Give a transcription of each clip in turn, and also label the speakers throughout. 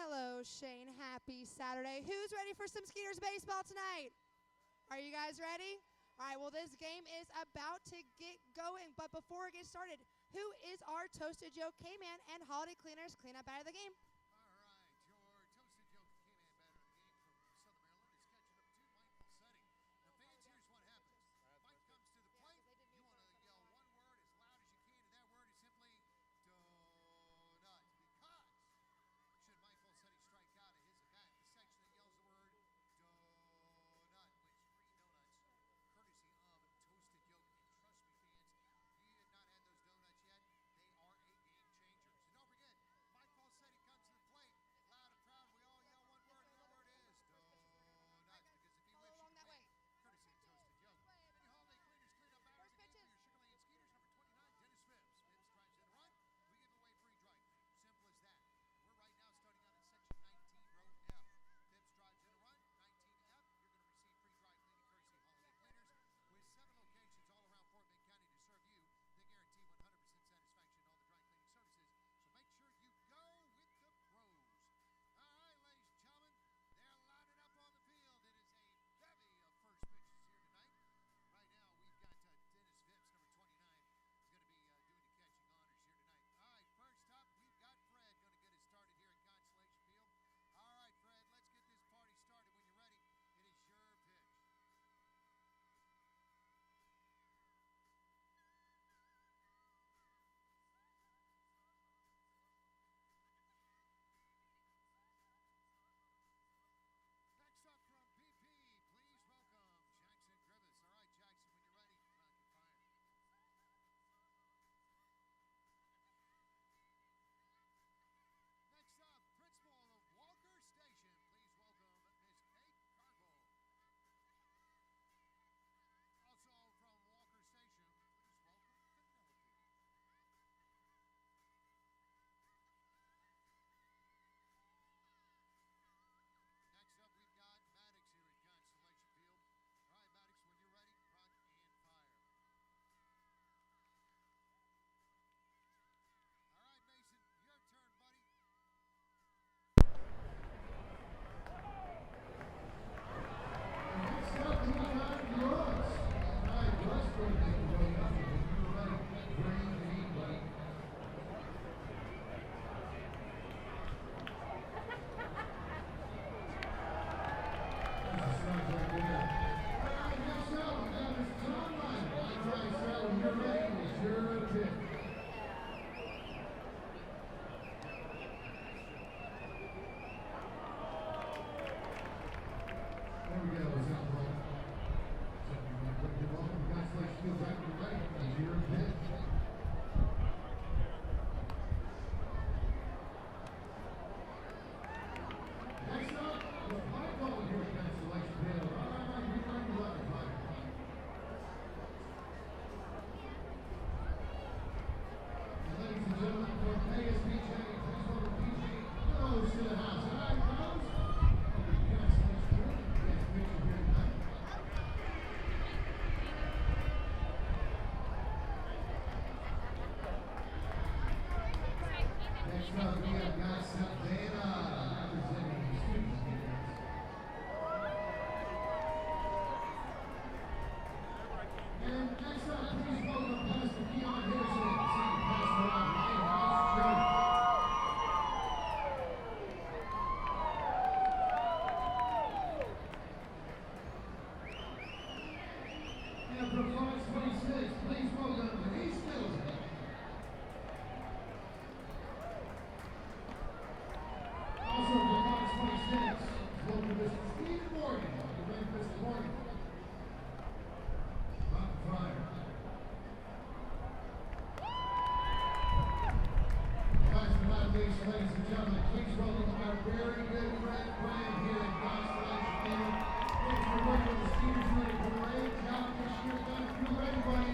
Speaker 1: Hello, Shane. Happy Saturday. Who's ready for some Skeeters baseball tonight? Are you guys ready? All right, well, this game is about to get going, but before it gets started, who is our Toasted Joe K-Man and Holiday Cleaners cleanup out of the game?
Speaker 2: All right, your Toasted Joe K-Man batter of the game from Southern Maryland is catching up to Mike Pulsetti. Now, fans, here's what happens. Mike comes to the plate. You want to yell one word as loud as you can, and that word is simply donut. Because should Mike Pulsetti strike out at his at-bat, the section that yells the word donut wins free donuts, courtesy of Toasted Joe. And trust me, fans, you have not had those donuts yet. They are a game changer. So don't forget, Mike Pulsetti comes to the plate, loud and proud. We all yell one word, and that word is donut. Because if you wish, you can win. Courtesy of Toasted Joe. And your Holiday Cleaners clean up batter of the game for your Sugar Land Skeeters, number 29, Dennis Phipps. Phipps drives in a run. We give away free dry cleaning. Simple as that. We're right now starting out in section 19, row F. Phipps drives in a run. 19F, you're going to receive free dry cleaning courtesy of Holiday Cleaners with 7 locations all around Fort Bend County to serve you. They guarantee 100% satisfaction in all the dry cleaning services. So make sure you go with the pros. All right, ladies and gentlemen, they're lining up on the field. It is a bevy of first pitches here tonight. Right now, we've got Dennis Phipps, number 29, is going to be doing the catching honors here tonight. All right, first up, we've got Fred going to get us started here at Constellation Field. All right, Fred, let's get this party started. When you're ready, it is your pitch. Next up from PP, please welcome Jackson Grivis. All right, Jackson, when you're ready, rock and fire. Next up, Principal of Walker Station, please welcome Miss Kate Cargill. Also from Walker Station, please welcome Penelope. Next up, we've got Maddox here at Constellation Field. All right, Maddox, when you're ready, rock and fire. All right, Mason, your turn, buddy. Ladies and gentlemen, please welcome our very good friend Brian here at Constellation Field. Thanks for working with the Skeeters doing a great job this year. Thank you, everybody.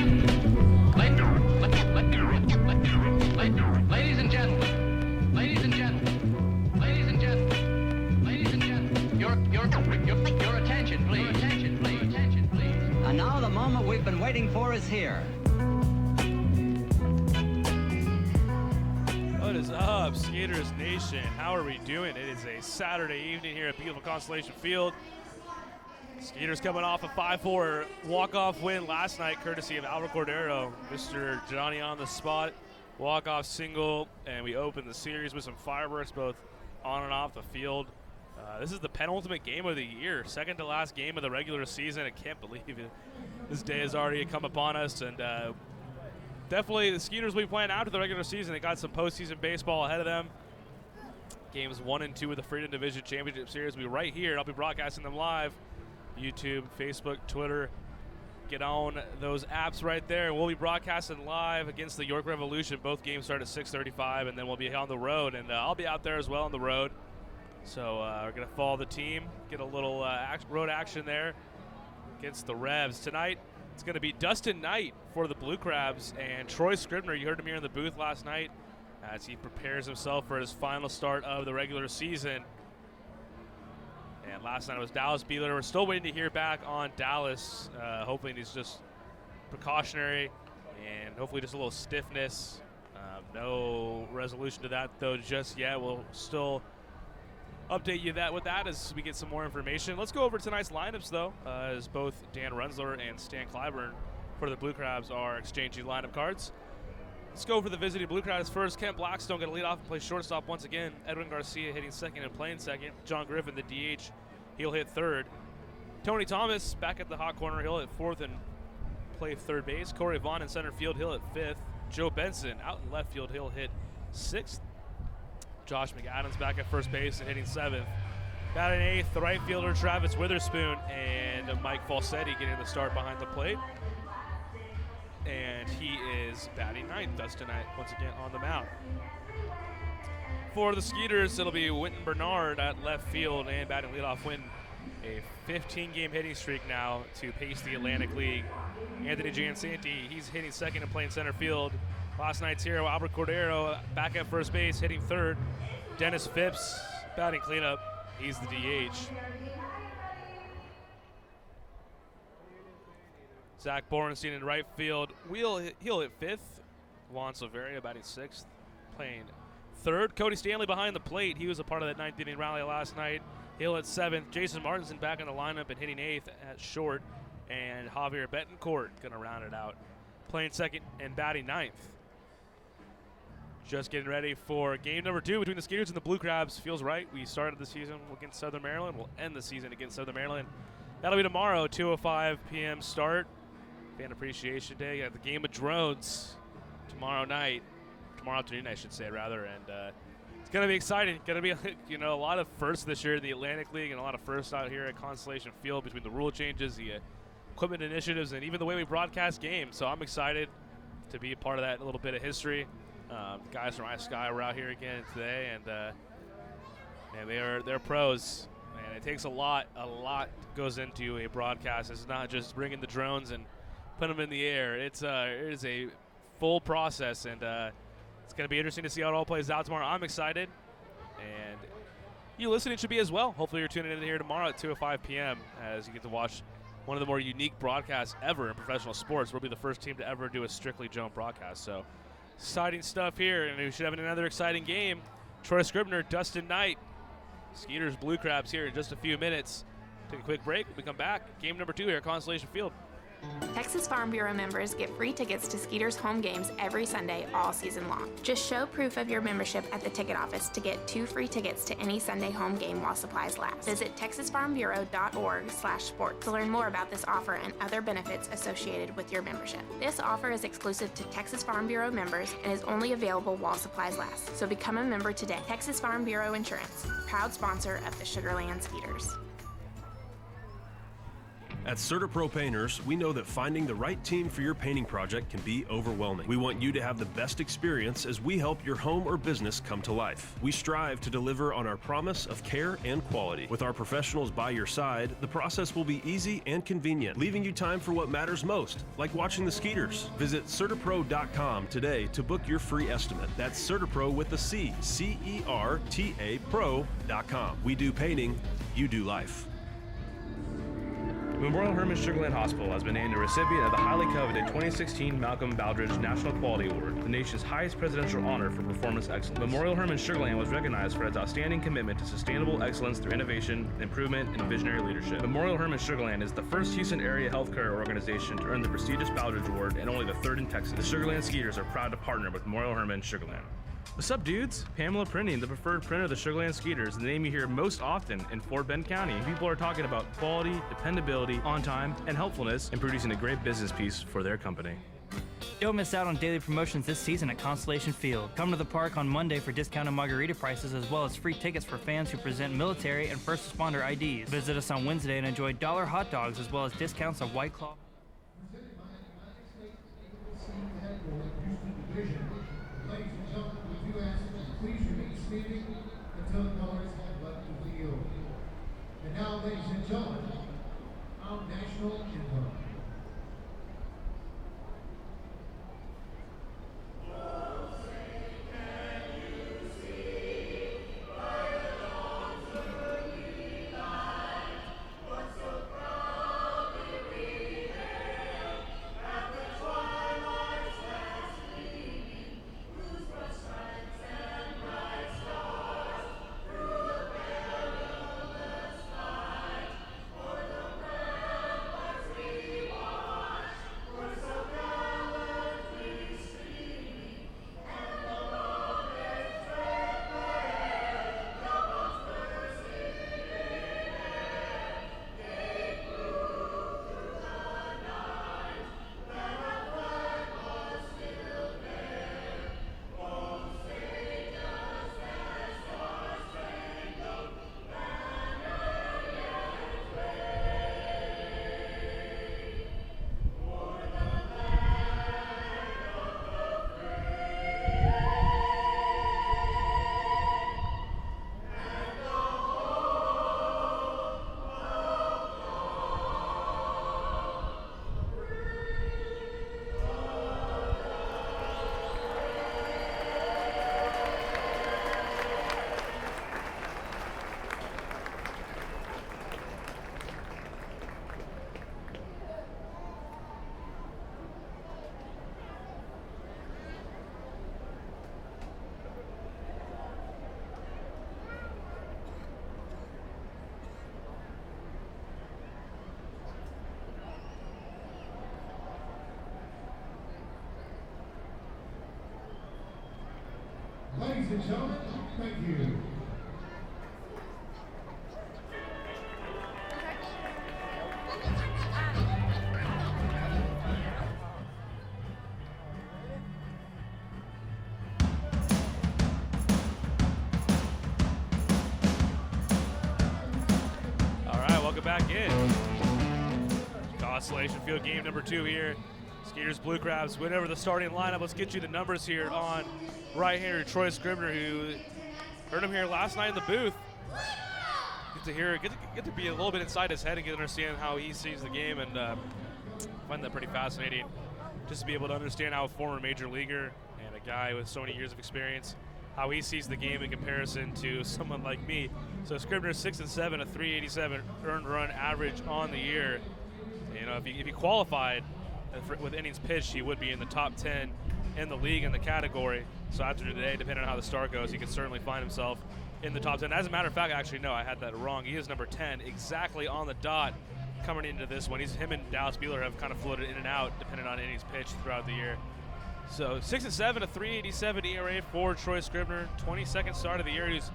Speaker 3: Ladies and gentlemen, ladies and gentlemen, ladies and gentlemen, ladies and gentlemen, your attention, please. Attention, please. Attention, please.
Speaker 4: And now the moment we've been waiting for is here.
Speaker 5: What is up, Skeeters Nation? How are we doing? It is a Saturday evening here at beautiful Constellation Field. Skeeters coming off a 5-4 walk-off win last night, courtesy of Albert Cordero, Mr. Johnny on the spot, walk-off single, and we opened the series with some fireworks both on and off the field. This is the penultimate game of the year, second to last game of the regular season. I can't believe it. This day has already come upon us, and definitely the Skeeters will be playing after the regular season. They got some postseason baseball ahead of them. Games 1 and 2 of the Freedom Division Championship Series will be right here. I'll be broadcasting them live. YouTube, Facebook, Twitter. Get on those apps right there. And we'll be broadcasting live against the York Revolution. Both games start at 6:35, and then we'll be on the road. And I'll be out there as well on the road. So we're going to follow the team, get a little road action there against the Revs. Tonight, it's going to be Dustin Knight for the Blue Crabs and Troy Scribner. You heard him here in the booth last night as he prepares himself for his final start of the regular season. And last night it was Dallas Beeler. We're still waiting to hear back on Dallas. Hoping he's just precautionary and hopefully just a little stiffness. No resolution to that, though, just yet. We'll still update you with that as we get some more information. Let's go over tonight's lineups, though, as both Dan Rensler and Stan Clyburn for the Blue Crabs are exchanging lineup cards. Let's go for the visiting Blue Crabs first. Kent Blackstone going to lead off and play shortstop once again. Edwin Garcia hitting second and playing second. John Griffin, the DH, he'll hit third. Tony Thomas back at the hot corner. He'll hit fourth and play third base. Corey Vaughn in center field. He'll hit fifth. Joe Benson out in left field. He'll hit sixth. Josh McAdams back at first base and hitting seventh. Batting eighth, the right fielder Travis Witherspoon and Mike Falsetti getting the start behind the plate. And he is batting ninth. Dustin Knight once again on the mound. For the Skeeters, it'll be Winton Bernard at left field and batting leadoff Winton. A 15-game hitting streak now to pace the Atlantic League. Anthony Giansanti, he's hitting second and playing center field. Last night's hero, Albert Cordero, back at first base, hitting third. Dennis Phipps, batting cleanup. He's the DH. Zach Borenstein in right field. He'll hit fifth. Juan Silveria batting sixth, playing third. Cody Stanley behind the plate. He was a part of that ninth inning rally last night. He'll hit seventh. Jason Martinson back in the lineup and hitting eighth at short. And Javier Betancourt going to round it out, playing second and batting ninth. Just getting ready for game number 2 between the Skeeters and the Blue Crabs. Feels right. We started the season against Southern Maryland. We'll end the season against Southern Maryland. That'll be tomorrow, 2:05 p.m. start. Fan Appreciation Day. Got the game of drones tomorrow afternoon, I should say, rather. And it's going to be exciting. Going to be, a lot of firsts this year in the Atlantic League and a lot of firsts out here at Constellation Field between the rule changes, the equipment initiatives, and even the way we broadcast games. So I'm excited to be a part of that little bit of history. The guys from iSky were out here again today, and they're pros. And it takes a lot goes into a broadcast. It's not just bringing the drones and putting them in the air. It is a full process, and it's going to be interesting to see how it all plays out tomorrow. I'm excited, and you listening should be as well. Hopefully you're tuning in here tomorrow at 2:05 p.m. as you get to watch one of the more unique broadcasts ever in professional sports. We'll be the first team to ever do a strictly Joan broadcast. So exciting stuff here, and we should have another exciting game. Troy Scribner, Dustin Knight, Skeeters, Blue Crabs here in just a few minutes. Take a quick break. We come back. Game number 2 here at Constellation Field.
Speaker 6: Texas Farm Bureau members get free tickets to Skeeters home games every Sunday all season long. Just show proof of your membership at the ticket office to get 2 free tickets to any Sunday home game while supplies last. Visit texasfarmbureau.org/sports to learn more about this offer and other benefits associated with your membership. This offer is exclusive to Texas Farm Bureau members and is only available while supplies last. So become a member today. Texas Farm Bureau Insurance, proud sponsor of the Sugar Land Skeeters.
Speaker 7: At CertaPro Painters, we know that finding the right team for your painting project can be overwhelming. We want you to have the best experience as we help your home or business come to life. We strive to deliver on our promise of care and quality. With our professionals by your side, the process will be easy and convenient, leaving you time for what matters most, like watching the Skeeters. Visit CertaPro.com today to book your free estimate. That's CertaPro with a C, C-E-R-T-A Pro.com. We do painting, you do life.
Speaker 8: Memorial Hermann Sugar Land Hospital has been named a recipient of the highly coveted 2016 Malcolm Baldrige National Quality Award, the nation's highest presidential honor for performance excellence. Memorial Hermann Sugar Land was recognized for its outstanding commitment to sustainable excellence through innovation, improvement, and visionary leadership. Memorial Hermann Sugar Land is the first Houston area healthcare organization to earn the prestigious Baldrige Award and only the third in Texas. The Sugar Land Skeeters are proud to partner with Memorial Hermann Sugar Land. What's up, dudes? Pamela Printing, the preferred printer of the Sugar Land Skeeters, the name you hear most often in Fort Bend County. People are talking about quality, dependability, on time, and helpfulness in producing a great business piece for their company.
Speaker 9: Don't miss out on daily promotions this season at Constellation Field. Come to the park on Monday for discounted margarita prices as well as free tickets for fans who present military and first responder IDs. Visit us on Wednesday and enjoy $1 hot dogs as well as discounts on White Claw.
Speaker 2: Please remain standing until the colors have left the field. And now, ladies and gentlemen, our national anthem. Ladies and gentlemen, thank you.
Speaker 5: All right, welcome back in. Constellation Field game number 2 here. Skeeters Blue Crabs win over the starting lineup. Let's get you the numbers here on right-hander Troy Scribner, who heard him here last night in the booth. Get to be a little bit inside his head and get to understand how he sees the game, and find that pretty fascinating. Just to be able to understand how a former major leaguer and a guy with so many years of experience, how he sees the game in comparison to someone like me. So Scribner 6-7, a 387 earned run average on the year. You know, if he qualified with innings pitched, he would be in the top 10 in the league in the category. So after today, depending on how the start goes, he could certainly find himself in the top 10. As a matter of fact, actually, no, I had that wrong. He is number 10, exactly on the dot coming into this one. Him and Dallas Buehler have kind of floated in and out depending on innings pitched throughout the year. So 6-7, a 387 ERA for Troy Scribner. 22nd start of the year. He's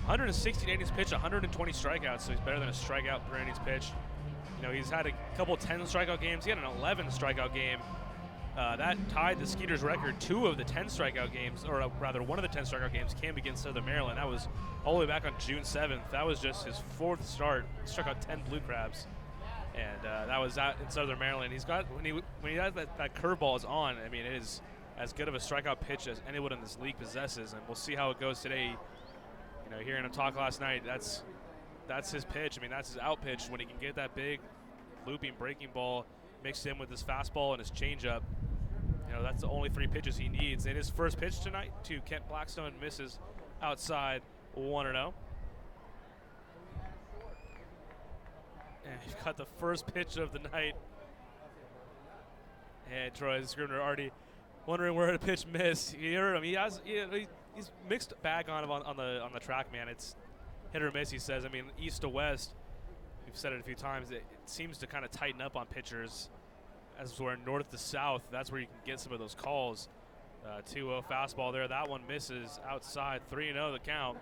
Speaker 5: 116 innings pitched, 120 strikeouts, so he's better than a strikeout per innings pitched. You know, he's had a couple 10 strikeout games. He had an 11 strikeout game. That tied the Skeeters record. 2 of the 10 strikeout games, or rather one of the 10 strikeout games came against Southern Maryland. That was all the way back on June 7th. That was just his 4th start. Struck out 10 Blue Crabs. And that was out in Southern Maryland. He's got when he has that curveball is on. I mean, it is as good of a strikeout pitch as anyone in this league possesses, and we'll see how it goes today. You know, hearing him talk last night, that's his pitch. I mean, that's his out pitch when he can get that big, looping, breaking ball mixed in with his fastball and his changeup. You know, that's the only 3 pitches he needs. And his first pitch tonight to Kent Blackstone misses outside 1-0. And you've got the first pitch of the night. And Troy Scribner already wondering where the pitch missed. You heard him. He's mixed bag on the track, man. It's hit or miss, he says. I mean, east to west, we've said it a few times, it seems to kind of tighten up on pitchers. As we're north to south, that's where you can get some of those calls. 2-0 fastball there. That one misses outside. 3-0 the count.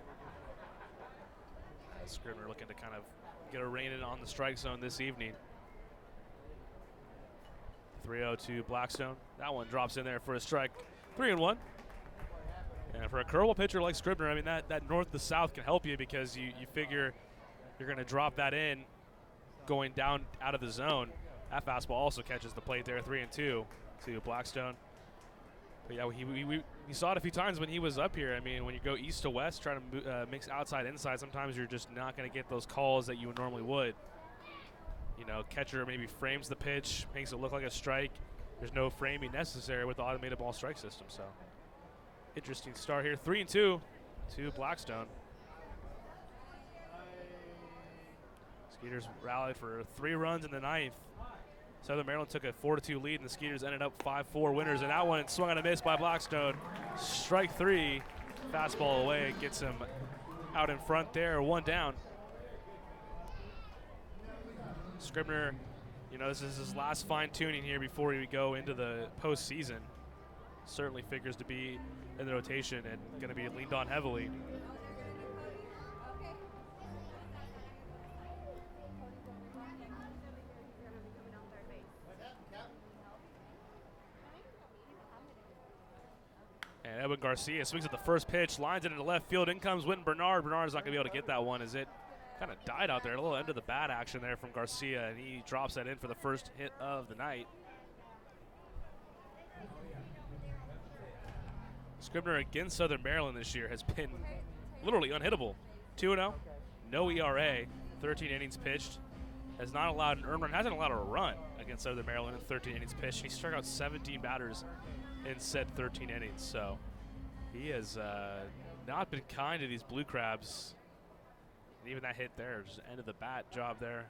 Speaker 5: Scribner looking to kind of get a rein in on the strike zone this evening. 3-0 to Blackstone. That one drops in there for a strike. 3-1. And for a curveball pitcher like Scribner, I mean, that north to south can help you because you figure you're going to drop that in going down out of the zone. That fastball also catches the plate there. 3-2 to Blackstone. But yeah, we saw it a few times when he was up here. I mean, when you go east to west, trying to mix outside inside, sometimes you're just not going to get those calls that you normally would. You know, catcher maybe frames the pitch, makes it look like a strike. There's no framing necessary with the automated ball strike system. So, interesting start here. 3-2 to Blackstone. Skeeters rallied for 3 runs in the 9th. Southern Maryland took a 4-2 lead, and the Skeeters ended up 5-4 winners. And that one swung on a miss by Blackstone. Strike 3, fastball away, gets him out in front there, 1 down. Scribner, you know, this is his last fine-tuning here before we go into the postseason. Certainly figures to be in the rotation and going to be leaned on heavily. And Edwin Garcia swings at the first pitch, lines it into left field. In comes Wynton Bernard. Bernard's not going to be able to get that one as it kind of died out there. A little end of the bat action there from Garcia, and he drops that in for the first hit of the night. Scribner against Southern Maryland this year has been literally unhittable. 2-0, no ERA, 13 innings pitched. Has not allowed an earned run, hasn't allowed a run against Southern Maryland in 13 innings pitched. He struck out 17 batters in said 13 innings. So he has not been kind to these Blue Crabs. And even that hit there, just end of the bat job there.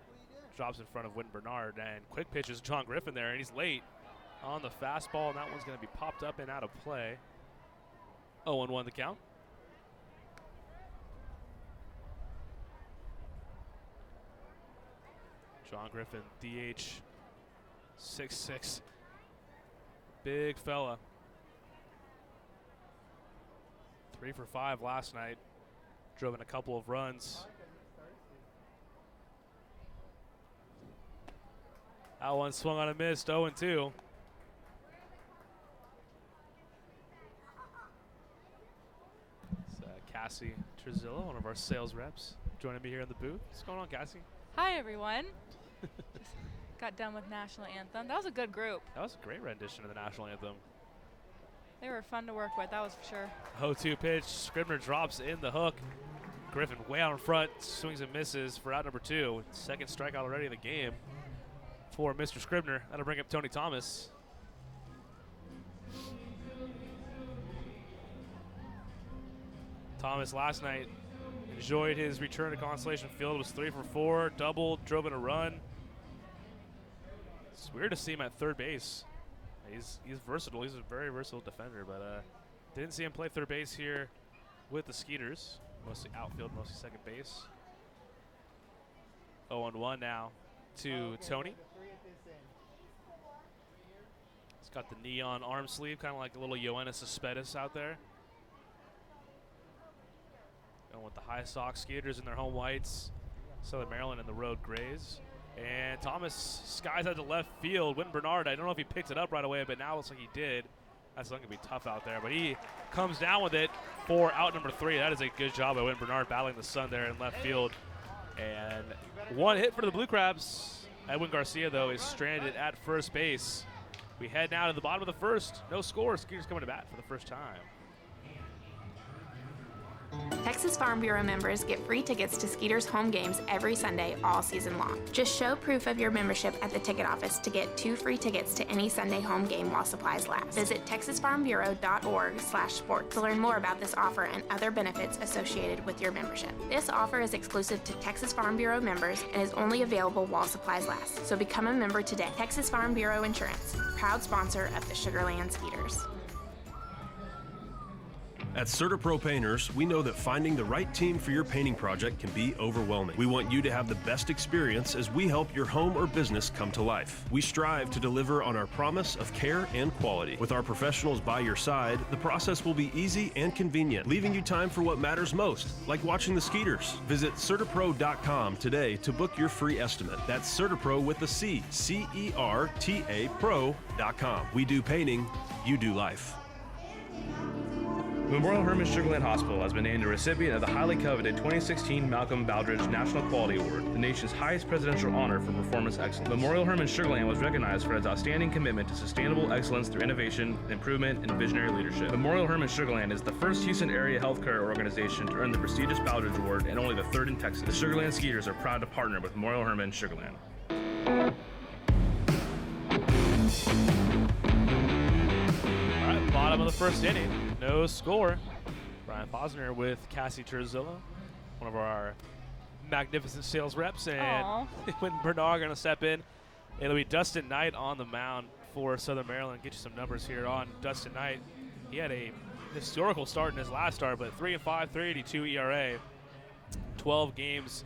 Speaker 5: Drops in front of Wynton Bernard. And quick pitch is John Griffin there, and he's late on the fastball, and that one's going to be popped up and out of play. 0-1 the count. John Griffin, DH, 6'6". Big fella. 3 for 5 last night. Drove in a couple of runs. That one swung on a miss, 0-2. It's Cassie Trezilla, one of our sales reps, joining me here in the booth. What's going on, Cassie?
Speaker 10: Hi, everyone. Just got done with National Anthem. That was a good group.
Speaker 5: That was a great rendition of the National Anthem.
Speaker 10: They were fun to work with, that was for sure.
Speaker 5: 0-2 pitch. Scribner drops in the hook. Griffin way out in front, swings and misses for out number 2. Second strikeout already in the game for Mr. Scribner. That'll bring up Tony Thomas. Thomas last night enjoyed his return to Constellation Field. Was 3 for 4, doubled, drove in a run. It's weird to see him at third base. He's versatile. He's a very versatile defender, but didn't see him play third base here with the Skeeters. Mostly outfield, mostly second base. 0-1 now to Tony. He's got the neon arm sleeve, kind of like a little Yoenis Cespedes out there. Going with the High Sox Skeeters in their home whites. Southern Maryland in the road grays. And Thomas skies out to left field. Wynton Bernard, I don't know if he picked it up right away, but now it looks like he did. That's going to be tough out there. But he comes down with it for out number 3. That is a good job by Wynton Bernard battling the sun there in left field. And one hit for the Blue Crabs. Edwin Garcia, though, is stranded at first base. We head now to the bottom of the first. No score. Skeeters coming to bat for the first time.
Speaker 6: Texas Farm Bureau members get free tickets to Skeeters home games every Sunday all season long. Just show proof of your membership at the ticket office to get 2 free tickets to any Sunday home game while supplies last. Visit texasfarmbureau.org/sports to learn more about this offer and other benefits associated with your membership. This offer is exclusive to Texas Farm Bureau members and is only available while supplies last. So become a member today. Texas Farm Bureau Insurance, proud sponsor of the Sugar Land Skeeters.
Speaker 7: At CertaPro Painters, we know that finding the right team for your painting project can be overwhelming. We want you to have the best experience as we help your home or business come to life. We strive to deliver on our promise of care and quality. With our professionals by your side, the process will be easy and convenient, leaving you time for what matters most, like watching the Skeeters. Visit CertaPro.com today to book your free estimate. That's CertaPro with a C, C-E-R-T-A Pro.com. We do painting, you do life.
Speaker 8: Memorial Hermann Sugarland Hospital has been named a recipient of the highly coveted 2016 Malcolm Baldrige National Quality Award, the nation's highest presidential honor for performance excellence. Memorial Hermann Sugarland was recognized for its outstanding commitment to sustainable excellence through innovation, improvement, and visionary leadership. Memorial Hermann Sugarland is the first Houston area healthcare organization to earn the prestigious Baldrige Award and only the third in Texas. The Sugarland Skeeters are proud to partner with Memorial Hermann Sugarland.
Speaker 5: All right, bottom of the first inning. No score. Brian Posner with Cassie Terzillo, one of our magnificent sales reps, and when Bernard going to step in, it'll be Dustin Knight on the mound for Southern Maryland. Get you some numbers here on Dustin Knight. He had a historical start in his last start, but 3-5, 3.82 ERA, 12 games.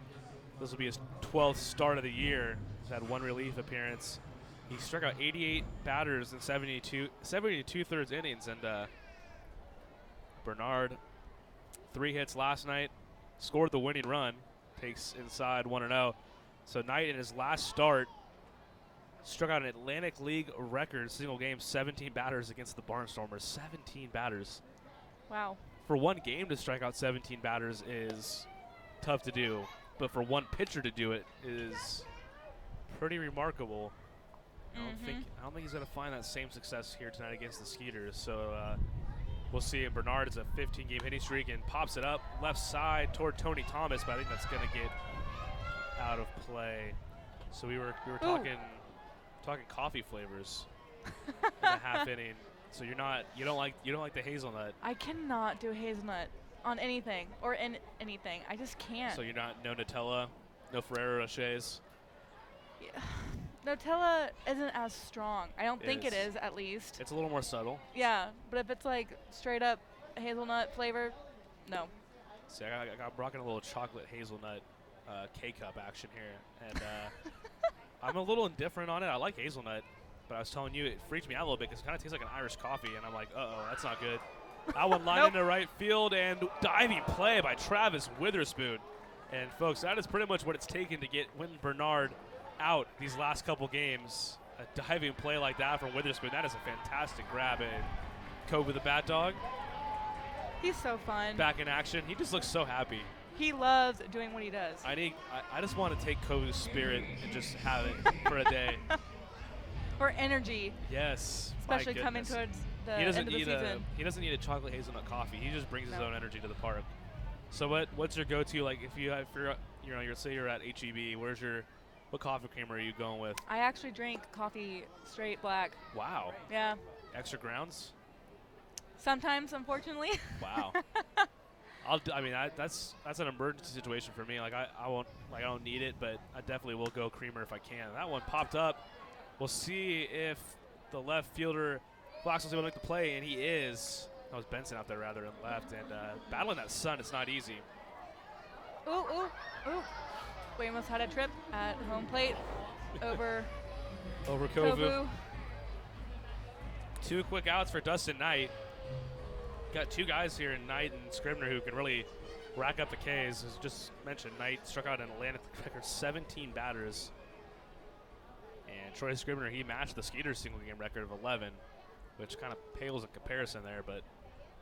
Speaker 5: This will be his 12th start of the year. He's had 1 relief appearance. He struck out 88 batters in 72 thirds innings, and Bernard, 3 hits last night, scored the winning run, takes inside 1-0. So Knight in his last start struck out an Atlantic League record single game, 17 batters against the Barnstormers. 17 batters.
Speaker 10: Wow.
Speaker 5: For one game to strike out 17 batters is tough to do, but for one pitcher to do it is pretty remarkable. I don't think he's going to find that same success here tonight against the Skeeters. So we'll see. And Bernard is a 15-game hitting streak and pops it up left side toward Tony Thomas, but I think that's going to get out of play. So we were talking coffee flavors in the half inning. So you don't like the hazelnut.
Speaker 10: I cannot do hazelnut on anything or in anything. I just can't.
Speaker 5: So you're not no Nutella, no Ferrero Rochers.
Speaker 10: Yeah. Nutella isn't as strong. I don't think it is, at least.
Speaker 5: It's a little more subtle.
Speaker 10: Yeah, but if it's like straight up hazelnut flavor, no.
Speaker 5: See, I got rocking a little chocolate hazelnut K-cup action here, and I'm a little indifferent on it. I like hazelnut, but I was telling you, it freaked me out a little bit because it kind of tastes like an Irish coffee, and I'm like, uh-oh, that's not good. That one lined into right field, and diving play by Travis Witherspoon. And, folks, that is pretty much what it's taken to get Wynton Bernard out these last couple games. A diving play like that from Witherspoon, that is a fantastic grab. And Kobe the Bat Dog,
Speaker 10: he's so fun.
Speaker 5: back in action. He just looks so happy.
Speaker 10: He loves doing what he does.
Speaker 5: I just want to take Kobe's spirit and just have it for a day.
Speaker 10: Or energy.
Speaker 5: Yes.
Speaker 10: Especially coming towards the end of the season.
Speaker 5: He doesn't need a chocolate hazelnut coffee. He just brings his own energy to the park. So what's your go-to? Like if you're say you're at HEB, what coffee creamer are you going with?
Speaker 10: I actually drink coffee straight black.
Speaker 5: Wow.
Speaker 10: Yeah.
Speaker 5: Extra grounds?
Speaker 10: Sometimes, unfortunately.
Speaker 5: Wow. That's an emergency situation for me. Like I don't need it, but I definitely will go creamer if I can. That one popped up. We'll see if the left fielder Fox will make the play, and he is. That was Benson out there rather than left, and battling that sun, it's not easy.
Speaker 10: Ooh. We almost had a trip at home plate over Kovu.
Speaker 5: 2 quick outs for Dustin Knight. Got 2 guys here in Knight and Scribner who can really rack up the Ks. As just mentioned, Knight struck out an Atlantic record 17 batters. And Troy Scribner, he matched the Skeeters single game record of 11, which kind of pales in comparison there, but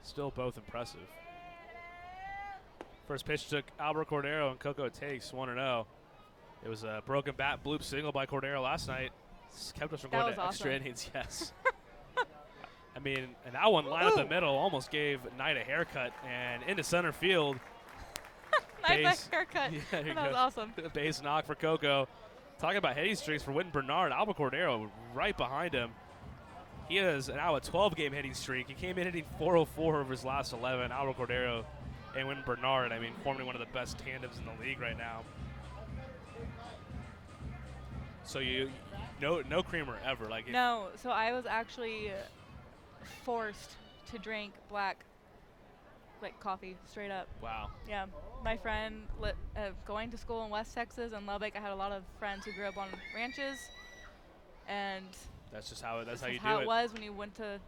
Speaker 5: still both impressive. First pitch took Albert Cordero, and Coco takes 1-0. It was a broken bat bloop single by Cordero last night. Kept us from
Speaker 10: That
Speaker 5: going
Speaker 10: was
Speaker 5: to extra
Speaker 10: awesome.
Speaker 5: innings, yes. I mean, and that one line up the middle almost gave Knight a haircut and into center field.
Speaker 10: Nice haircut.
Speaker 5: Yeah, there you
Speaker 10: That was
Speaker 5: go.
Speaker 10: awesome.
Speaker 5: Base knock for Coco. Talking about hitting streaks for Witten Bernard. Albert Cordero right behind him. He is now a 12-game hitting streak. He came in hitting 404 over his last 11. Albert Cordero and Witten Bernard, I mean, forming one of the best tandems in the league right now. So no creamer ever. Like
Speaker 10: No, so I was actually forced to drink black, like coffee, straight up.
Speaker 5: Wow.
Speaker 10: Yeah, my friend going to school in West Texas and Lubbock. I had a lot of friends who grew up on ranches, and
Speaker 5: That's just how
Speaker 10: this
Speaker 5: how
Speaker 10: is
Speaker 5: you
Speaker 10: how
Speaker 5: do
Speaker 10: it was when you went to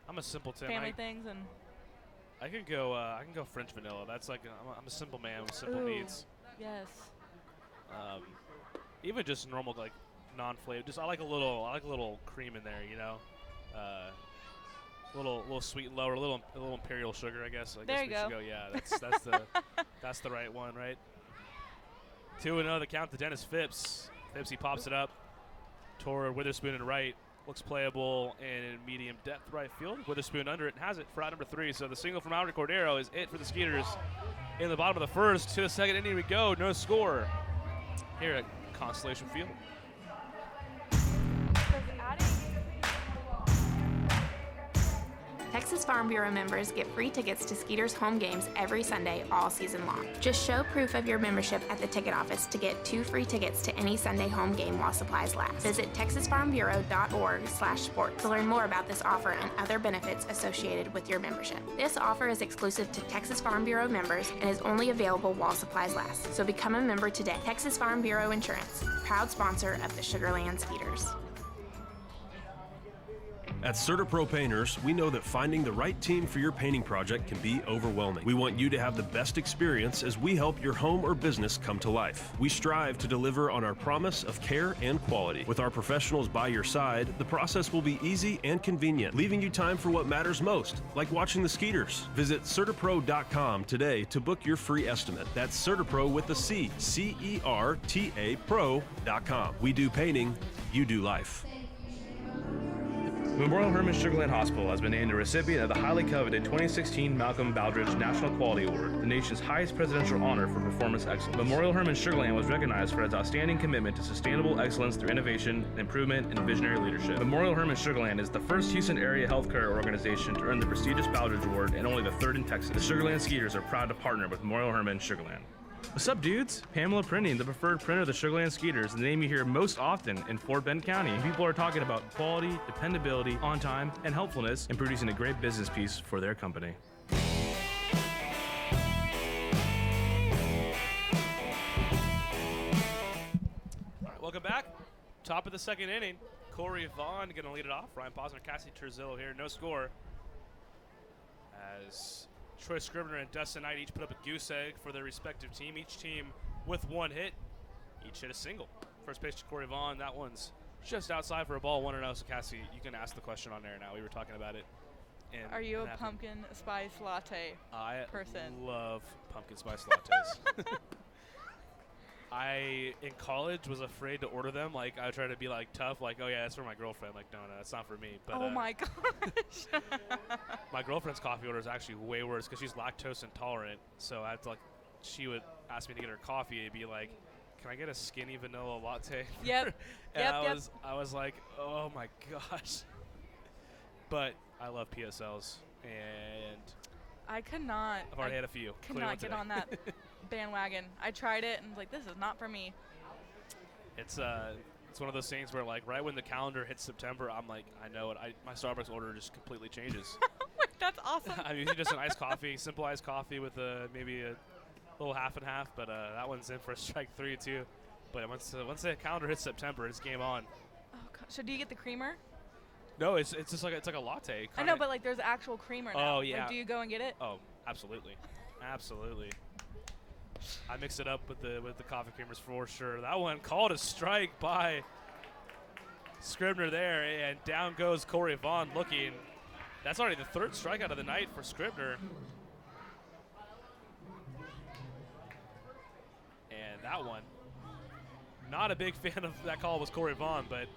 Speaker 5: I'm a simpleton.
Speaker 10: family things. And
Speaker 5: I can go French vanilla. That's like I'm a simple man with simple
Speaker 10: ooh,
Speaker 5: needs.
Speaker 10: yes,
Speaker 5: Even just normal like non-flavored. Just I like a little cream in there. You know, a little sweet and low, or a little imperial sugar. I guess.
Speaker 10: There
Speaker 5: guess
Speaker 10: you
Speaker 5: we
Speaker 10: go.
Speaker 5: should go. Yeah, that's the right one, right? 2-0 the count to Dennis Phipps. Phipps, he pops it up toward Witherspoon in right. Looks playable in medium depth right field. Witherspoon under it and has it for out number 3. So the single from Albert Cordero is it for the Skeeters. In the bottom of the first, to the second inning we go. No score here at Constellation Field.
Speaker 6: Texas Farm Bureau members get free tickets to Skeeters home games every Sunday all season long. Just show proof of your membership at the ticket office to get 2 free tickets to any Sunday home game while supplies last. Visit texasfarmbureau.org/sports to learn more about this offer and other benefits associated with your membership. This offer is exclusive to Texas Farm Bureau members and is only available while supplies last. So become a member today. Texas Farm Bureau Insurance, proud sponsor of the Sugarland Skeeters.
Speaker 7: At CertaPro Painters, we know that finding the right team for your painting project can be overwhelming. We want you to have the best experience as we help your home or business come to life. We strive to deliver on our promise of care and quality. With our professionals by your side, the process will be easy and convenient, leaving you time for what matters most, like watching the Skeeters. Visit CertaPro.com today to book your free estimate. That's CertaPro with a C, C-E-R-T-A Pro.com. We do painting, you do life.
Speaker 8: Memorial Hermann Sugarland Hospital has been named a recipient of the highly coveted 2016 Malcolm Baldrige National Quality Award, the nation's highest presidential honor for performance excellence. Memorial Hermann Sugarland was recognized for its outstanding commitment to sustainable excellence through innovation, improvement, and visionary leadership. Memorial Hermann Sugarland is the first Houston area healthcare organization to earn the prestigious Baldrige Award and only the 3rd in Texas. The Sugarland Skeeters are proud to partner with Memorial Hermann Sugarland. What's up, dudes? Pamela Printing, the preferred printer of the Sugarland Skeeters, the name you hear most often in Fort Bend County. People are talking about quality, dependability, on time, and helpfulness in producing a great business piece for their company.
Speaker 5: All right, welcome back. Top of the second inning. Corey Vaughn going to lead it off. Ryan Posner, Cassie Terzillo here. No score. As Troy Scribner and Dustin Knight each put up a goose egg for their respective team. Each team with 1 hit. Each hit a single. First pitch to Corey Vaughn. That one's just outside for a ball, 1-0. So Cassie, you can ask the question on there now. We were talking about it.
Speaker 10: Are you a pumpkin spice latte person?
Speaker 5: I love pumpkin spice lattes. In college was afraid to order them. Like I tried to be like tough, like, oh yeah, that's for my girlfriend. Like, no, that's not for me. But
Speaker 10: oh my gosh.
Speaker 5: my girlfriend's coffee order is actually way worse because she's lactose intolerant. So I had to she would ask me to get her coffee. It'd be like, can I get a skinny vanilla latte?
Speaker 10: Yep.
Speaker 5: And I was like, oh my gosh. But I love PSLs, and
Speaker 10: I could not.
Speaker 5: I've already had a few.
Speaker 10: Could not get on that bandwagon. I tried it and was like, this is not for me.
Speaker 5: It's one of those things where like right when the calendar hits September, I'm like, I know it. My Starbucks order just completely changes.
Speaker 10: That's awesome.
Speaker 5: I'm usually just an iced coffee, simple iced coffee with maybe a little half and half, but that one's in for a strike 3 too. But once the calendar hits September, it's game on.
Speaker 10: Oh God. So do you get the creamer?
Speaker 5: No, it's just like it's like a latte.
Speaker 10: I know, but like there's actual creamer now.
Speaker 5: Oh yeah.
Speaker 10: Like, do you go and get it?
Speaker 5: Oh, absolutely, absolutely. I mix it up with the coffee creamers for sure. That one called a strike by Scribner there, and down goes Corey Vaughn looking. That's already the 3rd strikeout of the night for Scribner. And that one Not a big fan of that call was Corey Vaughn, but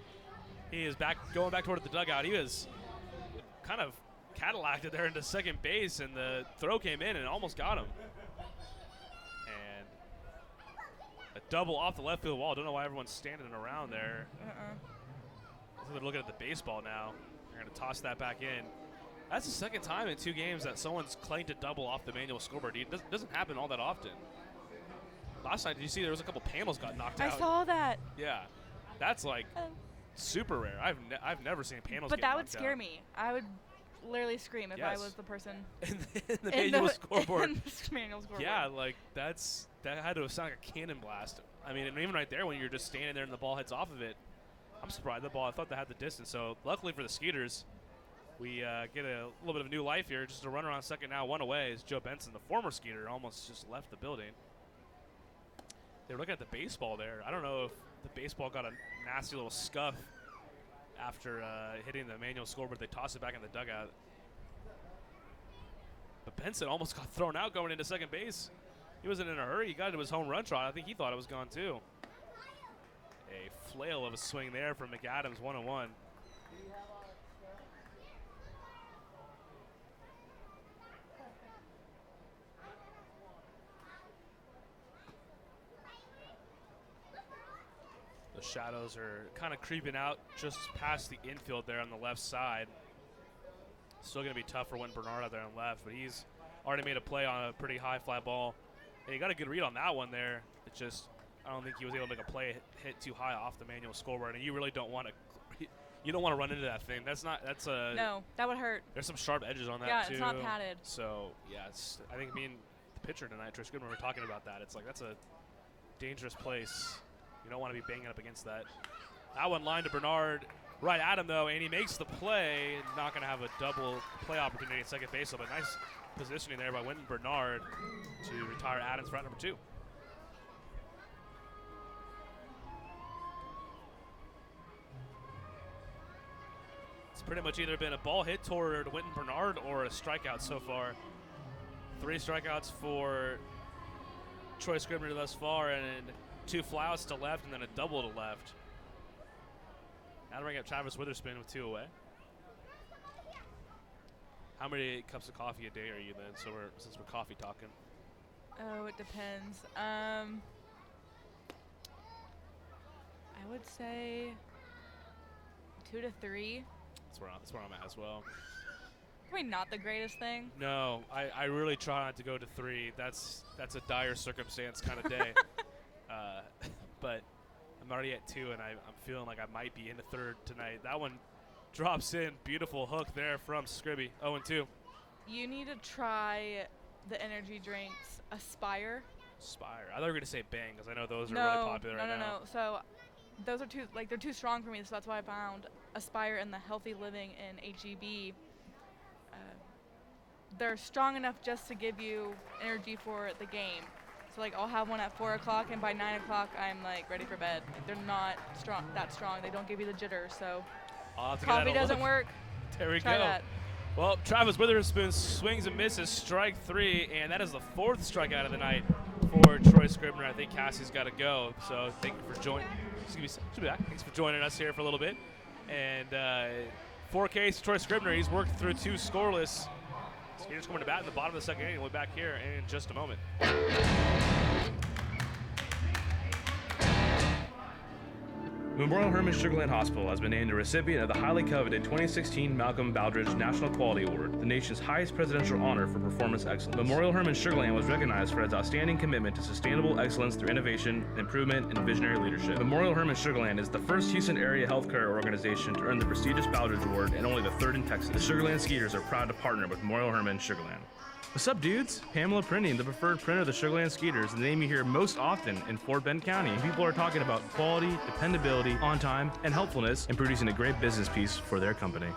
Speaker 5: he is going back toward the dugout. He was kind of Cadillaced there into second base, and the throw came in and almost got him. And a double off the left field wall. Don't know why everyone's standing around there. They're looking at the baseball now. They're going to toss that back in. That's the second time in 2 games that someone's claimed a double off the manual scoreboard. It doesn't happen all that often. Last night, did you see there was a couple panels got knocked out?
Speaker 10: I saw that.
Speaker 5: Yeah, that's like super rare. I've never seen panels.
Speaker 10: But
Speaker 5: get
Speaker 10: that would
Speaker 5: knocked
Speaker 10: scare
Speaker 5: out.
Speaker 10: me. I would literally scream if I was the person
Speaker 5: in the manual scoreboard.
Speaker 10: In the manual scoreboard.
Speaker 5: Yeah, like that had to have sounded like a cannon blast. I mean, and even right there when you're just standing there and the ball heads off of it, I'm surprised the ball. I thought they had the distance. So luckily for the Skeeters, we get a little bit of new life here. Just a runner on second now, 1 away is Joe Benson, the former Skeeter, almost just left the building. They were looking at the baseball there. I don't know if the baseball got a nasty little scuff after hitting the manual scoreboard. They tossed it back in the dugout. But Benson almost got thrown out going into second base. He wasn't in a hurry. He got into his home run trot. I think he thought it was gone too. A flail of a swing there from McAdams, 1-1. The shadows are kind of creeping out just past the infield there on the left side. Still going to be tough for Wynton Bernard out there on left, but he's already made a play on a pretty high fly ball. And he got a good read on that one there. It just, I don't think he was able to make a play hit too high off the manual scoreboard, and you really don't want to. You don't want to run into that thing. That's a.
Speaker 10: No, that would hurt.
Speaker 5: There's some sharp edges on that too.
Speaker 10: Yeah, it's not padded.
Speaker 5: So yeah, I think me and the pitcher tonight, Trish Goodman, were talking about that. It's like that's a dangerous place. You don't want to be banging up against that. That one lined to Bernard, right at him though, and he makes the play. Not going to have a double play opportunity at second base, but nice positioning there by Wynton Bernard to retire Adams for out number 2. It's pretty much either been a ball hit toward Wynton Bernard or a strikeout so far. 3 strikeouts for Troy Scribner thus far, and 2 flyouts to left and then a double to left. Now to bring up Travis Witherspoon with 2 away. How many cups of coffee a day are you then? Since we're coffee talking.
Speaker 10: Oh, it depends. I would say 2 to 3.
Speaker 5: That's where I'm at as well.
Speaker 10: Probably not the greatest thing.
Speaker 5: No, I really try not to go to 3. That's a dire circumstance kind of day. But I'm already at 2, and I'm feeling like I might be in the 3rd tonight. That one drops in. Beautiful hook there from Scribby. 0-2.
Speaker 10: You need to try the energy drinks Aspire.
Speaker 5: Aspire. I thought you were going to say Bang, because I know those are really popular right now.
Speaker 10: No. So those are they're too strong for me, so that's why I found Aspire and the Healthy Living in HEB. They're strong enough just to give you energy for the game. So I'll have one at 4 o'clock, and by 9 o'clock I'm ready for bed. They're not that strong. They don't give you the jitters, so coffee doesn't work.
Speaker 5: There we
Speaker 10: Try
Speaker 5: go.
Speaker 10: that.
Speaker 5: Well, Travis Witherspoon swings and misses, strike 3, and that is the 4th strikeout of the night for Troy Scribner. I think Cassie's got to go, so thank you for joining. She'll be back. Thanks for joining us here for a little bit. And 4Ks, Troy Scribner, he's worked through 2 scoreless. Skeeters coming to bat in the bottom of the 2nd inning. We'll be back here in just a moment.
Speaker 8: Memorial Hermann Sugarland Hospital has been named a recipient of the highly coveted 2016 Malcolm Baldrige National Quality Award, the nation's highest presidential honor for performance excellence. Memorial Hermann Sugarland was recognized for its outstanding commitment to sustainable excellence through innovation, improvement, and visionary leadership. Memorial Hermann Sugarland is the first Houston area healthcare organization to earn the prestigious Baldrige Award and only the 3rd in Texas. The Sugarland Skeeters are proud to partner with Memorial Hermann Sugarland. What's up, dudes? Pamela Printing, the preferred printer of the Sugarland Skeeters, the name you hear most often in Fort Bend County. People are talking about quality, dependability, on time, and helpfulness in producing a great business piece for their company.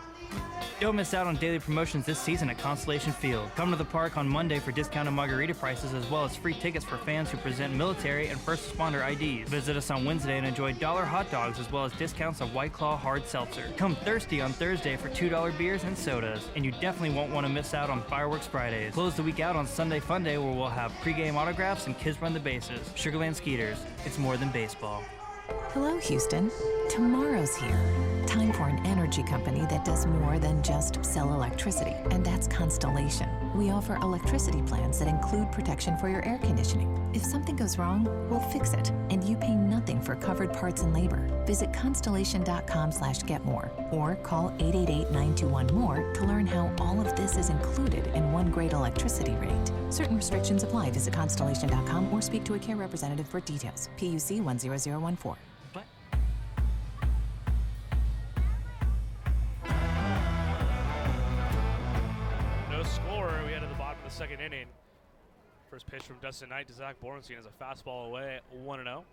Speaker 9: Don't miss out on daily promotions this season at Constellation Field. Come to the park on Monday for discounted margarita prices as well as free tickets for fans who present military and first responder IDs. Visit us on Wednesday and enjoy $1 hot dogs as well as discounts on White Claw hard seltzer. Come thirsty on Thursday for $2 beers and sodas. And you definitely won't want to miss out on Fireworks Fridays. Close the week out on Sunday Fun Day where we'll have pregame autographs and kids run the bases. Sugarland Skeeters, it's more than baseball.
Speaker 11: Hello, Houston. Tomorrow's here. Time for an energy company that does more than just sell electricity, and that's Constellation. We offer electricity plans that include protection for your air conditioning. If something goes wrong, we'll fix it, and you pay nothing for covered parts and labor. Visit constellation.com/getmore or call 888-921-MORE to learn how all of this is included in one great electricity rate. Certain restrictions apply. Visit constellation.com or speak to a care representative for details. PUC 10014.
Speaker 5: Score. We head to the bottom of the second inning. First pitch from Dustin Knight to Zach Borenstein is a fastball away, 1-0.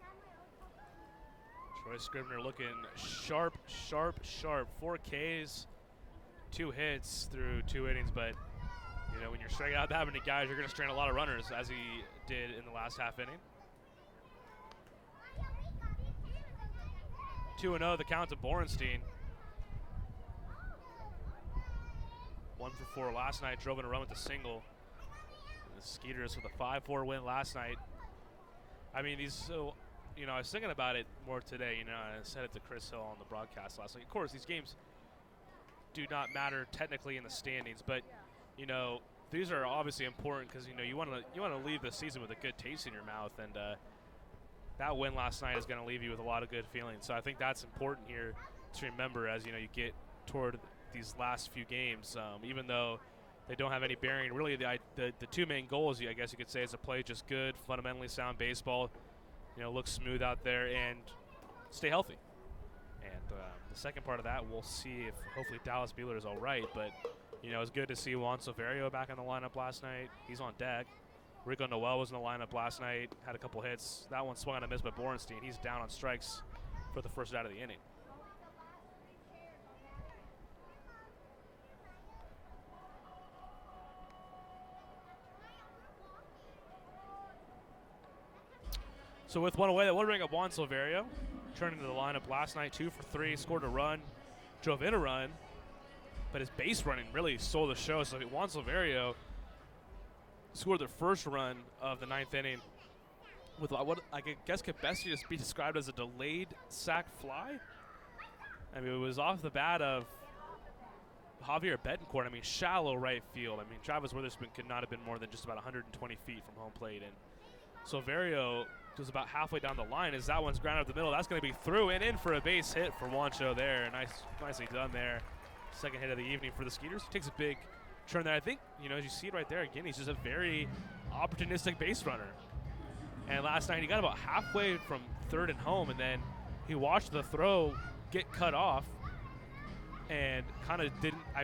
Speaker 5: Troy Scribner looking sharp. 4 Ks, 2 hits through 2 innings, but you know when you're striking out that many guys, you're going to strain a lot of runners, as he did in the last half inning. 2-0 the count to Borenstein. 1 for 4 last night, drove in a run with a single. The Skeeters with a 5-4 win last night. I mean, I was thinking about it more today, and I said it to Chris Hill on the broadcast last night. Of course, these games do not matter technically in the standings, but, these are obviously important because, you want to leave the season with a good taste in your mouth, and that win last night is going to leave you with a lot of good feelings. So I think that's important here to remember as, you get toward these last few games, even though they don't have any bearing. Really, the two main goals, I guess you could say, is to play just good, fundamentally sound baseball, look smooth out there, and stay healthy. And the second part of that, we'll see if hopefully Dallas Beeler is all right. But, it's good to see Juan Silverio back in the lineup last night. He's on deck. Rico Noel was in the lineup last night, had a couple hits. That one swung on a miss by Borenstein. He's down on strikes for the first out of the inning. So with one away, that will bring up Juan Silverio. Turned into the lineup last night, 2 for 3, scored a run, drove in a run, but his base running really stole the show. So Juan Silverio scored their first run of the 9th inning with what I guess could best just be described as a delayed sac fly. I mean, it was off the bat of Javier Betancourt. I mean, shallow right field. I mean, Travis Witherspoon could not have been more than just about 120 feet from home plate, and Silverio was about halfway down the line as that one's grounded up the middle. That's going to be through and in for a base hit for Juancho there. Nicely done there. Second hit of the evening for the Skeeters. Takes a big turn there. I think, as you see it right there again, he's just a very opportunistic base runner. And last night he got about halfway from third and home, and then he watched the throw get cut off and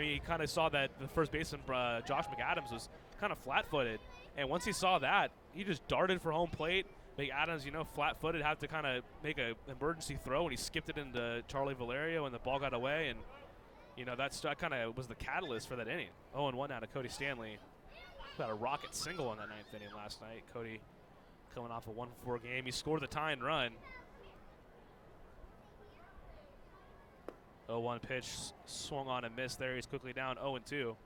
Speaker 5: he kind of saw that the first baseman, Josh McAdams, was kind of flat-footed. And once he saw that, he just darted for home plate. McAdams, flat-footed, had to kind of make an emergency throw, and he skipped it into Charlie Valerio, and the ball got away. And, that kind of was the catalyst for that inning. 0-1 out of Cody Stanley. Got a rocket single on that 9th inning last night. Cody coming off a 1-4 game. He scored the tying run. 0-1 pitch, swung on and missed there. He's quickly down 0-2.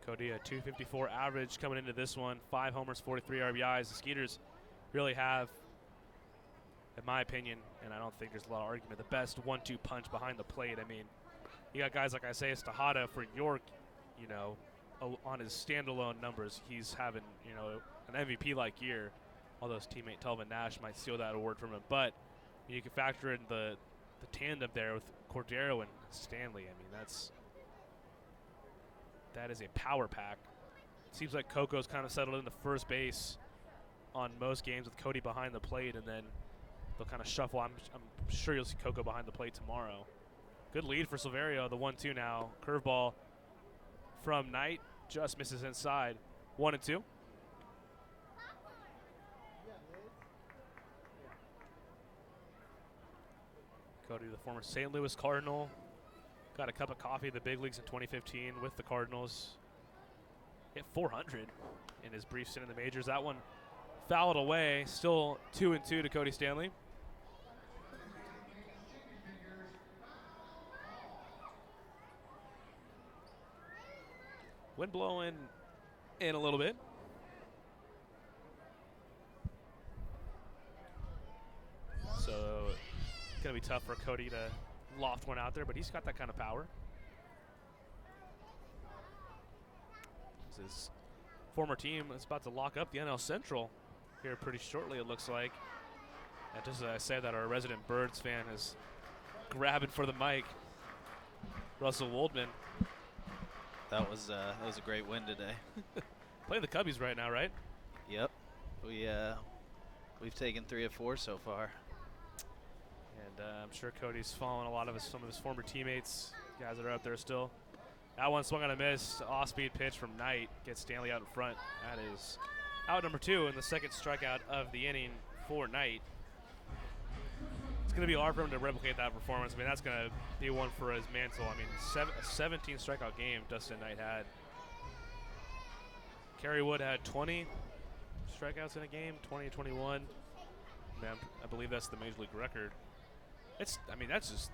Speaker 5: Cody, a 254 average coming into this one. 5 homers, 43 RBIs. The Skeeters really have, in my opinion, and I don't think there's a lot of argument, the best 1-2 punch behind the plate. I mean, you got guys like Isaias Tejada for York, on his standalone numbers, he's having, an MVP-like year. Although his teammate Telvin Nash might steal that award from him. But you can factor in the tandem there with Cordero and Stanley. I mean, that is a power pack. It seems like Coco's kind of settled into first base on most games with Cody behind the plate, and then they'll kind of shuffle. I'm sure you'll see Coco behind the plate tomorrow. Good lead for Silverio, the 1-2 now. Curveball from Knight, just misses inside. 1-2. Cody, the former St. Louis Cardinal, got a cup of coffee in the big leagues in 2015 with the Cardinals. Hit 400 in his brief stint in the majors. That one fouled away. Still 2-2 to Cody Stanley. Wind blowing in a little bit. going to be tough for Cody to loft one out there, but he's got that kind of power. His former team is about to lock up the NL Central here pretty shortly, it looks like. And just as I say that, our resident Birds fan is grabbing for the mic. Russell Woldman.
Speaker 12: That was a great win today.
Speaker 5: Playing the Cubbies right now, right?
Speaker 12: Yep. We've taken 3 of 4 so far.
Speaker 5: And I'm sure Cody's following a lot of some of his former teammates, guys that are up there still. That one swung on a miss. Off-speed pitch from Knight gets Stanley out in front. That is out number 2 and the second strikeout of the inning for Knight. It's going to be hard for him to replicate that performance. I mean, that's going to be one for his mantle. I mean, a 17 strikeout game Dustin Knight had. Kerry Wood had 20 strikeouts in a game, 20-21. I believe that's the major league record. That's just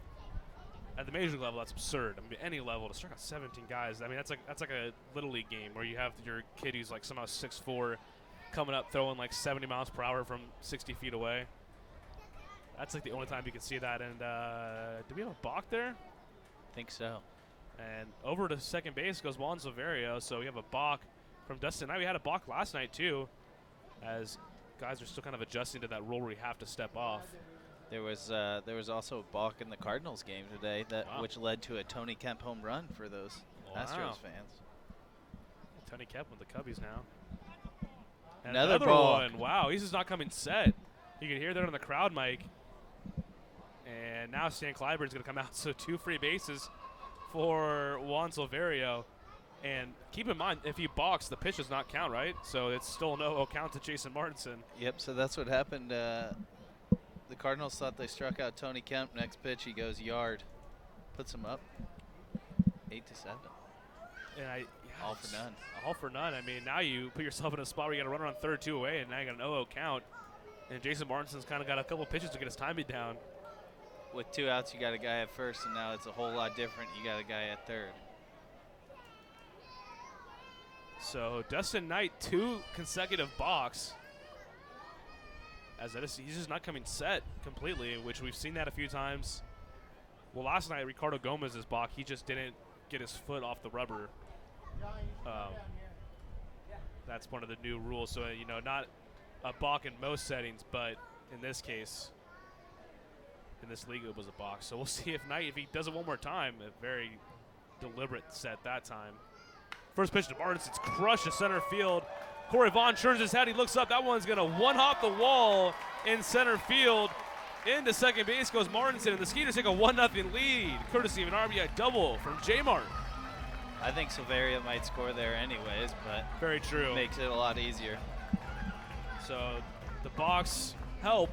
Speaker 5: at the major league level, that's absurd. I mean, any level to strike out 17 guys. I mean, that's like a little league game where you have your kid who's like somehow 6'4", coming up throwing like 70 miles per hour from 60 feet away. That's like the only time you can see that. And do we have a balk there?
Speaker 12: I think so.
Speaker 5: And over to second base goes Juan Silverio. So we have a balk from Dustin Knight. We had a balk last night too, as guys are still kind of adjusting to that rule where you have to step off.
Speaker 12: There was also a balk in the Cardinals game today which led to a Tony Kemp home run for those Astros fans.
Speaker 5: Tony Kemp with the Cubbies now. And
Speaker 12: another
Speaker 5: one. Wow, he's just not coming set. You can hear that on the crowd mic. And now Stan Clyburn's going to come out. So 2 free bases for Juan Silverio. And keep in mind, if he balks, the pitch does not count, right? So it's still no count to Jason Martinson.
Speaker 12: Yep, so that's what happened. The Cardinals thought they struck out Tony Kemp. Next pitch, he goes yard. Puts him up 8-7.
Speaker 5: And
Speaker 12: all for none.
Speaker 5: All for none. I mean, now you put yourself in a spot where you got to run on third, 2 away, and now you got an 0-0 count. And Jason Martinson's kind of got a couple pitches to get his timing down.
Speaker 12: With 2 outs, you got a guy at first, and now it's a whole lot different. You got a guy at third.
Speaker 5: So Dustin Knight, 2 consecutive balks. As he's just not coming set completely, which we've seen that a few times. Well, last night, Ricardo Gomez's balk, he just didn't get his foot off the rubber. That's one of the new rules. So, not a balk in most settings, but in this case, in this league, it was a balk. So we'll see if Knight, if he does it one more time, a very deliberate set that time. First pitch to Martinson's crushed to center field. Corey Vaughn turns his head. He looks up. That one's going to one-hop the wall in center field. Into second base goes Martinson, and the Skeeters take a 1-0 lead, courtesy of an RBI double from J. Martin.
Speaker 12: I think Silverio might score there anyways, but
Speaker 5: very true.
Speaker 12: Makes it a lot easier.
Speaker 5: So the box help,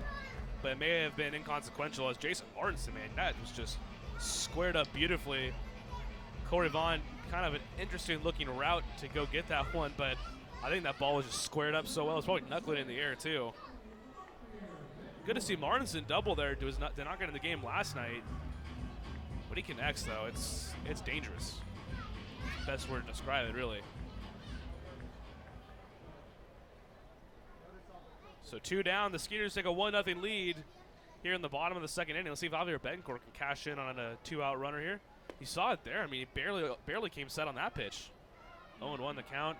Speaker 5: but it may have been inconsequential as Jason Martinson, man, that was just squared up beautifully. Corey Vaughn, kind of an interesting looking route to go get that one, but I think that ball was just squared up so well. It's probably knuckling in the air too. Good to see Martinson double there. Did not get in the game last night, but he connects though. It's dangerous. Best word to describe it, really. So 2 down. The Skeeters take a 1-0 lead here in the bottom of the second inning. Let's see if Javier Betancourt can cash in on a 2-out runner here. You saw it there. I mean, he barely came set on that pitch. 0-1 the count.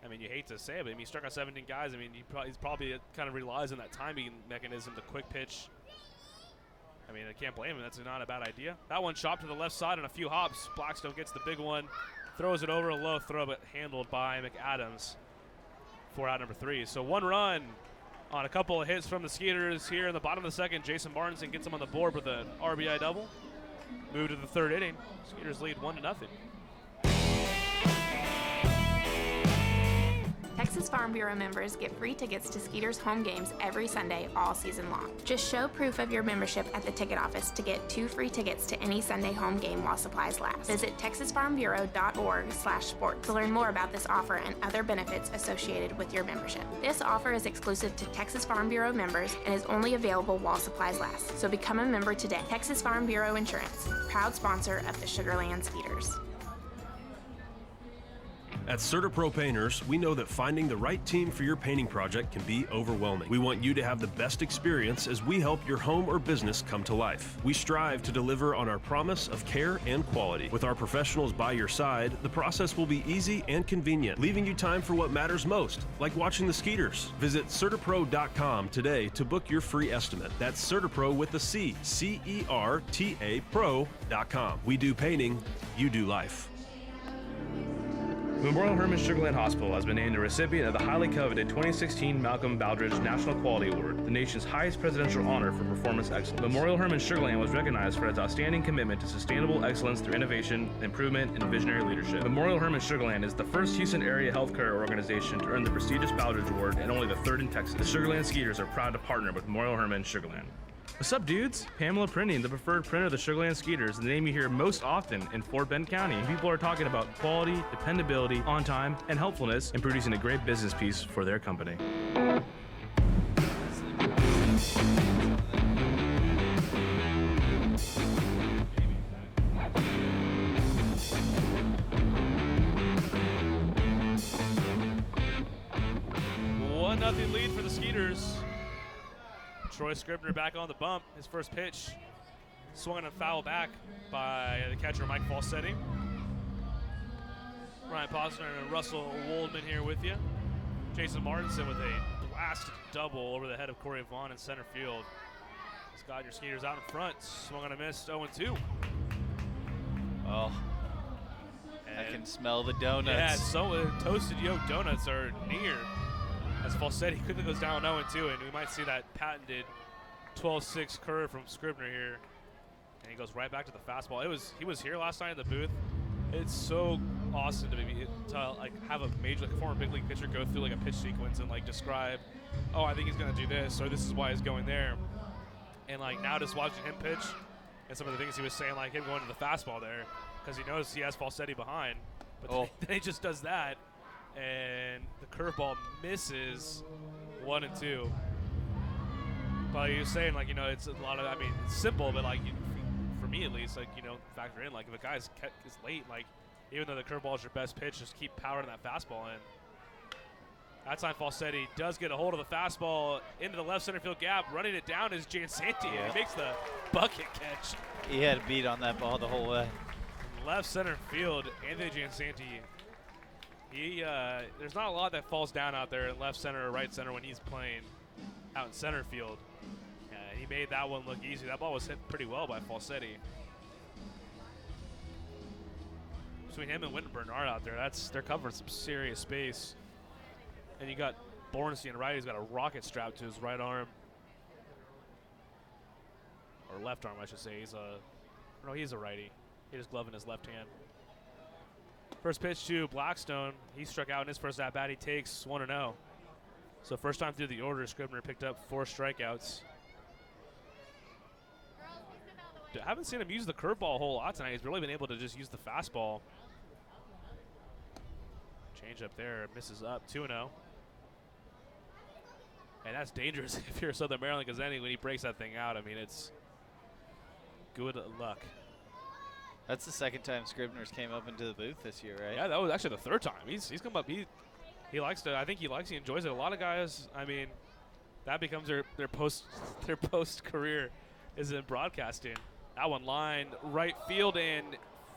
Speaker 5: I mean, you hate to say it, but I mean, he struck out 17 guys. I mean, he's probably kind of relies on that timing mechanism, the quick pitch. I mean, I can't blame him. That's not a bad idea. That one chopped to the left side on a few hops. Blackstone gets the big one, throws it over a low throw, but handled by McAdams for out number 3. So 1 run on a couple of hits from the Skeeters here in the bottom of the second. Jason Martinson gets him on the board with an RBI double. Move to the third inning. Skeeters lead 1-0.
Speaker 6: Texas Farm Bureau members get free tickets to Skeeters home games every Sunday all season long. Just show proof of your membership at the ticket office to get 2 free tickets to any Sunday home game while supplies last. Visit texasfarmbureau.org/sports to learn more about this offer and other benefits associated with your membership. This offer is exclusive to Texas Farm Bureau members and is only available while supplies last. So become a member today. Texas Farm Bureau Insurance, proud sponsor of the Sugar Land Skeeters.
Speaker 7: At CertaPro Painters, we know that finding the right team for your painting project can be overwhelming. We want you to have the best experience as we help your home or business come to life. We strive to deliver on our promise of care and quality. With our professionals by your side, the process will be easy and convenient, leaving you time for what matters most, like watching the Skeeters. Visit CertaPro.com today to book your free estimate. That's CertaPro with a C, C-E-R-T-A Pro.com. We do painting, you do life.
Speaker 8: Memorial Hermann Sugarland Hospital has been named a recipient of the highly coveted 2016 Malcolm Baldrige National Quality Award, the nation's highest presidential honor for performance excellence. Memorial Hermann Sugarland was recognized for its outstanding commitment to sustainable excellence through innovation, improvement, and visionary leadership. Memorial Hermann Sugarland is the first Houston area healthcare organization to earn the prestigious Baldrige Award and only the third in Texas. The Sugarland Skeeters are proud to partner with Memorial Hermann Sugarland. What's up, dudes? Pamela Printing, the preferred printer of the Sugarland Skeeters, the name you hear most often in Fort Bend County. People are talking about quality, dependability, on time, and helpfulness in producing a great business piece for their company.
Speaker 5: Nothing lead for the Skeeters. Troy Scribner back on the bump. His first pitch swung a foul back by the catcher Mike Falsetti. Ryan Posner and Russell Woldman here with you. Jason Martinson with a blasted double over the head of Corey Vaughn in center field. He's got your Skeeters out in front. Swung on a miss, 0-2.
Speaker 12: Oh, I can smell the donuts.
Speaker 5: Yeah, so toasted yolk donuts are near. As Falsetti quickly goes down 0-2, and we might see that patented 12-6 curve from Scribner here. And he goes right back to the fastball. He was here last night in the booth. It's so awesome to have a major former big league pitcher go through like a pitch sequence and like describe, oh, I think he's gonna do this, or this is why he's going there. And like now just watching him pitch and some of the things he was saying, like him going to the fastball there, because he knows he has Falsetti behind. But then he just does that. And the curveball misses 1-2. But he was saying, like, it's a lot of, it's simple, but like, for me at least, like, factor in, like, if a guy is late, like, even though the curveball is your best pitch, just keep powering that fastball in. That time Falsetti does get a hold of the fastball into the left center field gap. Running it down is Jansanti. Yeah. He makes the bucket catch.
Speaker 12: He had a beat on that ball the whole way.
Speaker 5: Left center field, Anthony Jansanti. There's not a lot that falls down out there in left center or right center when he's playing out in center field. He made that one look easy. That ball was hit pretty well by Falsetti. Between him and Witten Bernard out there, they're covering some serious space. And you got Bornstein right. He's got a rocket strap to his right arm, or left arm, I should say. He's a righty. He has his glove in his left hand. First pitch to Blackstone. He struck out in his first at bat. He takes 1-0. So first time through the order, Scribner picked up 4 strikeouts. I haven't seen him use the curveball a whole lot tonight. He's really been able to just use the fastball. Change up there, misses up, 2-0. And that's dangerous if you're Southern Maryland, because then when he breaks that thing out, it's good luck.
Speaker 12: That's the second time Scribner's came up into the booth this year, right?
Speaker 5: Yeah, that was actually the third time. He's come up. He likes to. I think he enjoys it. A lot of guys. That becomes their post career is in broadcasting. That one lined right field and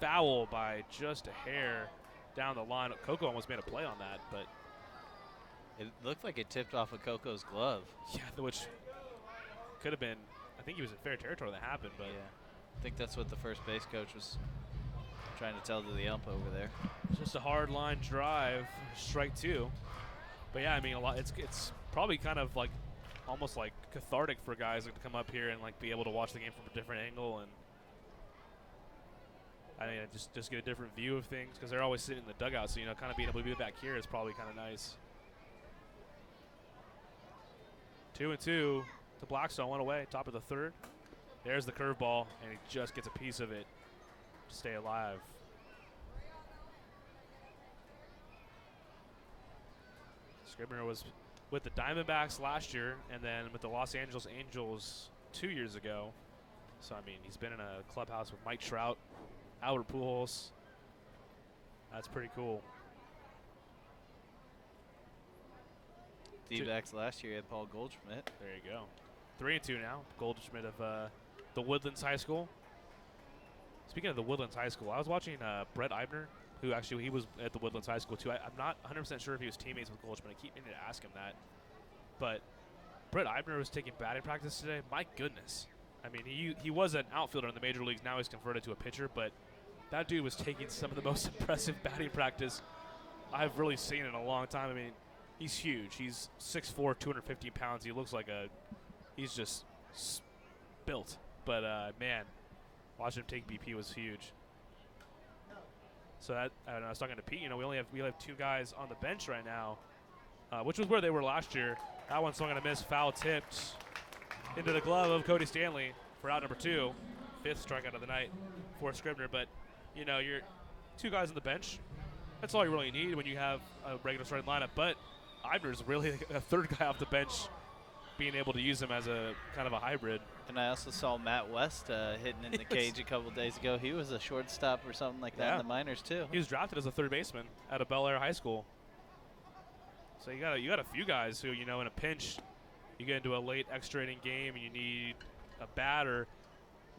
Speaker 5: foul by just a hair down the line. Coco almost made a play on that, but
Speaker 12: it looked like it tipped off of Coco's glove.
Speaker 5: Yeah, which could have been. I think he was in fair territory when that happened, but
Speaker 12: yeah. I think that's what the first base coach was trying to tell to the ump over there.
Speaker 5: Just a hard line drive, strike 2. But yeah, a lot. It's probably kind of like almost like cathartic for guys to come up here and like be able to watch the game from a different angle and just get a different view of things, because they're always sitting in the dugout. So kind of being able to be back here is probably kind of nice. 2-2 to Blackstone, 1 away, top of the third. There's the curveball, and he just gets a piece of it to stay alive. Scribner was with the Diamondbacks last year, and then with the Los Angeles Angels 2 years ago. So, he's been in a clubhouse with Mike Trout, Albert Pujols. That's pretty cool.
Speaker 12: D-backs last year, he had Paul Goldschmidt.
Speaker 5: There you go. 3-2 now. Goldschmidt of the Woodlands High School. Speaking of the Woodlands High School, I was watching Brett Eibner, who actually he was at the Woodlands High School too. I'm not 100% sure if he was teammates with Goldschmidt. I keep meaning to ask him that. But Brett Eibner was taking batting practice today. My goodness. I mean, he was an outfielder in the major leagues. Now he's converted to a pitcher. But that dude was taking some of the most impressive batting practice I've really seen in a long time. I mean, he's huge. He's 6'4", 250 pounds. He looks like he's just built. But, man, watching him take BP was huge. So that, I was talking to Pete, we have 2 guys on the bench right now, which was where they were last year. That one's swung and a miss, foul tipped into the glove of Cody Stanley for out number 2. 5th strikeout of the night for Scribner. But, you're 2 guys on the bench. That's all you really need when you have a regular starting lineup. But Eibner's really a 3rd guy off the bench, being able to use him as a kind of a hybrid.
Speaker 12: And I also saw Matt West hitting in the cage a couple days ago. He was a shortstop or something like that in the minors too.
Speaker 5: He was drafted as a 3rd baseman out of Bel Air High School. So you got a few guys who, in a pinch, you get into a late extra inning game and you need a bat, or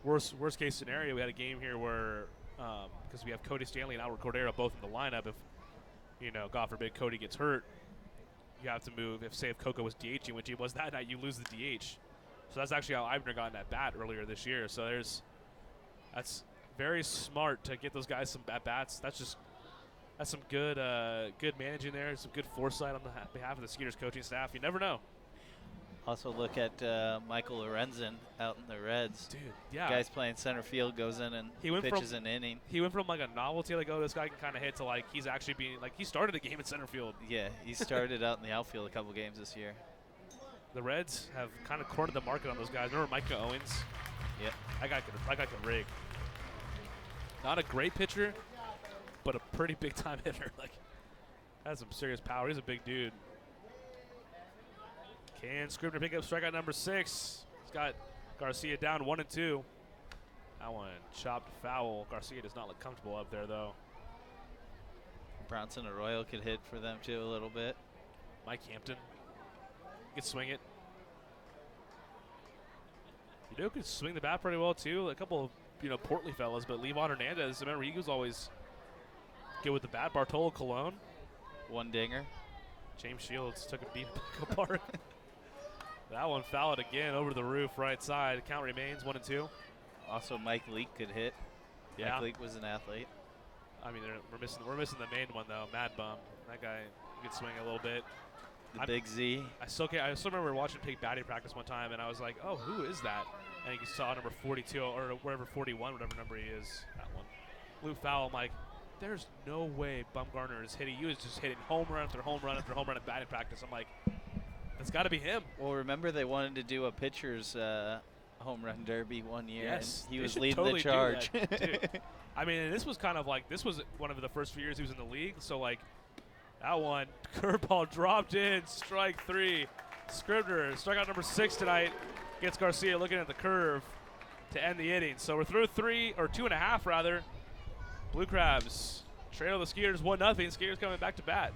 Speaker 5: worst case scenario, we had a game here where because we have Cody Stanley and Albert Cordero both in the lineup, if God forbid Cody gets hurt, you have to move. If Coco was DHing, which he was that night, you lose the DH. So that's actually how Eibner got in that bat earlier this year. So that's very smart to get those guys some at-bats. That's some good managing there, some good foresight on behalf of the Skeeters coaching staff. You never know.
Speaker 12: Also look at Michael Lorenzen out in the Reds.
Speaker 5: Dude, yeah.
Speaker 12: Guy's playing center field, goes in and pitches an inning.
Speaker 5: He went from like a novelty, like, oh, this guy can kind of hit, to like he's actually being, like, he started a game in center field.
Speaker 12: Yeah, he started out in the outfield a couple games this year.
Speaker 5: The Reds have kind of cornered the market on those guys. Remember Micah Owens?
Speaker 12: Yeah.
Speaker 5: That guy could rig. Not a great pitcher, but a pretty big-time hitter. Like, has some serious power. He's a big dude. Can Scribner pick up strikeout number 6? He's got Garcia down 1-2. That one chopped foul. Garcia does not look comfortable up there, though.
Speaker 12: Bronson Arroyo could hit for them, too, a little bit.
Speaker 5: Mike Hampton could swing it. Could swing the bat pretty well, too. A couple of, portly fellas, but Levon Hernandez, remember, he was always good with the bat. Bartolo Colon.
Speaker 12: One dinger.
Speaker 5: James Shields took a beat apart. That one fouled again over the roof, right side. Count remains 1-2.
Speaker 12: Also, Mike Leake could hit.
Speaker 5: Yeah.
Speaker 12: Mike Leake was an athlete.
Speaker 5: I mean, we're missing the main one though. Mad Bum. That guy could swing a little bit.
Speaker 12: The Big Z.
Speaker 5: I still remember watching him take batting practice one time, and I was like, oh, who is that? And you saw number 42 or whatever, 41, whatever number he is. That one. Blue foul. I'm like, there's no way Bumgarner is hitting. He was just hitting home run after home run after home run at batting practice. I'm like, it's got to be him.
Speaker 12: Well, remember they wanted to do a pitcher's home run derby one year,
Speaker 5: yes,
Speaker 12: and he was leading the charge.
Speaker 5: Dude. I mean, this was kind of like, this was one of the first few years he was in the league. So, like, that one, curveball dropped in, strike 3. Scribner, strikeout number 6 tonight, gets Garcia looking at the curve to end the inning. So we're through 2.5 rather. Blue Crabs trail the Skeeters 1-0. Skeeters coming back to bat.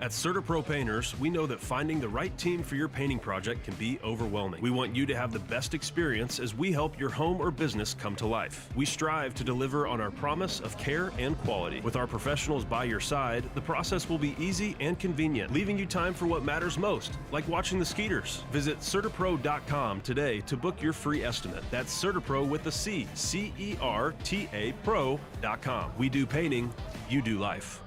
Speaker 7: At CertaPro Painters, we know that finding the right team for your painting project can be overwhelming. We want you to have the best experience as we help your home or business come to life. We strive to deliver on our promise of care and quality. With our professionals by your side, the process will be easy and convenient, leaving you time for what matters most, like watching the Skeeters. Visit CertaPro.com today to book your free estimate. That's CertaPro with a C, C-E-R-T-A Pro.com. We do painting, you do life.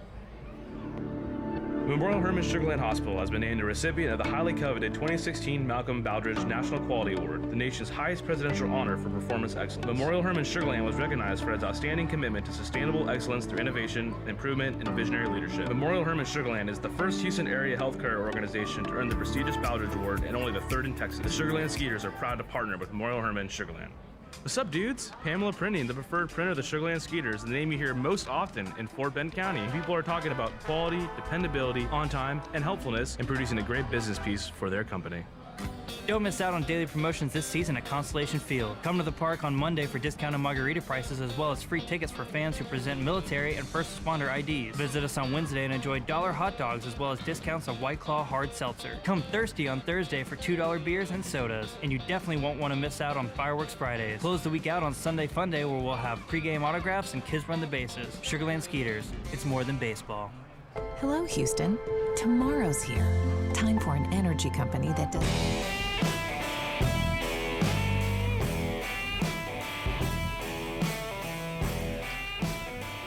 Speaker 8: Memorial Hermann Sugar Land Hospital has been named a recipient of the highly coveted 2016 Malcolm Baldrige National Quality Award, the nation's highest presidential honor for performance excellence. Memorial Hermann Sugar Land was recognized for its outstanding commitment to sustainable excellence through innovation, improvement, and visionary leadership. Memorial Hermann Sugar Land is the first Houston area healthcare organization to earn the prestigious Baldrige Award and only the 3rd in Texas. The Sugar Land Skeeters are proud to partner with Memorial Hermann Sugar Land. What's up, dudes? Pamela Printing, the preferred printer of the Sugar Land Skeeters, the name you hear most often in Fort Bend County. People are talking about quality, dependability, on time, and helpfulness in producing a great business piece for their company.
Speaker 9: Don't miss out on daily promotions this season at Constellation Field. Come to the park on Monday for discounted margarita prices as well as free tickets for fans who present military and first responder IDs. Visit us on Wednesday and enjoy $1 hot dogs as well as discounts of White Claw hard seltzer. Come thirsty on Thursday for $2 beers and sodas. And you definitely won't want to miss out on Fireworks Fridays. Close the week out on Sunday Fun Day where we'll have pregame autographs and kids run the bases. Sugarland Skeeters. It's more than baseball.
Speaker 11: Hello, Houston. Tomorrow's here. Time for an energy company that does...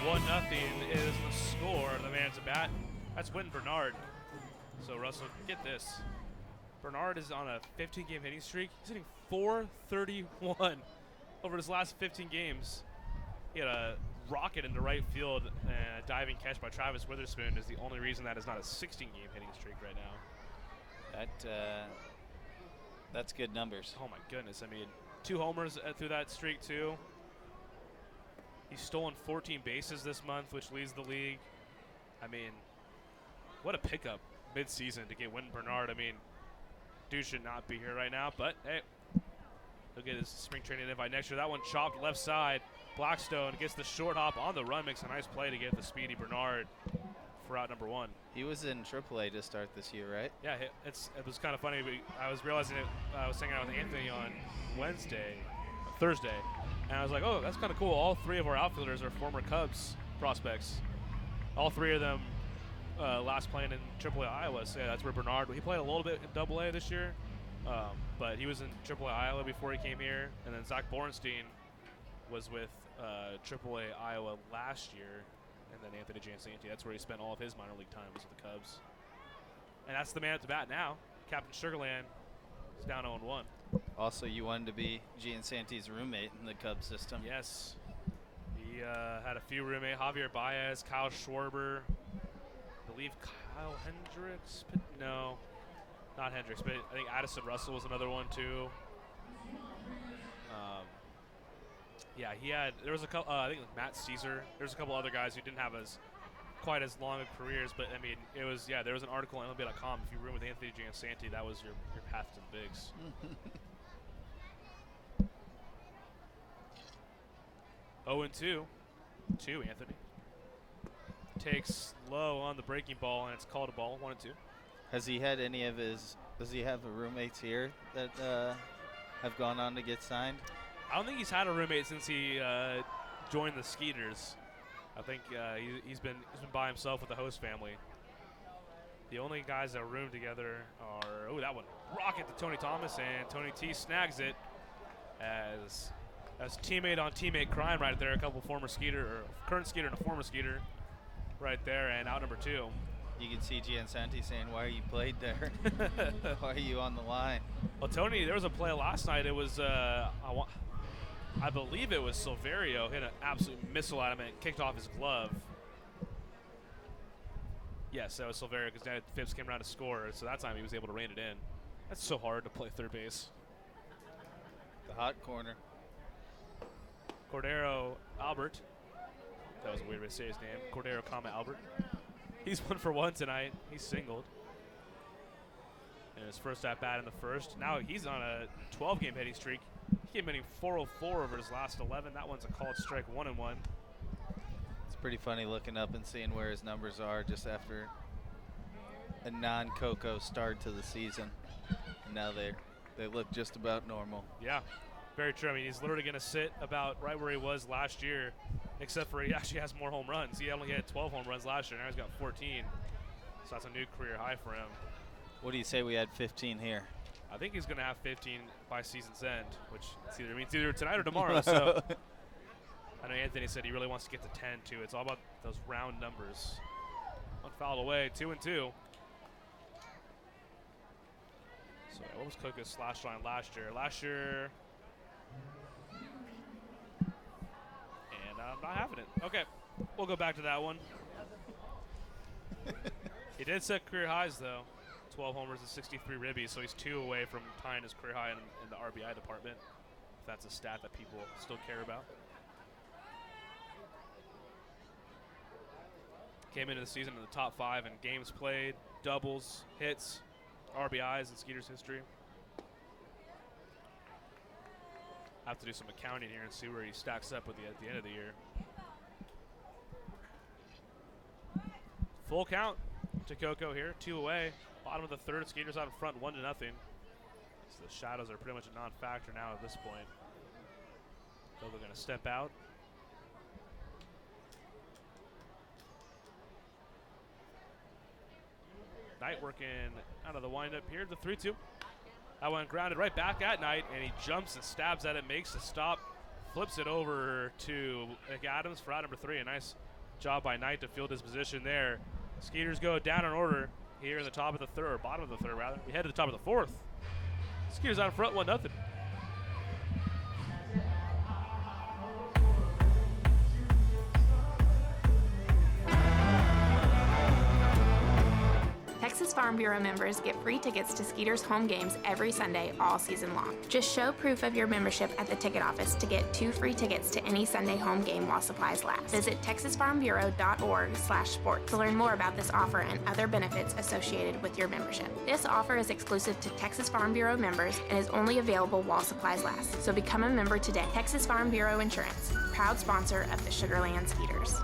Speaker 5: 1-0 is the score. The man to bat. That's Wynton Bernard. So Russell, get this. Bernard is on a 15-game hitting streak. He's hitting .431 over his last 15 games. He had a rocket into right field, and a diving catch by Travis Witherspoon is the only reason that is not a 16-game hitting streak right now.
Speaker 12: That's good numbers.
Speaker 5: Oh my goodness! I mean, 2 homers through that streak too. He's stolen 14 bases this month, which leads the league. I mean, what a pickup mid-season to get Wynton Bernard. I mean, dude should not be here right now, but hey, he'll get his spring training invite next year. That one chopped left side. Blackstone gets the short hop on the run, makes a nice play to get the speedy Bernard for out number 1.
Speaker 12: He was in AAA to start this year, right?
Speaker 5: Yeah, it was kind of funny. I was realizing it. I was hanging out with Anthony on Thursday, and I was like, oh, that's kind of cool. All 3 of our outfielders are former Cubs prospects. All 3 of them last playing in AAA Iowa. So yeah, that's where Bernard. He played a little bit in AA this year, but he was in AAA Iowa before he came here. And then Zach Borenstein was with AAA Iowa last year, and then Anthony Giansanti. That's where he spent all of his minor league time, was with the Cubs. And that's the man at the bat now. Captain Sugarland is down 0-1.
Speaker 12: Also, you wanted to be Giansanti's roommate in the Cubs system.
Speaker 5: Yes. He had a few roommates. Javier Baez, Kyle Schwarber, I believe Kyle Hendricks. No, not Hendricks, but I think Addison Russell was another one too. Yeah, there was a couple, I think it was Matt Caesar. There's a couple other guys who didn't have quite as long of careers, but I mean, there was an article on MLB.com. If you room with Anthony Giansanti, that was your path to the bigs. 0-2 to Anthony. Takes low on the breaking ball, and it's called a ball. 1-2.
Speaker 12: Does he have roommates here that have gone on to get signed?
Speaker 5: I don't think he's had a roommate since he joined the Skeeters. I think he's been by himself with the host family. The only guys that room together are that one rocket to Tony Thomas, and Tony T snags it as teammate on teammate crime right there. A couple former Skeeter or current Skeeter and a former Skeeter right there, and out number 2.
Speaker 12: You can see Giansanti saying, "Why are you played there? Why are you on the line?"
Speaker 5: Well, Tony, there was a play last night. It was I believe it was Silverio hit an absolute missile at him and it kicked off his glove. Yes, that was Silverio because Phipps came around to score, so that time he was able to rein it in. That's so hard to play third base.
Speaker 12: The hot corner.
Speaker 5: Cordero Albert. That was a weird way to say his name. Cordero, Albert. He's 1 for 1 tonight. He's singled. And his first at bat in the first. Now he's on a 12-game hitting streak. He came hitting .404 over his last 11. That one's a called strike 1-1.
Speaker 12: It's pretty funny looking up and seeing where his numbers are just after a non-Coco start to the season. And now they look just about normal.
Speaker 5: Yeah, very true. I mean, he's literally going to sit about right where he was last year, except for he actually has more home runs. He only had 12 home runs last year. Now he's got 14. So that's a new career high for him.
Speaker 12: What do you say we had 15 here?
Speaker 5: I think he's going to have 15 by season's end, which means either tonight or tomorrow. So I know Anthony said he really wants to get to 10 too. It's all about those round numbers. One foul away, 2-2. So what was Coco's slash line last year? And I'm not having it. Okay, we'll go back to that one. He did set career highs though. 12 homers and 63 ribbies, so he's 2 away from tying his career high in the RBI department, if that's a stat that people still care about. Came into the season in the top 5 in games played, doubles, hits, RBIs in Skeeters history. have to do some accounting here and see where he stacks up with at the end of the year. Full count to Coco here, 2 away. Bottom of the third, Skeeters out in front, 1-0. So the shadows are pretty much a non-factor now at this point. Coco going to step out. Knight working out of the windup here, the 3-2. That one grounded right back at Knight, and he jumps and stabs at it, makes the stop, flips it over to Adams for out number 3. A nice job by Knight to field his position there. Skeeters go down in order here in the top of the third, or bottom of the third rather. We head to the top of the fourth. Skeeters out in front, 1-0.
Speaker 6: Texas Farm Bureau members get free tickets to Skeeters home games every Sunday all season long. Just show proof of your membership at the ticket office to get 2 free tickets to any Sunday home game while supplies last. Visit texasfarmbureau.org/sports to learn more about this offer and other benefits associated with your membership. This offer is exclusive to Texas Farm Bureau members and is only available while supplies last. So become a member today. Texas Farm Bureau Insurance, proud sponsor of the Sugarland Skeeters.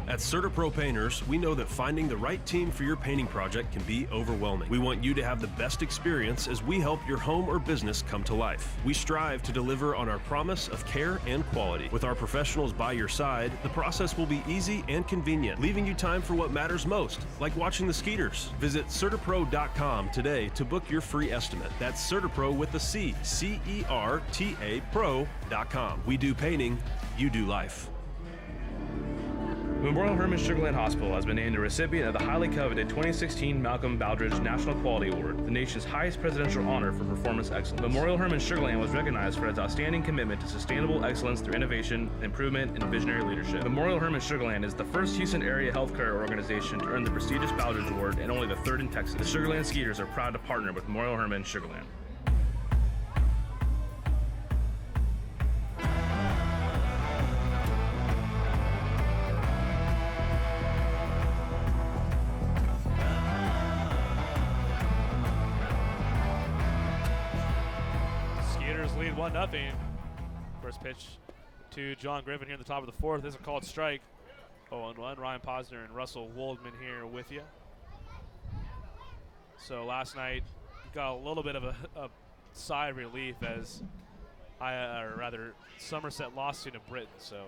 Speaker 7: At CertaPro Painters, we know that finding the right team for your painting project can be overwhelming. We want you to have the best experience as we help your home or business come to life. We strive to deliver on our promise of care and quality. With our professionals by your side, the process will be easy and convenient, leaving you time for what matters most, like watching the Skeeters. Visit CertaPro.com today to book your free estimate. That's CertaPro with a C, C-E-R-T-A Pro.com. We do painting, you do life.
Speaker 8: Memorial Hermann Sugarland Hospital has been named a recipient of the highly coveted 2016 Malcolm Baldrige National Quality Award, the nation's highest presidential honor for performance excellence. Memorial Hermann Sugarland was recognized for its outstanding commitment to sustainable excellence through innovation, improvement, and visionary leadership. Memorial Hermann Sugarland is the first Houston area healthcare organization to earn the prestigious Baldrige Award and only the third in Texas. The Sugarland Skeeters are proud to partner with Memorial Hermann Sugarland.
Speaker 5: Lead 1-0. First pitch to John Griffin here in the top of the fourth. This is a called strike. 0-1. Ryan Posner and Russell Waldman here with you. So last night got a little bit of a sigh of relief as Somerset lost to New Britain. So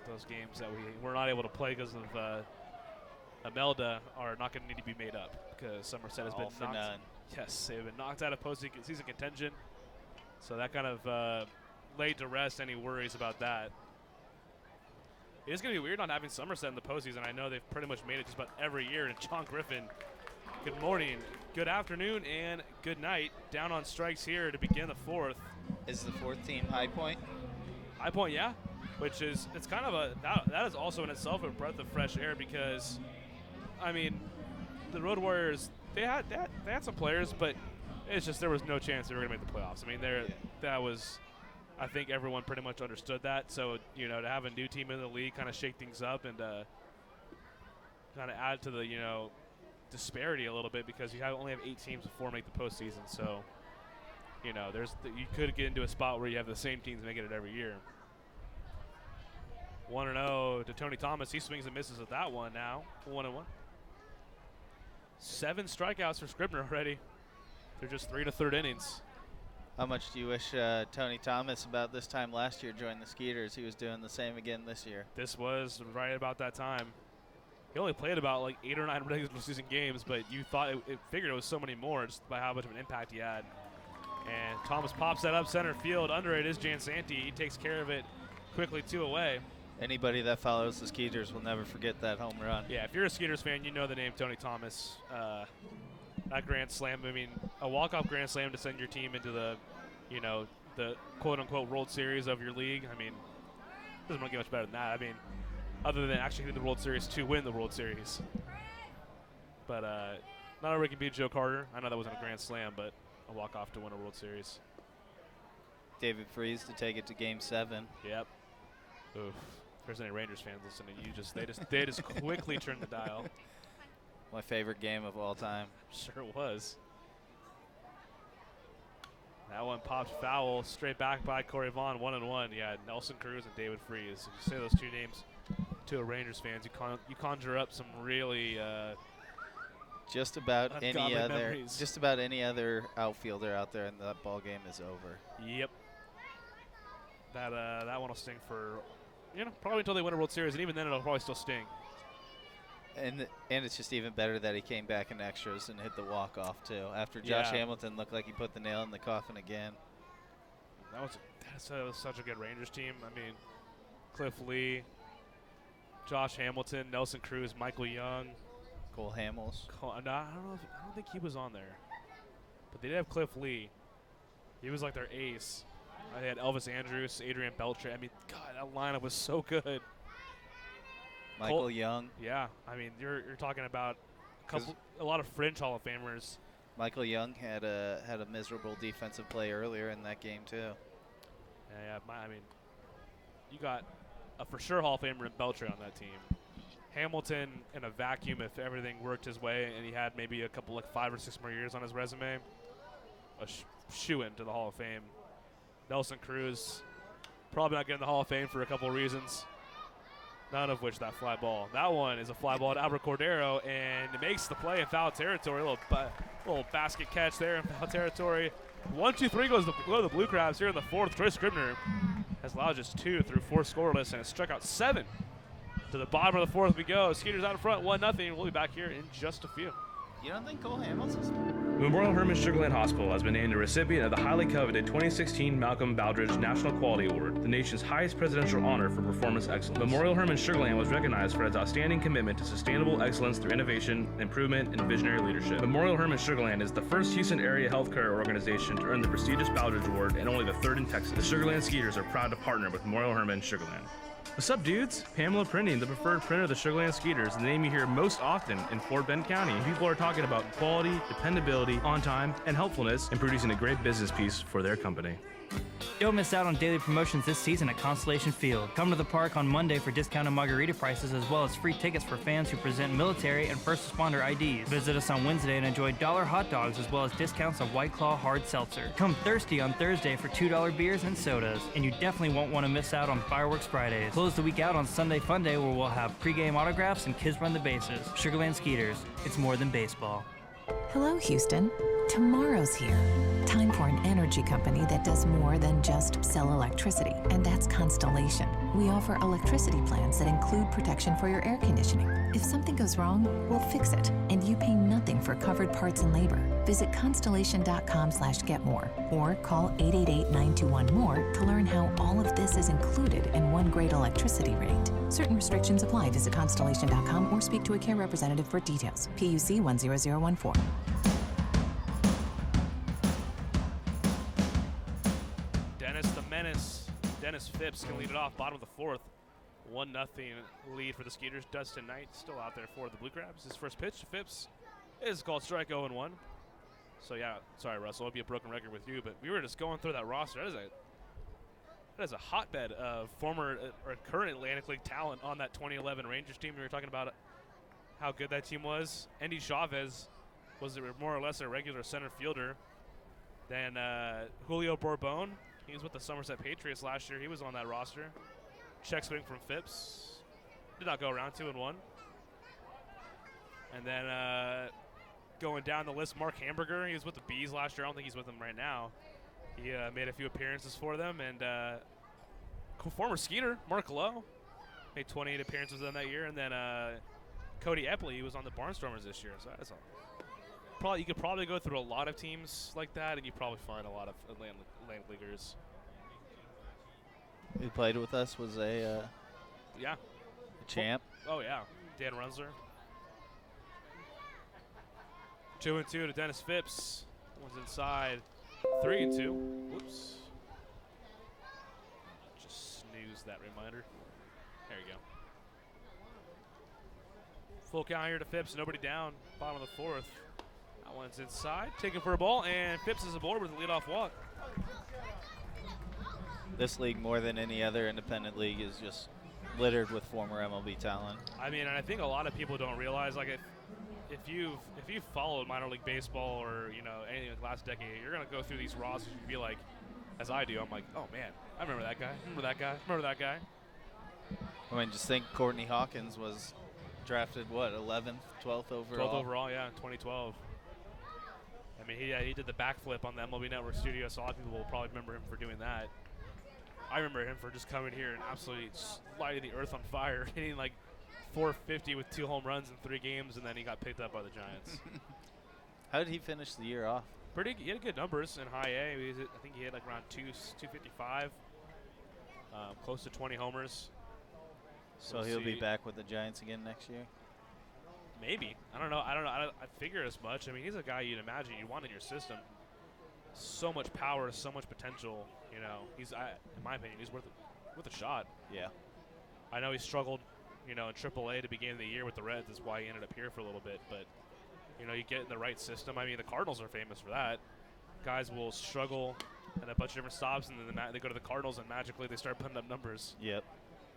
Speaker 5: those games that we were not able to play because of Imelda are not going to need to be made up because Somerset has been knocked. Yes, they've been knocked out of postseason contention. So that kind of laid to rest any worries about that. It is going to be weird not having Somerset in the postseason. I know they've pretty much made it just about every year. And John Griffin, good morning, good afternoon, and good night. Down on strikes here to begin the fourth.
Speaker 12: Is the fourth team High Point?
Speaker 5: High Point, yeah. Which is, it's kind of that is also in itself a breath of fresh air because, I mean, the Road Warriors, they had some players, but it's just there was no chance they were going to make the playoffs. I mean, that was, I think everyone pretty much understood that. So, to have a new team in the league kind of shake things up and kind of add to the, disparity a little bit because you only have 8 teams before make the postseason. So, you could get into a spot where you have the same teams making it every year. 1-0 to Tony Thomas. He swings and misses at that one now. 1-1. 7 strikeouts for Scribner already. They're just 3 1/3 innings.
Speaker 12: How much do you wish Tony Thomas about this time last year joined the Skeeters? He was doing the same again this year.
Speaker 5: This was right about that time. He only played about like 8 or 9 regular season games, but you thought it figured it was so many more just by how much of an impact he had. And Thomas pops that up center field. Under it is Jansanti. He takes care of it quickly, 2 away.
Speaker 12: Anybody that follows the Skeeters will never forget that home run.
Speaker 5: Yeah, if you're a Skeeters fan, you know the name Tony Thomas. That grand slam, I mean, a walk-off grand slam to send your team into the, the quote-unquote World Series of your league. I mean, doesn't really get much better than that. I mean, other than actually hitting the World Series to win the World Series. But not everybody can beat Joe Carter. I know that wasn't a grand slam, but a walk-off to win a World Series.
Speaker 12: David Freese to take it to Game 7.
Speaker 5: Yep. Oof. If there's any Rangers fans listening, they just quickly turned the dial.
Speaker 12: My favorite game of all time.
Speaker 5: Sure was. That one popped foul, straight back by Corey Vaughn, 1-1. Yeah, Nelson Cruz and David Freeze. If you say those two names to a Rangers fans, you conjure up some really
Speaker 12: just about any other outfielder out there, and that ball game is over.
Speaker 5: Yep. That one will sting for, probably until they win a World Series, and even then it'll probably still sting.
Speaker 12: And it's just even better that he came back in extras and hit the walk-off, too. After Josh Hamilton looked like he put the nail in the coffin again.
Speaker 5: That was such a good Rangers team. I mean, Cliff Lee, Josh Hamilton, Nelson Cruz, Michael Young.
Speaker 12: Cole Hamels.
Speaker 5: I don't think he was on there. But they did have Cliff Lee. He was like their ace. They had Elvis Andrus, Adrian Beltre. I mean, God, that lineup was so good.
Speaker 12: Michael Young.
Speaker 5: Yeah, I mean, you're talking about a lot of fringe Hall of Famers.
Speaker 12: Michael Young had a miserable defensive play earlier in that game too.
Speaker 5: Yeah, I mean, you got a for sure Hall of Famer in Beltre on that team. Hamilton in a vacuum if everything worked his way and he had maybe a couple, 5 or 6 more years on his resume. A shoo-in to the Hall of Fame. Nelson Cruz, probably not getting the Hall of Fame for a couple of reasons. None of which that fly ball. That one is a fly ball to Albert Cordero, and it makes the play in foul territory. A little basket catch there in foul territory. 1-2-3 goes to the Blue Crabs here in the 4th. Troy Scribner has allowed just 2 through 4 scoreless and has struck out 7. To the bottom of the 4th we go. Skeeters out in front, 1-0. We'll be back here in just a few.
Speaker 12: You don't think Cole Hamels is?
Speaker 8: Memorial Hermann Sugarland Hospital has been named a recipient of the highly coveted 2016 Malcolm Baldrige National Quality Award, the nation's highest presidential honor for performance excellence. Memorial Hermann Sugarland was recognized for its outstanding commitment to sustainable excellence through innovation, improvement, and visionary leadership. Memorial Hermann Sugarland is the first Houston area healthcare organization to earn the prestigious Baldrige Award and only the 3rd in Texas. The Sugarland Skeeters are proud to partner with Memorial Hermann Sugarland. What's up, dudes? Pamela Printing, the preferred printer of the Sugarland Skeeters, the name you hear most often in Fort Bend County. People are talking about quality, dependability, on time, and helpfulness in producing a great business piece for their company.
Speaker 9: Don't miss out on daily promotions this season at Constellation Field. Come to the park on Monday for discounted margarita prices as well as free tickets for fans who present military and first responder IDs. Visit us on Wednesday and enjoy $1 hot dogs as well as discounts on White Claw hard seltzer. Come thirsty on Thursday for $2 beers and sodas. And you definitely won't want to miss out on Fireworks Fridays. Close the week out on Sunday Fun Day where we'll have pregame autographs and kids run the bases. Sugarland Skeeters, it's more than baseball.
Speaker 11: Hello, Houston. Tomorrow's here. Time for an energy company that does more than just sell electricity, and that's Constellation. We offer electricity plans that include protection for your air conditioning. If something goes wrong, we'll fix it, and you pay nothing for covered parts and labor. Visit constellation.com/getmore or call 888-921-MORE to learn how all of this is included in one great electricity rate. Certain restrictions apply. Visit constellation.com or speak to a care representative for details. PUC 10014.
Speaker 5: Dennis Phipps can lead it off, bottom of the 4th. 1-0 lead for the Skeeters. Dustin Knight still out there for the Blue Crabs. His first pitch to Phipps is called strike 0-1. So yeah, sorry Russell, it'll be a broken record with you, but we were just going through that roster. That is a hotbed of former or current Atlantic League talent on that 2011 Rangers team. We were talking about how good that team was. Andy Chavez was more or less a regular center fielder. Then Julio Bourbon. He was with the Somerset Patriots last year. He was on that roster. Check swing from Phipps. Did not go around 2-1. And then going down the list, Mark Hamburger. He was with the Bees last year. I don't think he's with them right now. He made a few appearances for them. And former Skeeter, Mark Lowe, made 28 appearances with them that year. And then Cody Epley, he was on the Barnstormers this year. So that's you could probably go through a lot of teams like that, and you probably find a lot of Atlantic Leaguers.
Speaker 12: Who played with us was a champ.
Speaker 5: Oh yeah, Dan Runzler. 2-2 to Dennis Phipps. One's inside. 3-2. Whoops. Just snooze that reminder. There you go. Full count here to Phipps. Nobody down. Bottom of the 4th. That one's inside. Taken for a ball, and Phipps is aboard with a leadoff walk.
Speaker 12: This league, more than any other independent league, is just littered with former MLB talent.
Speaker 5: I mean, and I think a lot of people don't realize, like, if you've followed minor league baseball or anything in the last decade, you're gonna go through these rosters and be like, as I do, I'm like, oh man, I remember that guy. Remember that guy. Remember that guy.
Speaker 12: I mean, just think Courtney Hawkins was drafted, what, 11th, 12th overall?
Speaker 5: 12th overall, yeah, in 2012. I mean, he did the backflip on the MLB Network studio, so a lot of people will probably remember him for doing that. I remember him for just coming here and absolutely lighting the earth on fire, hitting like 450 with 2 home runs in 3 games, and then he got picked up by the Giants.
Speaker 12: How did he finish the year off?
Speaker 5: He had good numbers in high A. I think he had like around 255, close to 20 homers.
Speaker 12: So he'll be back with the Giants again next year?
Speaker 5: Maybe. I don't know. I figure as much. I mean, he's a guy you'd imagine you'd want in your system. So much power, so much potential. He's, in my opinion, he's worth a shot.
Speaker 12: Yeah.
Speaker 5: I know he struggled, in AAA to begin the year with the Reds. That's why he ended up here for a little bit. But, you get in the right system. I mean, the Cardinals are famous for that. Guys will struggle at a bunch of different stops, and then they go to the Cardinals, and magically they start putting up numbers.
Speaker 12: Yep.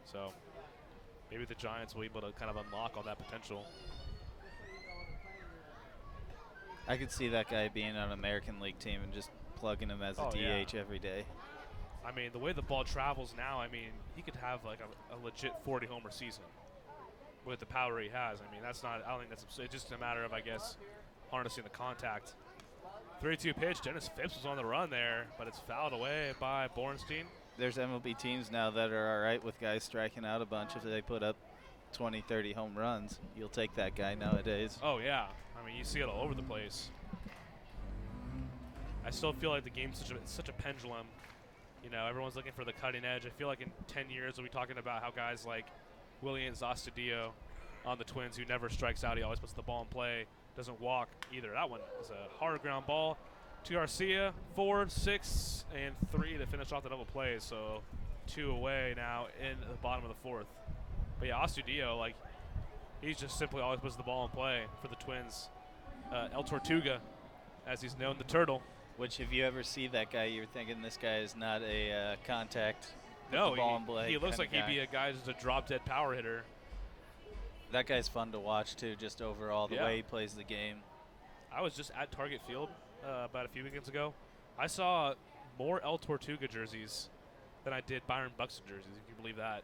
Speaker 5: So maybe the Giants will be able to kind of unlock all that potential.
Speaker 12: I could see that guy being on an American League team and just plugging him as a DH every day.
Speaker 5: I mean, the way the ball travels now, I mean, he could have like a legit 40-homer season with the power he has. I mean, I don't think that's it's just a matter of, I guess, harnessing the contact. 3-2 pitch. Dennis Phipps was on the run there, but it's fouled away by Bornstein.
Speaker 12: There's MLB teams now that are all right with guys striking out a bunch if they put up 20, 30 home runs. You'll take that guy nowadays.
Speaker 5: Oh, yeah. I mean, you see it all over the place. I still feel like the game's such a pendulum. Everyone's looking for the cutting edge. I feel like in 10 years we'll be talking about how guys like Willian Astudillo on the Twins, who never strikes out, he always puts the ball in play, doesn't walk either. That one is a hard ground ball to Garcia. 4, 6, and 3 to finish off the double play. So 2 away now in the bottom of the 4th. But yeah, Astudillo, like, he's just simply always puts the ball in play for the Twins. El Tortuga, as he's known, the Turtle.
Speaker 12: Which, if you ever see that guy, you're thinking this guy is not a contact
Speaker 5: no,
Speaker 12: ball and play.
Speaker 5: He looks like he'd be a guy just a drop-dead power hitter.
Speaker 12: That guy's fun to watch, too, just overall, the way he plays the game.
Speaker 5: I was just at Target Field about a few weekends ago. I saw more El Tortuga jerseys than I did Byron Buxton jerseys, if you believe that.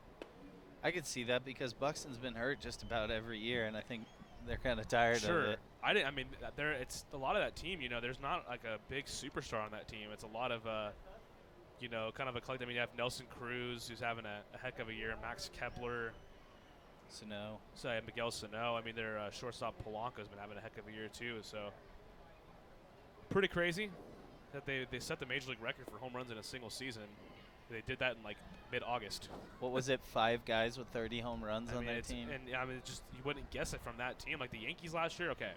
Speaker 12: I could see that because Buxton's been hurt just about every year, and I think they're kind of tired of it.
Speaker 5: I mean, it's a lot of that team. There's not like a big superstar on that team. It's a lot of, kind of a collective. I mean, you have Nelson Cruz, who's having a heck of a year. Max Kepler, Miguel Sano. I mean, their shortstop Polanco's been having a heck of a year too. So pretty crazy that they set the major league record for home runs in a single season. They did that in like mid-August.
Speaker 12: What was it? 5 guys with 30 home runs on their team?
Speaker 5: And I mean, just you wouldn't guess it from that team. Like the Yankees last year, okay,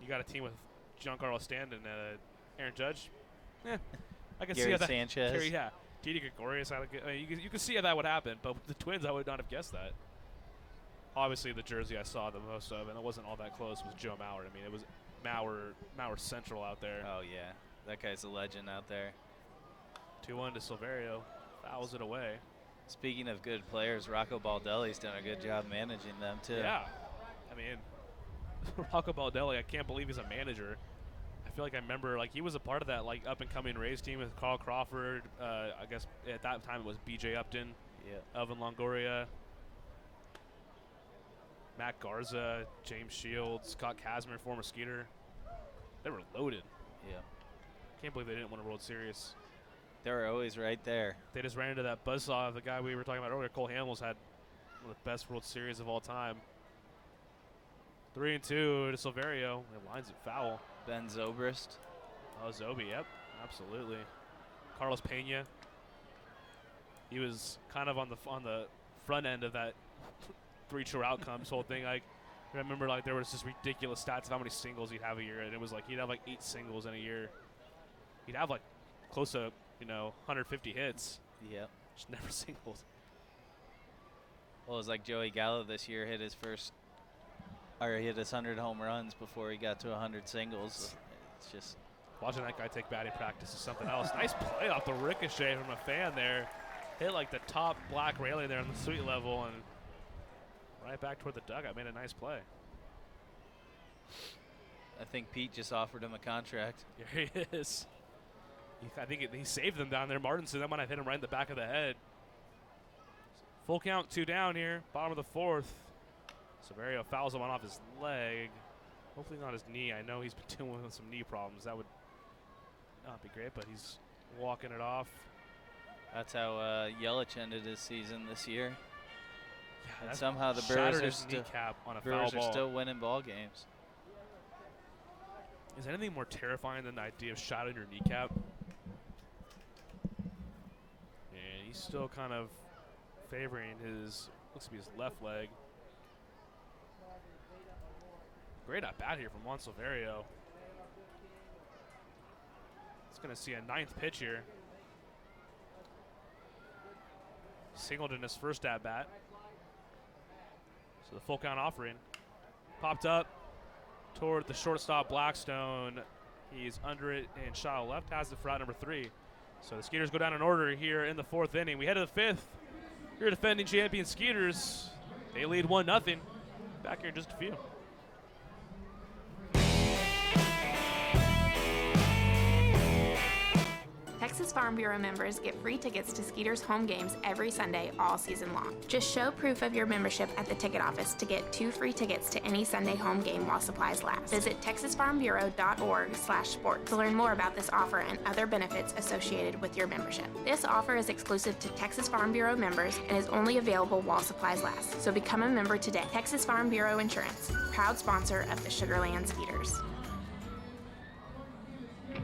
Speaker 5: you got a team with Giancarlo Stanton and Aaron Judge. I can see how that.
Speaker 12: Sanchez.
Speaker 5: Didi Gregorius. You can see how that would happen. But with the Twins, I would not have guessed that. Obviously, the jersey I saw the most of, and it wasn't all that close, was Joe Mauer. I mean, it was Mauer Central out there.
Speaker 12: Oh yeah, that guy's a legend out there.
Speaker 5: 2-1 to Silverio. Fouls it away.
Speaker 12: Speaking of good players, Rocco Baldelli's done a good job managing them, too.
Speaker 5: Yeah. I mean, Rocco Baldelli, I can't believe he's a manager. I feel like I remember, like, he was a part of that, like, up-and-coming Rays team with Carl Crawford. I guess at that time it was B.J. Upton, Elvin Longoria, Matt Garza, James Shields, Scott Kazmir, former Skeeter. They were loaded.
Speaker 12: Yeah.
Speaker 5: Can't believe they didn't win a World Series.
Speaker 12: They were always right there.
Speaker 5: They just ran into that buzzsaw of the guy we were talking about earlier. Cole Hamels had one of the best World Series of all time. 3-2 to Silverio. It lines it foul.
Speaker 12: Ben Zobrist.
Speaker 5: Oh, Zobi, yep, absolutely. Carlos Pena. He was kind of on the front end of that 3 true outcomes whole thing. Like, I remember like there was just ridiculous stats of how many singles he'd have a year, and it was like he'd have like 8 singles in a year. He'd have like close to 150 hits.
Speaker 12: Yep.
Speaker 5: Just never singled.
Speaker 12: Well, it was like Joey Gallo this year hit his 100 home runs before he got to 100 singles. It's just
Speaker 5: watching that guy take batting practice is something else. Nice play off the ricochet from a fan there. Hit like the top black railing there on the suite level and right back toward the dugout. Made a nice play.
Speaker 12: think Pete just offered him a contract.
Speaker 5: Here he is. I think he saved them down there. Martinson, that might have hit him right in the back of the head. Full count, 2 down here, bottom of the 4th. Severio fouls him off his leg. Hopefully not his knee. I know he's been dealing with some knee problems. That would not be great, but he's walking it off.
Speaker 12: That's how Yelich ended his season this year.
Speaker 5: Yeah,
Speaker 12: and somehow the
Speaker 5: shattered
Speaker 12: Brewers
Speaker 5: his kneecap on a
Speaker 12: Brewers
Speaker 5: foul
Speaker 12: are
Speaker 5: ball.
Speaker 12: still winning ball games.
Speaker 5: Is anything more terrifying than the idea of shattering your kneecap? And he's still kind of favoring his, looks to be his left leg. Great at bat here from Juan Silverio. He's going to see a 9th pitch here. Singled in his first at bat. So the full count offering. Popped up toward the shortstop Blackstone. He's under it and shot left, has it for out number 3. So the Skeeters go down in order here in the 4th inning. We head to the 5th. Your defending champion Skeeters. They lead 1-0. Back here in just a few.
Speaker 6: Texas Farm Bureau members get free tickets to Skeeters home games every Sunday all season long. Just show proof of your membership at the ticket office to get 2 free tickets to any Sunday home game while supplies last. Visit texasfarmbureau.org/sport to learn more about this offer and other benefits associated with your membership. This offer is exclusive to Texas Farm Bureau members and is only available while supplies last. So become a member today. Texas Farm Bureau Insurance, proud sponsor of the Sugarland Skeeters.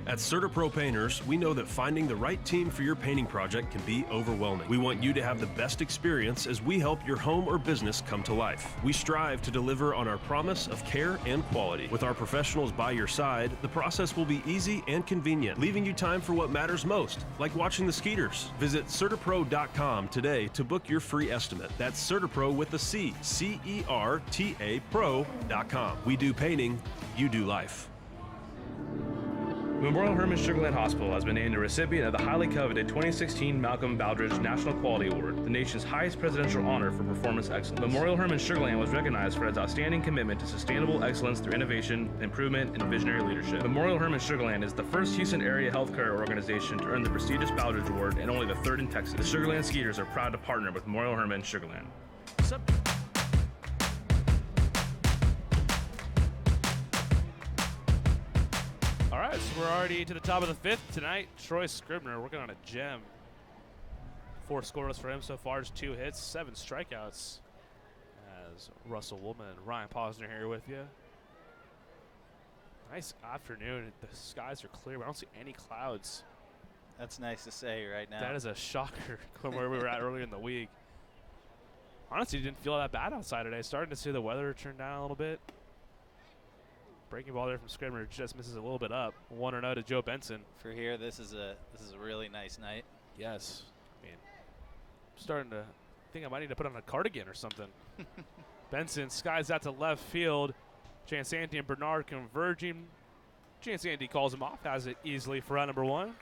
Speaker 7: At CertaPro Painters, we know that finding the right team for your painting project can be overwhelming. We want you to have the best experience as we help your home or business come to life. We strive to deliver on our promise of care and quality. With our professionals by your side, the process will be easy and convenient, leaving you time for what matters most, like watching the Skeeters. Visit CertaPro.com today to book your free estimate. That's CertaPro with a C, C-E-R-T-A Pro.com. We do painting, you do life.
Speaker 8: Memorial Hermann Sugarland Hospital has been named a recipient of the highly coveted 2016 Malcolm Baldrige National Quality Award, the nation's highest presidential honor for performance excellence. Memorial Hermann Sugarland was recognized for its outstanding commitment to sustainable excellence through innovation, improvement, and visionary leadership. Memorial Hermann Sugarland is the first Houston area healthcare organization to earn the prestigious Baldrige Award and only the 3rd in Texas. The Sugarland Skeeters are proud to partner with Memorial Hermann Sugarland.
Speaker 5: All right, so we're already to the top of the 5th tonight. Troy Scribner working on a gem. 4 scoreless for him so far, just 2 hits, 7 strikeouts. As Russell Woolman and Ryan Posner here with you. Nice afternoon. The skies are clear. I don't see any clouds.
Speaker 12: That's nice to say right now.
Speaker 5: That is a shocker from where we were at earlier in the week. Honestly, didn't feel that bad outside today. Starting to see the weather turn down a little bit. Breaking ball there from Scribner just misses a little bit up. 1-0 to Joe Benson.
Speaker 12: For here, this is a really nice night.
Speaker 5: Yes. I mean, I'm starting to think I might need to put on a cardigan or something. Benson skies out to left field. Jansanti and Bernard converging. Jansanti calls him off, has it easily for out number 1.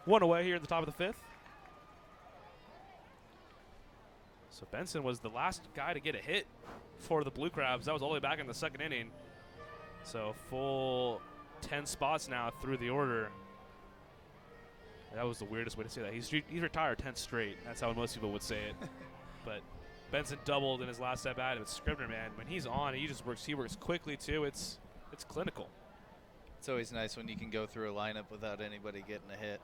Speaker 5: 1 away here at the top of the 5th. So Benson was the last guy to get a hit for the Blue Crabs. That was all the way back in the 2nd inning. So full 10 spots now through the order. That was the weirdest way to say that. He's retired 10 straight. That's how most people would say it. But Benson doubled in his last at bat. But Scribner, man, when he's on, he just works. He works quickly too. It's clinical.
Speaker 12: It's always nice when you can go through a lineup without anybody getting a hit.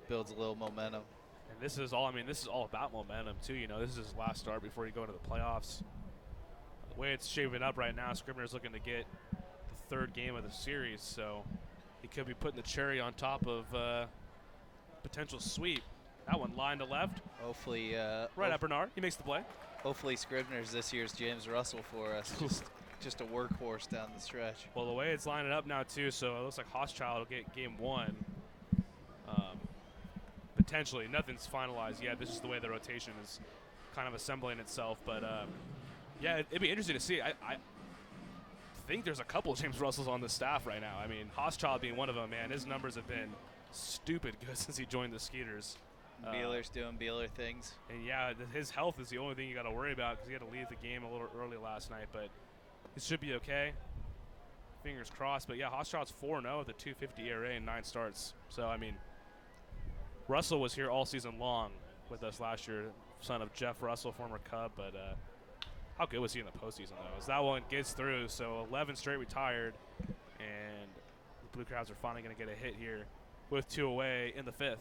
Speaker 12: Builds a little momentum.
Speaker 5: And this is all. I mean, this is all about momentum too. You know, this is his last start before you go into the playoffs. The way it's shaping up right now, Scribner's looking to get the 3rd game of the series, so he could be putting the cherry on top of potential sweep. That one line to left.
Speaker 12: Hopefully,
Speaker 5: right at Bernard. He makes the play.
Speaker 12: Hopefully, Scribner's this year's James Russell for us. just a workhorse down the stretch.
Speaker 5: Well, the way it's lining up now too, so it looks like Hochschild will get game 1. Potentially, nothing's finalized yet. This is the way the rotation is kind of assembling itself, but yeah, it'd be interesting to see. I think there's a couple of James Russells on the staff right now. I mean, Hochschild being one of them, man. His numbers have been stupid good since he joined the Skeeters.
Speaker 12: Beeler's doing Beeler things.
Speaker 5: And yeah, his health is the only thing you got to worry about because he had to leave the game a little early last night, but he should be okay. fingers crossed. But yeah, Hofstra's 4-0 with a 250 ERA and 9 starts. So, I mean, Russell was here all season long with us last year, son of Jeff Russell, former Cub. But how good was he in the postseason, though? As that one gets through, so 11 straight retired, and the Blue Crowds are finally going to get a hit here with 2 away in the 5th.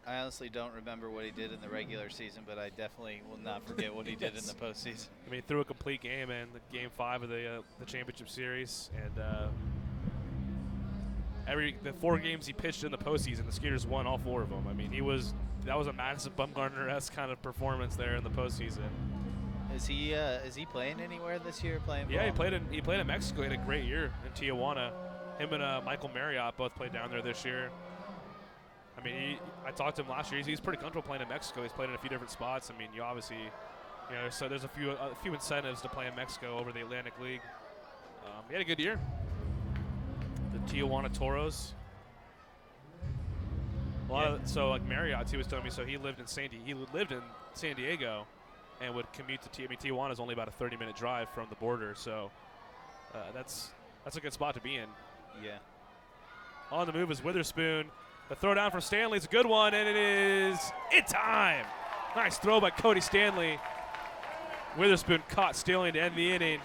Speaker 12: I honestly don't remember what he did in the regular season, but I definitely will not forget what he did in the postseason.
Speaker 5: I mean, he threw a complete game in the Game 5 of the championship series, and the 4 games he pitched in the postseason, the Skeeters won all 4 of them. I mean, that was a Madison Bumgarner-esque kind of performance there in the postseason.
Speaker 12: Is he playing anywhere this year?
Speaker 5: Yeah, ball? he played in Mexico. He had a great year in Tijuana. Him and Michael Marriott both played down there this year. I mean, I talked to him last year. He's pretty comfortable playing in Mexico. He's played in a few different spots. I mean, you obviously, so there's a few incentives to play in Mexico over the Atlantic League. He had a good year. The Tijuana Toros. So like Marriott, he was telling me. So he lived in San Diego, and would commute to Tijuana is only about a 30-minute drive from the border. So that's a good spot to be in.
Speaker 12: Yeah.
Speaker 5: On the move is Witherspoon. The throw down from Stanley is a good one, and it is in time. Nice throw by Cody Stanley. Witherspoon caught stealing to end the inning,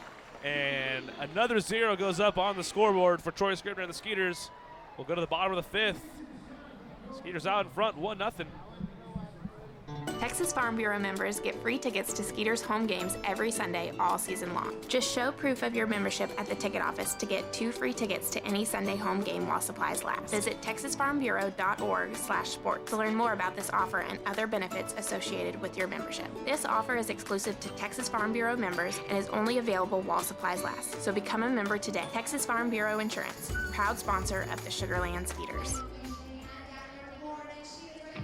Speaker 5: and another 0 goes up on the scoreboard for Troy Scribner and the Skeeters. We'll go to the bottom of the 5th. Skeeters out in front, 1-0.
Speaker 6: Texas Farm Bureau members get free tickets to Skeeters home games every Sunday all season long. Just show proof of your membership at the ticket office to get 2 free tickets to any Sunday home game while supplies last. Visit texasfarmbureau.org/sports to learn more about this offer and other benefits associated with your membership. This offer is exclusive to Texas Farm Bureau members and is only available while supplies last. So become a member today. Texas Farm Bureau Insurance, proud sponsor of the Sugarland Skeeters.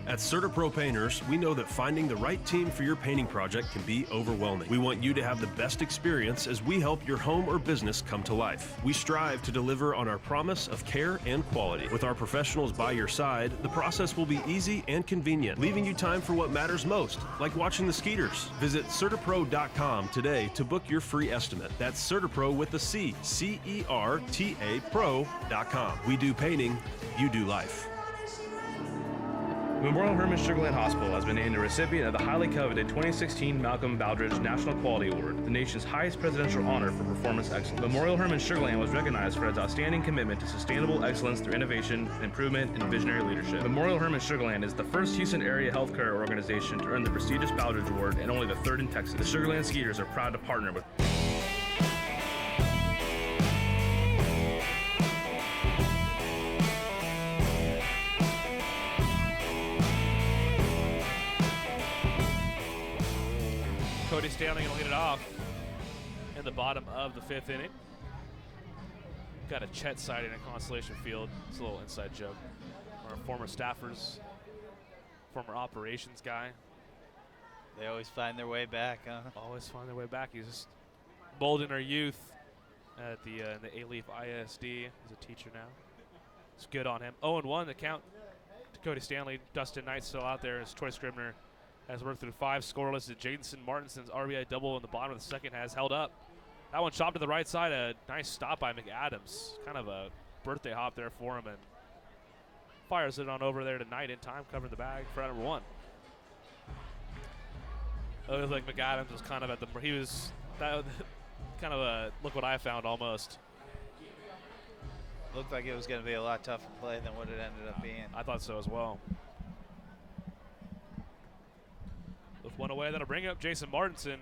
Speaker 7: At CertaPro Painters, we know that finding the right team for your painting project can be overwhelming. We want you to have the best experience as we help your home or business come to life. We strive to deliver on our promise of care and quality. With our professionals by your side, the process will be easy and convenient, leaving you time for what matters most, like watching the Skeeters. Visit CertaPro.com today to book your free estimate. That's CertaPro with a C, C-E-R-T-A Pro.com. We do painting, you do life.
Speaker 8: Memorial Hermann Sugarland Hospital has been named a recipient of the highly coveted 2016 Malcolm Baldrige National Quality Award, the nation's highest presidential honor for performance excellence. Memorial Hermann Sugarland was recognized for its outstanding commitment to sustainable excellence through innovation, improvement, and visionary leadership. Memorial Hermann Sugarland is the first Houston area healthcare organization to earn the prestigious Baldrige Award and only the 3rd in Texas. The Sugarland Skeeters are proud to partner with
Speaker 5: Cody Stanley going to lead it off in the bottom of the 5th inning. Got a Chet sighting at Constellation Field. It's a little inside joke. One of our former staffers, former operations guy.
Speaker 12: They always find their way back, huh?
Speaker 5: Always find their way back. He's just molding our youth at the A-Leaf ISD. He's a teacher now. It's good on him. 0-1 the count to Cody Stanley. Dustin Knight still out there as Troy Scribner has worked through 5 scoreless. Jason Martinson's RBI double in the bottom of the 2nd has held up. That one chopped to the right side. A nice stop by McAdams. Kind of a birthday hop there for him, and fires it on over there tonight in time, covering the bag for out number 1. It was like McAdams was kind of at the. He was that kind of a look what I found almost.
Speaker 12: Looked like it was going to be a lot tougher play than what it ended up being.
Speaker 5: I thought so as well. With 1 away, that'll bring up Jason Martinson.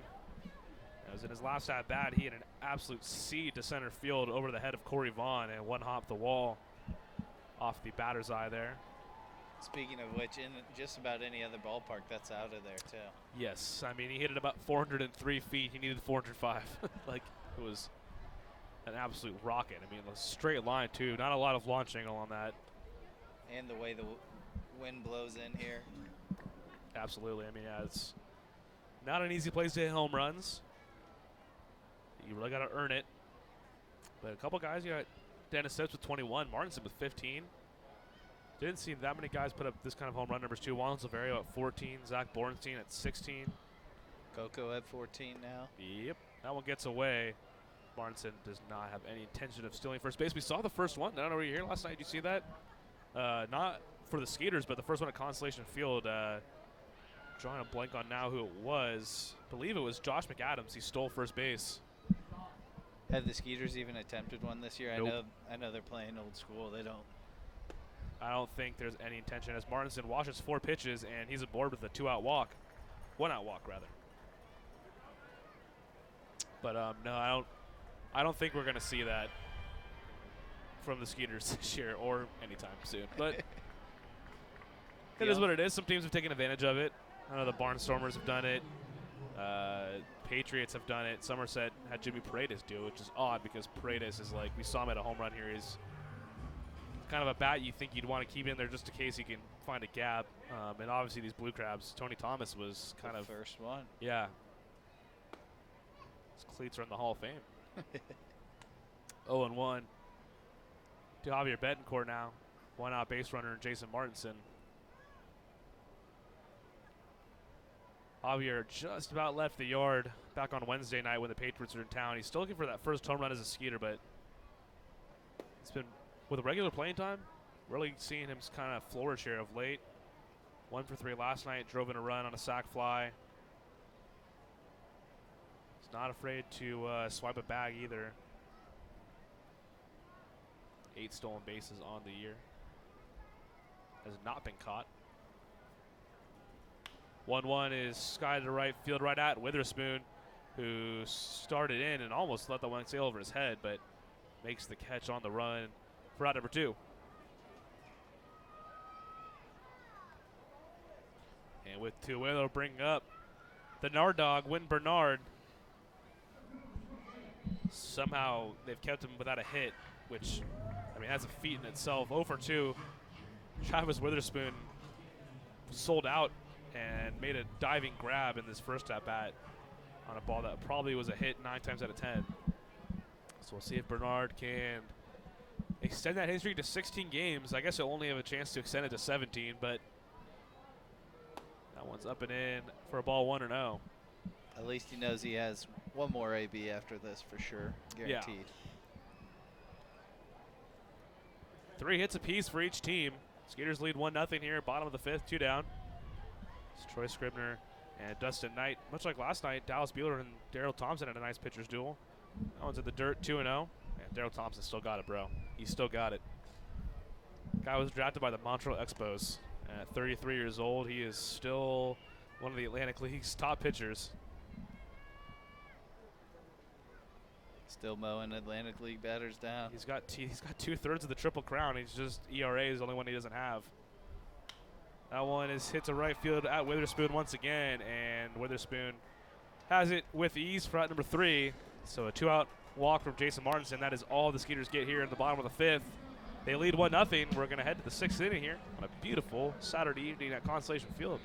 Speaker 5: As in his last at bat, he had an absolute seed to center field over the head of Corey Vaughn and one hop the wall off the batter's eye there.
Speaker 12: Speaking of which, in just about any other ballpark, that's out of there too.
Speaker 5: Yes, I mean he hit it about 403 feet. He needed 405. Like it was an absolute rocket. I mean a straight line too. Not a lot of launch angle on that.
Speaker 12: And the way the wind blows in here.
Speaker 5: Absolutely. I mean, yeah, it's not an easy place to hit home runs. You really got to earn it. But a couple guys, you got Dennis Sips with 21, Martinson with 15. Didn't see that many guys put up this kind of home run numbers too. Juan Silverio at 14, Zach Bornstein at 16.
Speaker 12: Coco at 14 now.
Speaker 5: Yep, that one gets away. Martinson does not have any intention of stealing first base. We saw the first one. I don't know, were you here last night? Did you see that? Not for the Skeeters, but the first one at Constellation Field. Drawing a blank on now who it was. I believe it was Josh McAdams. He stole first base.
Speaker 12: Have the Skeeters even attempted one this year?
Speaker 5: Nope.
Speaker 12: I know they're playing old school. They don't.
Speaker 5: I don't think there's any intention as Martinson washes 4 pitches and he's aboard with a 2-out walk. 1-out walk, rather. But no, I don't think we're going to see that from the Skeeters this year or anytime soon. But it is what it is. Some teams have taken advantage of it. I know the Barnstormers have done it. Patriots have done it. Somerset had Jimmy Paredes do it, which is odd because Paredes is like, we saw him at a home run here. He's kind of a bat you think you'd want to keep in there just in case he can find a gap. And obviously these Blue Crabs, Tony Thomas was kind of
Speaker 12: first one.
Speaker 5: Yeah. His cleats are in the Hall of Fame. 0-1 to Javier Betancourt now. 1-out base runner Jason Martinson. Javier just about left the yard back on Wednesday night when the Patriots are in town. He's still looking for that first home run as a Skeeter, but it's been, with a regular playing time, really seeing him kind of flourish here of late. 1 for 3 last night, drove in a run on a sac fly. He's not afraid to swipe a bag either. 8 stolen bases on the year. Has not been caught. 1-1 is sky to right field, right at Witherspoon, who started in and almost let the one sail over his head, but makes the catch on the run for out number 2. And with 2 away, they'll bring up the Nard dog, Wynn Bernard. Somehow they've kept him without a hit, which, I mean, that's a feat in itself. 0 for 2. Travis Witherspoon sold out and made a diving grab in this first at-bat on a ball that probably was a hit 9 times out of 10. So we'll see if Bernard can extend that hit streak to 16 games. I guess he'll only have a chance to extend it to 17, but that one's up and in for a ball 1-0.
Speaker 12: At least he knows he has one more AB after this for sure, guaranteed.
Speaker 5: Yeah. 3 hits apiece for each team. Skeeters lead 1-0 here, bottom of the 5th, 2 down. It's Troy Scribner and Dustin Knight. Much like last night, Dallas Bueller and Daryl Thompson had a nice pitcher's duel. That one's in the dirt, 2-0. And Daryl Thompson still got it, bro. He still got it. Guy was drafted by the Montreal Expos. At 33 years old, he is still one of the Atlantic League's top pitchers.
Speaker 12: Still mowing Atlantic League batters down.
Speaker 5: He's got 2/3 of the Triple Crown. He's just ERA is the only one he doesn't have. That one is hit to right field at Witherspoon once again, and Witherspoon has it with ease for out number 3. So a 2-out walk from Jason Martinson. That is all the Skeeters get here in the bottom of the 5th. They lead 1-0. We're going to head to the 6th inning here on a beautiful Saturday evening at Constellation Field.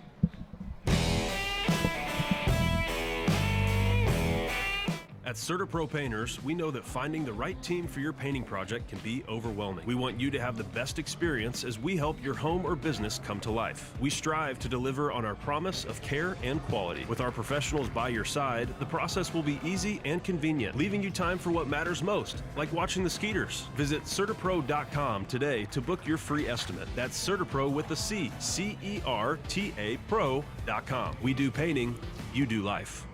Speaker 7: At CertaPro Painters, we know that finding the right team for your painting project can be overwhelming. We want you to have the best experience as we help your home or business come to life. We strive to deliver on our promise of care and quality. With our professionals by your side, the process will be easy and convenient, leaving you time for what matters most, like watching the Skeeters. Visit CertaPro.com today to book your free estimate. That's CertaPro with a C, C-E-R-T-A Pro.com. We do painting, you do life.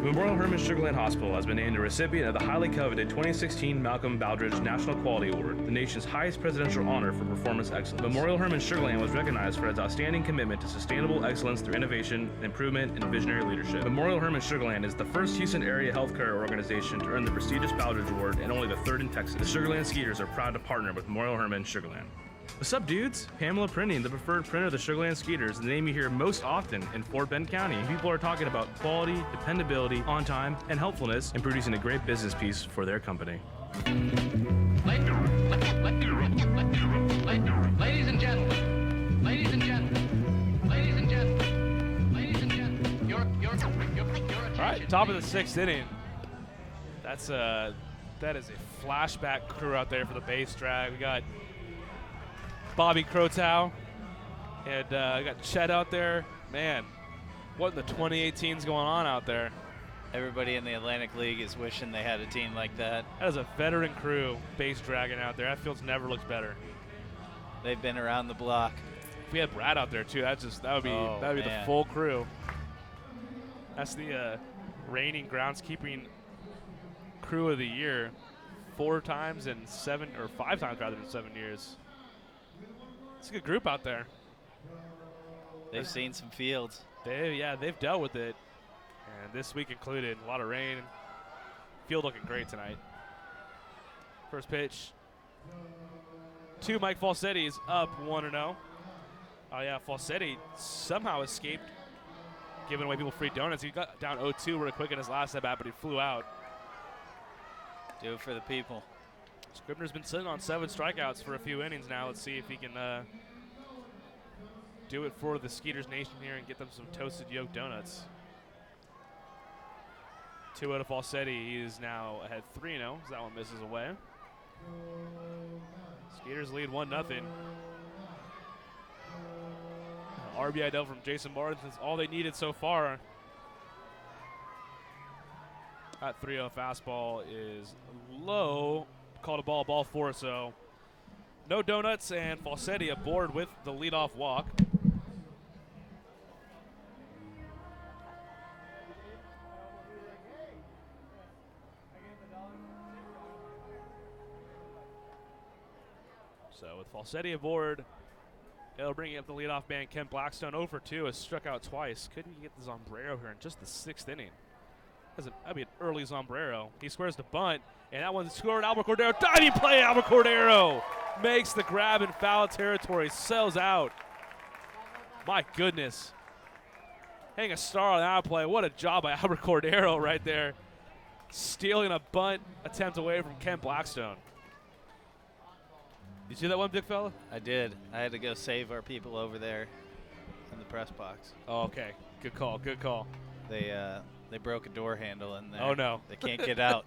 Speaker 8: Memorial Hermann Sugarland Hospital has been named a recipient of the highly coveted 2016 Malcolm Baldrige National Quality Award, the nation's highest presidential honor for performance excellence. Memorial Hermann Sugarland was recognized for its outstanding commitment to sustainable excellence through innovation, improvement, and visionary leadership. Memorial Hermann Sugarland is the first Houston area healthcare organization to earn the prestigious Baldrige Award and only the 3rd in Texas. The Sugarland Skeeters are proud to partner with Memorial Hermann Sugarland. What's up, dudes? Pamela Printing, the preferred printer of the Sugarland Skeeters, the name you hear most often in Fort Bend County. People are talking about quality, dependability, on time, and helpfulness in producing a great business piece for their company.
Speaker 3: Ladies and gentlemen, ladies and gentlemen, ladies and gentlemen, ladies and gentlemen, your attention.
Speaker 5: All right, top of the 6th inning. That is a flashback crew out there for the base drag. We got Bobby Crotow, and I got Chet out there. Man, what in the 2018's going on out there?
Speaker 12: Everybody in the Atlantic League is wishing they had a team like that.
Speaker 5: That is a veteran crew base dragging out there. That field's never looked better.
Speaker 12: They've been around the block.
Speaker 5: If we had Brad out there too, that would be the full crew. That's the reigning groundskeeping crew of the year, 5 times in 7 years. It's a good group out there.
Speaker 12: They've seen some fields.
Speaker 5: They've dealt with it, and this week included. A lot of rain. Field looking great tonight. First pitch to Mike Falsetti's up 1-0. Oh yeah, Falsetti somehow escaped giving away people free donuts. He got down 0-2 real quick in his last at bat, but he flew out.
Speaker 12: Do it for the people.
Speaker 5: Scribner's been sitting on 7 strikeouts for a few innings now. Let's see if he can do it for the Skeeters Nation here and get them some toasted yolk donuts. 2 out of Falsetti. He is now ahead 3-0 as that one misses away. Skeeters lead 1-0. RBI double from Jason Martin is all they needed so far. That 3-0 fastball is low. Called a ball 4, so no donuts, and Falsetti aboard with the leadoff walk. So with Falsetti aboard, it'll bring up the leadoff man, Ken Blackstone. 0 for 2, has struck out twice. Couldn't get the sombrero here in just the 6th inning. That'd be an early sombrero. He squares the bunt, and that one's scored. Albert Cordero, diving play. Albert Cordero makes the grab in foul territory, sells out. My goodness. Hang a star on that play. What a job by Albert Cordero right there. Stealing a bunt attempt away from Ken Blackstone. You see that one, big fella?
Speaker 12: I did. I had to go save our people over there in the press box.
Speaker 5: Oh, okay. Good call. Good call.
Speaker 12: They broke a door handle in there.
Speaker 5: Oh, no.
Speaker 12: They can't get out.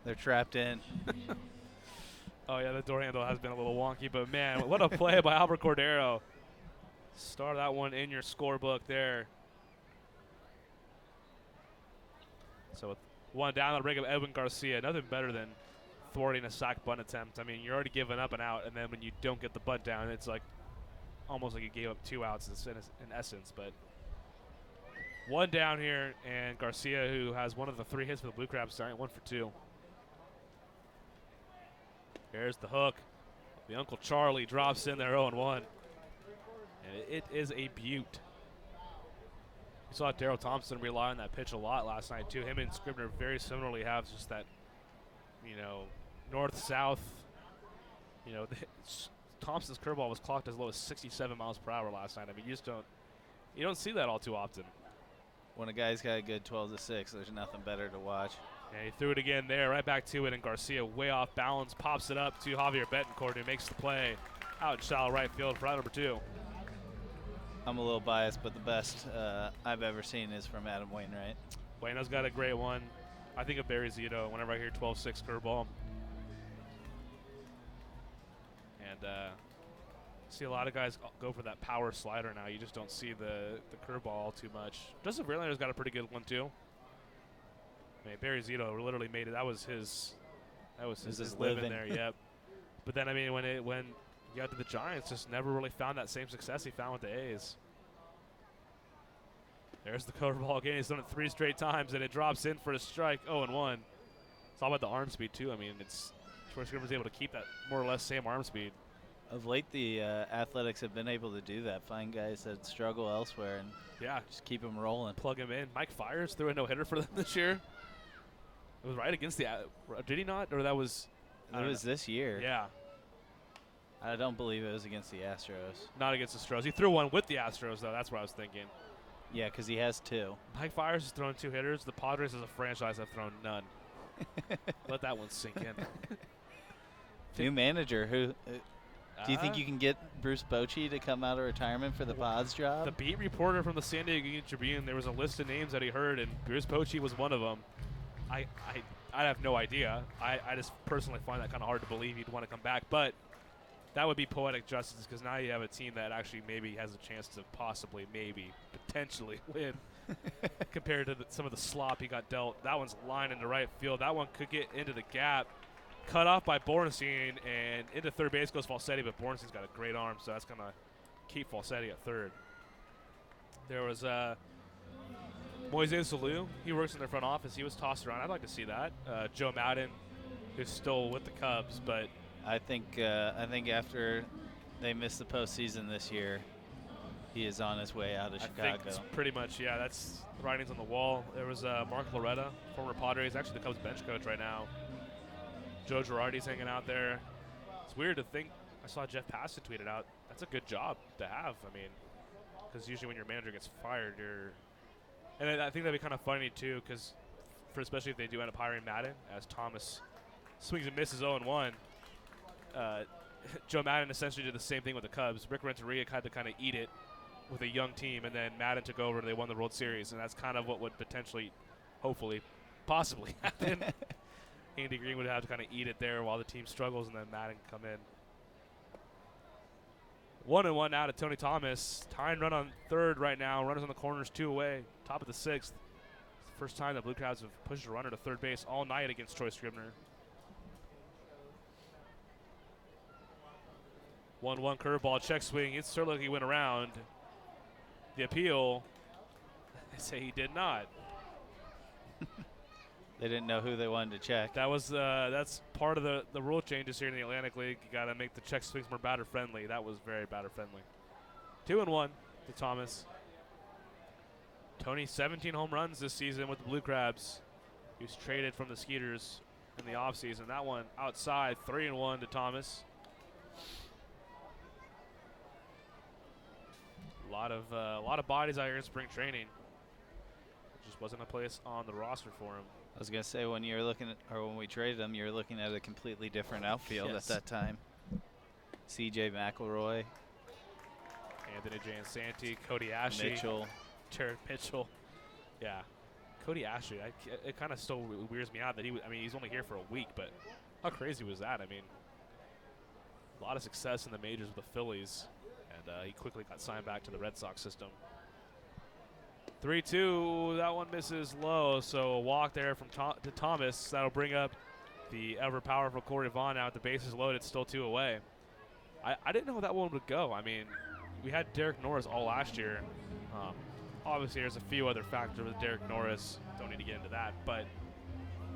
Speaker 12: They're trapped in.
Speaker 5: Oh, yeah, the door handle has been a little wonky, but, man, what a play by Albert Cordero. Start that one in your scorebook there. So with 1 down, that'll bring up Edwin Garcia. Nothing better than thwarting a sac bunt attempt. I mean, you're already giving up an out, and then when you don't get the bunt down, it's like almost like you gave up 2 outs in essence, but 1 down here, and Garcia, who has one of the 3 hits for the Blue Crabs, starting 1 for 2. There's the hook. The Uncle Charlie drops in there 0-1. And it is a beaut. We saw Darryl Thompson rely on that pitch a lot last night, too. Him and Scribner very similarly have just that, north-south. Thompson's curveball was clocked as low as 67 miles per hour last night. I mean, you don't see that all too often.
Speaker 12: When a guy's got a good 12-6, there's nothing better to watch.
Speaker 5: And he threw it again there, right back to it, and Garcia way off balance, pops it up to Javier Betancourt, who makes the play out in shallow right field for out number 2.
Speaker 12: I'm a little biased, but the best I've ever seen is from Adam Wainwright.
Speaker 5: Waino's got a great one. I think of Barry Zito whenever I hear 12-6 curveball. And see a lot of guys go for that power slider now. You just don't see the curveball too much. Justin Verlander's got a pretty good one too. I mean, Barry Zito literally made it. That was his living there. Yep. But then I mean, when you got to the Giants, just never really found that same success he found with the A's. There's the curveball again. He's done it 3 straight times, and it drops in for a strike. 0-1. It's all about the arm speed too. I mean, it's Troy Scribner's able to keep that more or less same arm speed.
Speaker 12: Of late, the Athletics have been able to do that. Find guys that struggle elsewhere and just keep them rolling.
Speaker 5: Plug them in. Mike Fiers threw a no-hitter for them this year. It was right against the did he not? Or that was
Speaker 12: it was this year.
Speaker 5: Yeah.
Speaker 12: I don't believe it was against the Astros.
Speaker 5: Not against the Astros. He threw one with the Astros, though. That's what I was thinking.
Speaker 12: Yeah, because he has 2.
Speaker 5: Mike Fiers has thrown 2 hitters. The Padres as a franchise have thrown none. Let that one sink in.
Speaker 12: New manager. Who? Do you think you can get Bruce Bochy to come out of retirement for the Pods job?
Speaker 5: The beat reporter from the San Diego Union Tribune, there was a list of names that he heard, and Bruce Bochy was one of them. I have no idea. I just personally find that kind of hard to believe he'd want to come back, but that would be poetic justice because now you have a team that actually maybe has a chance to possibly, potentially win compared to some of the slop he got dealt. That one's lined into right field. That one could get into the gap. Cut off by Bornstein, and into third base goes Falsetti, but Bornstein's got a great arm, so that's going to keep Falsetti at third. There was Moises Salou. He works in their front office. He was tossed around. I'd like to see that. Joe Madden, who's still with the Cubs, but
Speaker 12: I think after they missed the postseason this year, he is on his way out of Chicago.
Speaker 5: I think it's pretty much, yeah, that's the writings on the wall. There was Mark Loretta, former Padres, actually the Cubs bench coach right now. Joe Girardi's hanging out there. It's weird to think. I saw Jeff Passan tweeted out, that's a good job to have. I mean, because usually when your manager gets fired, and I think that'd be kind of funny too, because especially if they do end up hiring Madden, as Thomas swings and misses 0-1. Joe Madden essentially did the same thing with the Cubs. Rick Renteria had to kind of eat it with a young team, and then Madden took over and they won the World Series, and that's kind of what would potentially, hopefully, possibly happen. Andy Green would have to kind of eat it there while the team struggles, and then Madden come in. 1-1 now to Tony Thomas. Tying run on third right now. Runners on the corners, 2 away. Top of the 6th. It's the first time the Blue Crabs have pushed a runner to third base all night against Troy Scribner. 1-1 curveball, check swing. It certainly looked like he went around. The appeal, they say he did not.
Speaker 12: They didn't know who they wanted to check.
Speaker 5: That was that's part of the rule changes here in the Atlantic League. You got to make the check swings more batter friendly. That was very batter friendly. 2-1 to Thomas. Tony, 17 home runs this season with the Blue Crabs. He was traded from the Skeeters in the offseason. That one outside, 3-1 to Thomas. A lot of bodies out here in spring training. Just wasn't a place on the roster for him.
Speaker 12: I was gonna say when we traded him, you were looking at a completely different outfield at that time. C.J. McElroy,
Speaker 5: Anthony Giansanti, Cody Ashley, Jared Mitchell. Yeah, Cody Ashley. It kind of still weirds me out that he's only here for a week, but how crazy was that? I mean, a lot of success in the majors with the Phillies, and he quickly got signed back to the Red Sox system. 3-2, that one misses low, so a walk there from to Thomas. That'll bring up the ever-powerful Corey Vaughn now with the bases loaded, still 2 away. I didn't know how that one would go. I mean, we had Derek Norris all last year. Obviously, there's a few other factors with Derek Norris. Don't need to get into that, but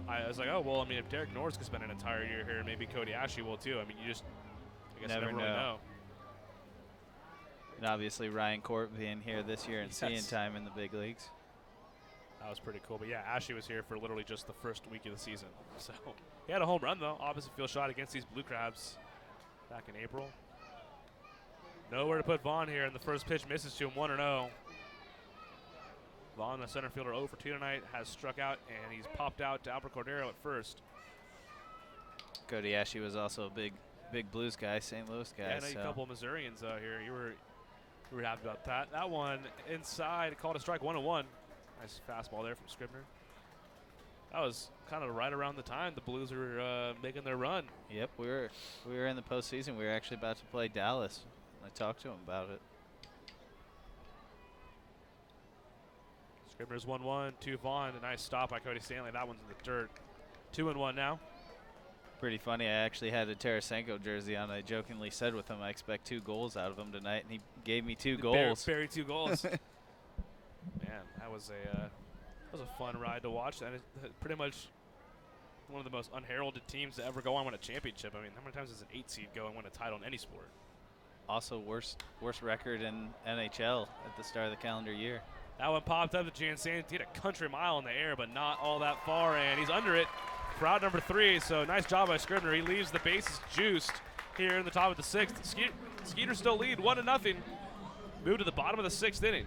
Speaker 5: I was like, oh, well, I mean, if Derek Norris could spend an entire year here, maybe Cody Ashley will too. I mean, I guess
Speaker 12: never
Speaker 5: you never really know.
Speaker 12: And obviously Ryan Court being here this year and seeing time in the big leagues.
Speaker 5: That was pretty cool. But, yeah, Ashley was here for literally just the first week of the season. So he had a home run, though. Opposite field shot against these Blue Crabs back in April. Nowhere to put Vaughn here, and the first pitch misses to him 1-0. Vaughn, the center fielder, 0 for 2 tonight, has struck out, and he's popped out to Albert Cordero at first.
Speaker 12: Cody Ashley was also a big Blues guy, St. Louis guy.
Speaker 5: Yeah, I know a couple of Missourians out here. You were happy about that. That one inside, called a strike, 1-1. Nice fastball there from Scribner. That was kind of right around the time the Blues were making their run.
Speaker 12: Yep, we were in the postseason. We were actually about to play Dallas. I talked to him about it.
Speaker 5: Scribner's 1-1 to Vaughn. A nice stop by Cody Stanley. That one's in the dirt. 2-1 now.
Speaker 12: Pretty funny. I actually had a Tarasenko jersey on. I jokingly said with him, I expect 2 goals out of him tonight, and he gave me 2 goals.
Speaker 5: Buried 2 goals. Man, that was a fun ride to watch, and it's pretty much one of the most unheralded teams to ever go on and win a championship. I mean, how many times does an 8 seed go and win a title in any sport?
Speaker 12: Also, worst record in NHL at the start of the calendar year.
Speaker 5: That one popped up to Giansanti. He had a country mile in the air, but not all that far, and he's under it for out number 3. So nice job by Scribner. He leaves the bases juiced here in the top of the 6th. Skeeters still lead 1-0. Move to the bottom of the 6th inning.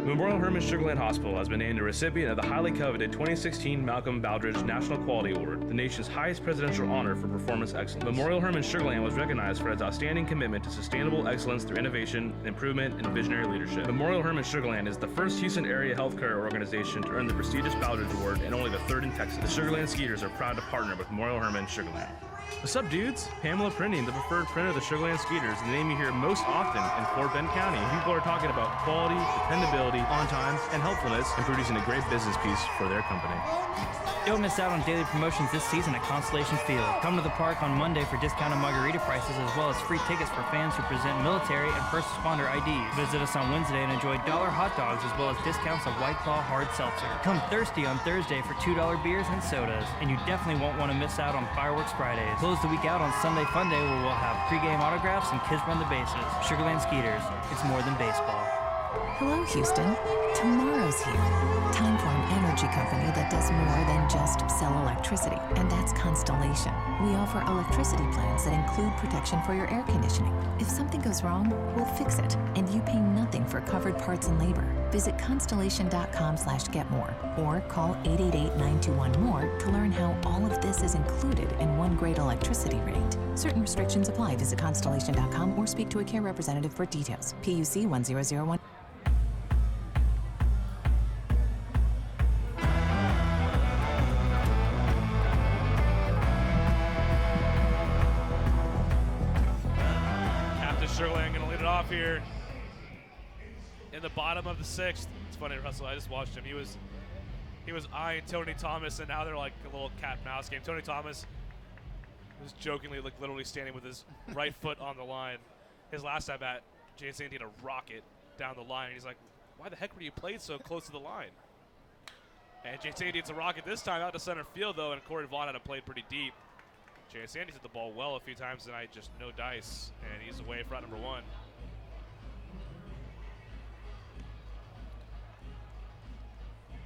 Speaker 8: Memorial Hermann Sugarland Hospital has been named a recipient of the highly coveted 2016 Malcolm Baldrige National Quality Award, the nation's highest presidential honor for performance excellence. Memorial Hermann Sugarland was recognized for its outstanding commitment to sustainable excellence through innovation, improvement, and visionary leadership. Memorial Hermann Sugarland is the first Houston area healthcare organization to earn the prestigious Baldrige Award and only the 3rd in Texas. The Sugarland Skeeters are proud to partner with Memorial Hermann Sugarland. What's up, dudes? Pamela Printing, the preferred printer of the Sugarland Skeeters, the name you hear most often in Fort Bend County. People are talking about quality, dependability, on time, and helpfulness, and producing a great business piece for their company.
Speaker 9: Don't miss out on daily promotions this season at Constellation Field. Come to the park on Monday for discounted margarita prices as well as free tickets for fans who present military and first responder IDs. Visit us on Wednesday and enjoy $1 hot dogs as well as discounts of White Claw hard seltzer. Come thirsty on Thursday for $2 beers and sodas. And you definitely won't want to miss out on Fireworks Fridays. Close the week out on Sunday Fun Day where we'll have pregame autographs and kids run the bases. Sugarland Skeeters, it's more than baseball.
Speaker 11: Hello, Houston. Tomorrow's here. Time for an energy company that does more than just sell electricity, and that's Constellation. We offer electricity plans that include protection for your air conditioning. If something goes wrong, we'll fix it, and you pay nothing for covered parts and labor. Visit constellation.com/getmore or call 888-921-MORE to learn how all of this is included in one great electricity rate. Certain restrictions apply. Visit constellation.com or speak to a care representative for details. PUC 1001.
Speaker 5: Sugarland going to lead it off here in the bottom of the sixth. It's funny, Russell, I just watched him. He was eyeing Tony Thomas, and now they're like a little cat and mouse game. Tony Thomas was jokingly, like, literally standing with his right foot on the line. His last at bat, Jay Sandy had a rocket down the line. He's like, why the heck were you played so close to the line? And Jay Sandy hits a rocket this time out to center field, though, and Corey Vaughn had to play pretty deep. Jay Sandy's hit the ball well a few times tonight, just no dice, and he's away for out number one.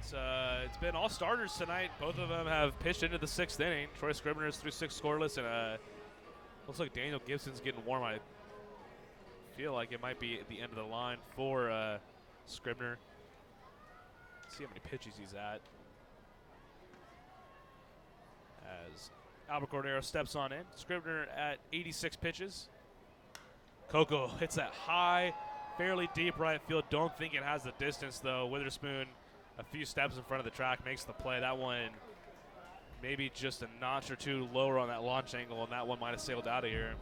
Speaker 5: It's been all starters tonight. Both of them have pitched into the sixth inning. Troy Scribner's through 6 scoreless, and looks like Daniel Gibson's getting warm. I feel like it might be at the end of the line for Scribner. Let's see how many pitches he's at. As Albert Cordero steps on in. Scribner at 86 pitches. Coco hits that high, fairly deep right field. Don't think it has the distance, though. Witherspoon, a few steps in front of the track, makes the play. That one maybe just a notch or two lower on that launch angle, and that one might have sailed out of here.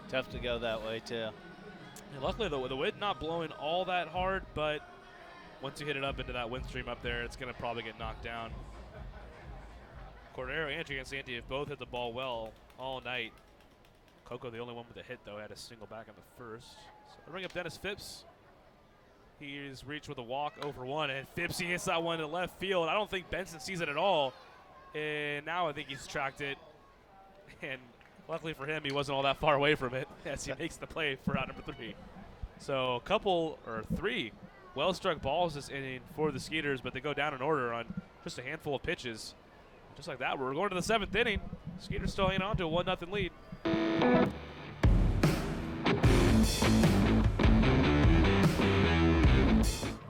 Speaker 12: Tough to go that way, too.
Speaker 5: And luckily, though, with the wind not blowing all that hard, but once you hit it up into that wind stream up there, it's going to probably get knocked down. Cordero and Giansanti have both hit the ball well all night. Coco, the only one with a hit, though, had a single back in the first. So I bring up Dennis Phipps. He's reached with a walk over one, and Phipps, he hits that one to left field. I don't think Benson sees it at all, and now I think he's tracked it. And luckily for him, he wasn't all that far away from it as he makes the play for out number 3. So a couple, or 3, well-struck balls this inning for the Skeeters, but they go down in order on just a handful of pitches. Just like that, we're going to the 7th inning. Skeeters still hanging on to a 1-0 lead.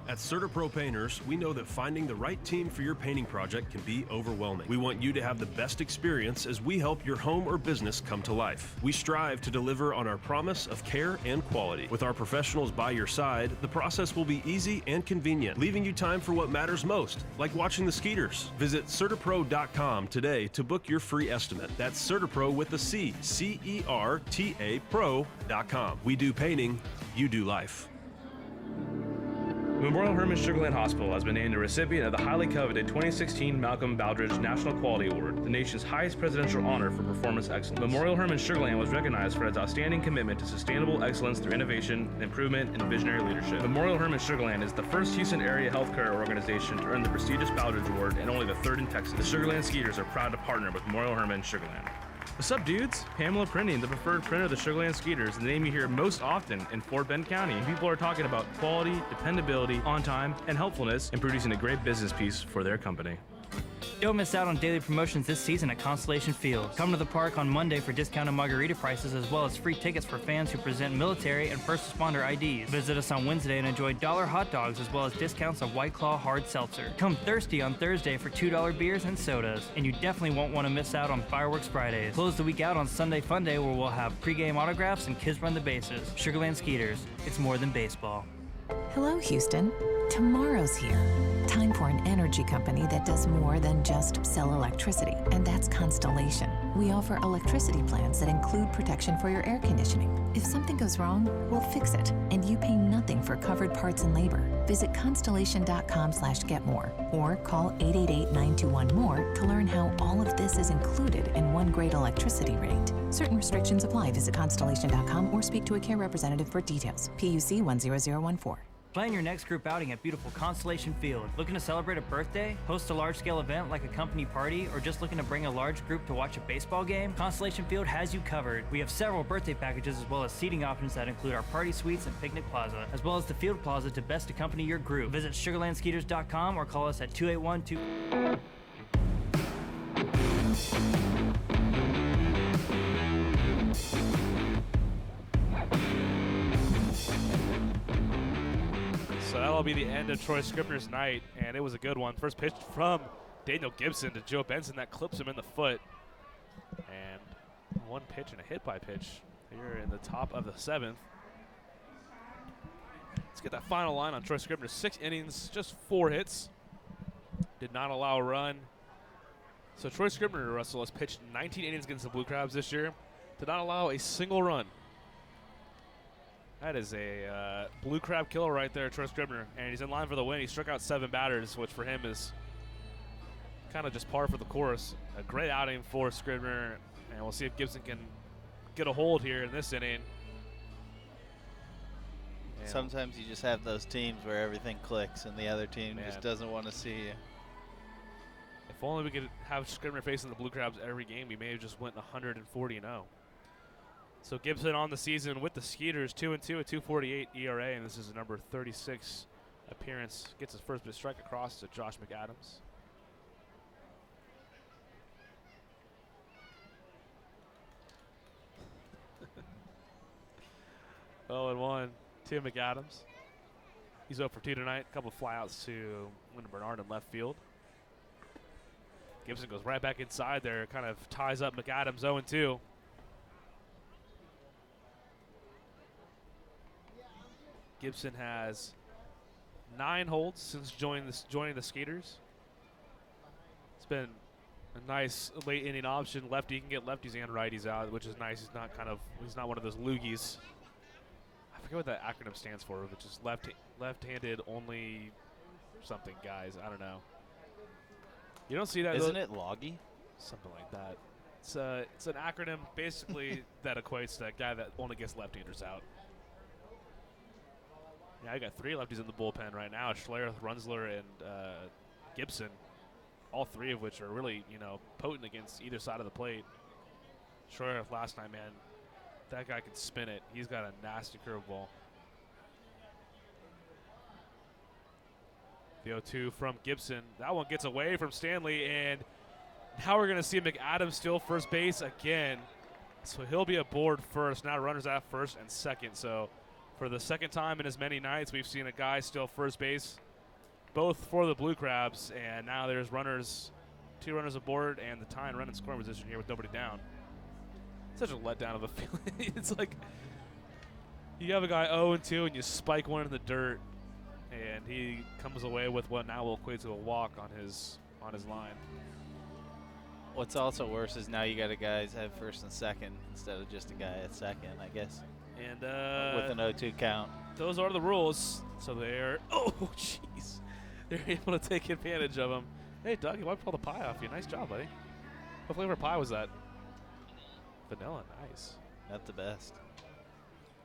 Speaker 7: At CertaPro Painters, we know that finding the right team for your painting project can be overwhelming. We want you to have the best experience as we help your home or business come to life. We strive to deliver on our promise of care and quality. With our professionals by your side, the process will be easy and convenient, leaving you time for what matters most, like watching the Skeeters. Visit CertaPro.com today to book your free estimate. That's CertaPro with a C, C-E-R-T-A Pro.com. We do painting, you do life.
Speaker 8: Memorial Hermann Sugarland Hospital has been named the recipient of the highly coveted 2016 Malcolm Baldrige National Quality Award, the nation's highest presidential honor for performance excellence. Memorial Hermann Sugarland was recognized for its outstanding commitment to sustainable excellence through innovation, improvement, and visionary leadership. Memorial Hermann Sugarland is the first Houston area healthcare organization to earn the prestigious Baldrige Award and only the 3rd in Texas. The Sugarland Skeeters are proud to partner with Memorial Hermann Sugarland. What's up, dudes? Pamela Printing, the preferred printer of the Sugarland Skeeters, the name you hear most often in Fort Bend County. People are talking about quality, dependability, on time, and helpfulness in producing a great business piece for their company.
Speaker 9: Don't miss out on daily promotions this season at Constellation Field. Come to the park on Monday for discounted margarita prices as well as free tickets for fans who present military and first responder IDs. Visit us on Wednesday and enjoy $1 hot dogs as well as discounts of White Claw hard seltzer. Come thirsty on Thursday for $2 beers and sodas. And you definitely won't want to miss out on Fireworks Fridays. Close the week out on Sunday Fun Day where we'll have pregame autographs and kids run the bases. Sugarland Skeeters, it's more than baseball.
Speaker 11: Hello, Houston. Tomorrow's here. Time for an energy company that does more than just sell electricity, and that's Constellation. We offer electricity plans that include protection for your air conditioning. If something goes wrong, we'll fix it, and you pay nothing for covered parts and labor. Visit constellation.com/getmore or call 888-921-MORE to learn how all of this is included in one great electricity rate. Certain restrictions apply. Visit constellation.com or speak to a care representative for details. PUC 10014.
Speaker 9: Plan your next group outing at beautiful Constellation Field. Looking to celebrate a birthday, host a large-scale event like a company party, or just looking to bring a large group to watch a baseball game? Constellation Field has you covered. We have several birthday packages as well as seating options that include our party suites and picnic plaza, as well as the field plaza to best accompany your group. Visit sugarlandskeeters.com or call us at 281-2...
Speaker 5: So that'll be the end of Troy Scribner's night, and it was a good one. First pitch from Daniel Gibson to Joe Benson that clips him in the foot. And one pitch and a hit by pitch here in the top of the 7th. Let's get that final line on Troy Scribner. 6 innings, just 4 hits. Did not allow a run. So Troy Scribner, Russell, has pitched 19 innings against the Blue Crabs this year. Did not allow a single run. That is a blue crab killer right there, Troy Scribner. And he's in line for the win. He struck out 7 batters, which for him is kind of just par for the course. A great outing for Scribner. And we'll see if Gibson can get a hold here in this inning. And
Speaker 12: sometimes you just have those teams where everything clicks and the other team just doesn't want to see you.
Speaker 5: If only we could have Scribner facing the Blue Crabs every game, we may have just went 140-0. So Gibson on the season with the Skeeters, 2-2, a 2.48 ERA, and this is a number 36 appearance. Gets his first pitch strike across to Josh McAdams. Oh, and 1 to McAdams. He's 0 for 2 tonight. A couple of flyouts to Wyndham Bernard in left field. Gibson goes right back inside there, kind of ties up McAdams 0-2. Gibson has 9 holds since joining the Skeeters. It's been a nice late inning option. Lefty, you can get lefties and righties out, which is nice. He's not one of those loogies. I forget what that acronym stands for, which is left-handed only something, guys. I don't know. You don't see that.
Speaker 12: Isn't it loggy?
Speaker 5: Something like that. It's an acronym basically that equates to that guy that only gets left-handers out. Yeah, I got 3 lefties in the bullpen right now: Schlereth, Runzler, and Gibson. All 3 of which are really, potent against either side of the plate. Schlereth last night, man, that guy can spin it. He's got a nasty curveball. The 0-2 from Gibson. That one gets away from Stanley, and now we're going to see McAdams steal first base again. So he'll be aboard first. Now runners at first and second. So for the second time in as many nights, we've seen a guy steal first base, both for the Blue Crabs, and now there's 2 runners aboard, and the tying run in scoring position here with nobody down. Such a letdown of a feeling. It's like you have a guy 0-2, and you spike one in the dirt, and he comes away with what now will equate to a walk on his line.
Speaker 12: What's also worse is now you got a guys at first and second instead of just a guy at second, I guess.
Speaker 5: And
Speaker 12: with an 0-2 count.
Speaker 5: Those are the rules. So they're jeez, they're able to take advantage of them. Hey, Doug, you wiped all the pie off you. Nice job, buddy. What flavor pie was that? Vanilla, nice.
Speaker 12: Not the best.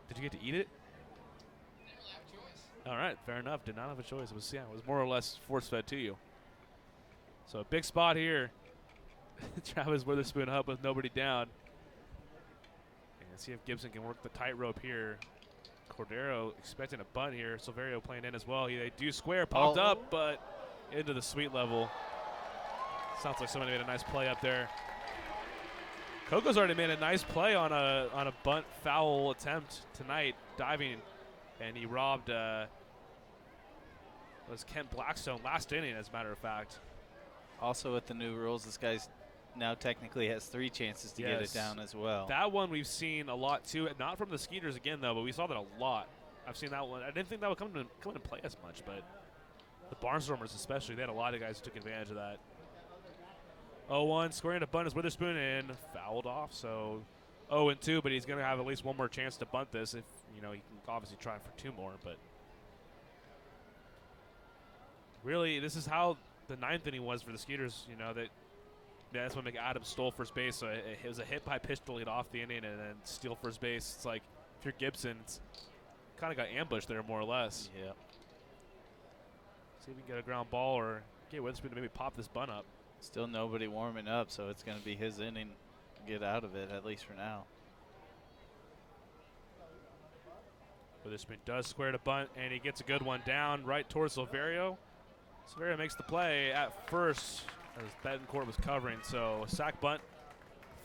Speaker 5: Did you get to eat it? All right, fair enough. Did not have a choice. It was more or less force-fed to you. So a big spot here. Travis Witherspoon up with nobody down. And see if Gibson can work the tightrope here. Cordero expecting a bunt here. Silverio playing in as well. They do square, popped up, but into the sweet level. Sounds like somebody made a nice play up there. Coco's already made a nice play on a bunt foul attempt tonight, diving, and he robbed was Kent Blackstone last inning, as a matter of fact.
Speaker 12: Also with the new rules, this guy's now technically has 3 chances to get it down as well.
Speaker 5: That one we've seen a lot too, not from the Skeeters again though, but we saw that a lot. I've seen that one. I didn't think that would come into play as much, but The Barnstormers especially, they had a lot of guys who took advantage of that. 0-1, squaring a bunt is Witherspoon and fouled off, so 0-2, but he's going to have at least one more chance to bunt this if, you know, he can obviously try for 2 more, but really, this is how the 9th inning was for the Skeeters, you know, that's when McAdams stole first base, so it was a hit by pitch to lead off the inning and then steal first base. It's like, if you're Gibson, it's kind of got ambushed there more or less.
Speaker 12: Yeah.
Speaker 5: See if we can get a ground ball or get Witherspoon to maybe pop this bunt up.
Speaker 12: Still nobody warming up, so it's going to be his inning to get out of it, at least for now.
Speaker 5: Witherspoon does square to bunt, and he gets a good one down right towards Silverio. Silverio makes the play at first as Betancourt was covering, so a sack bunt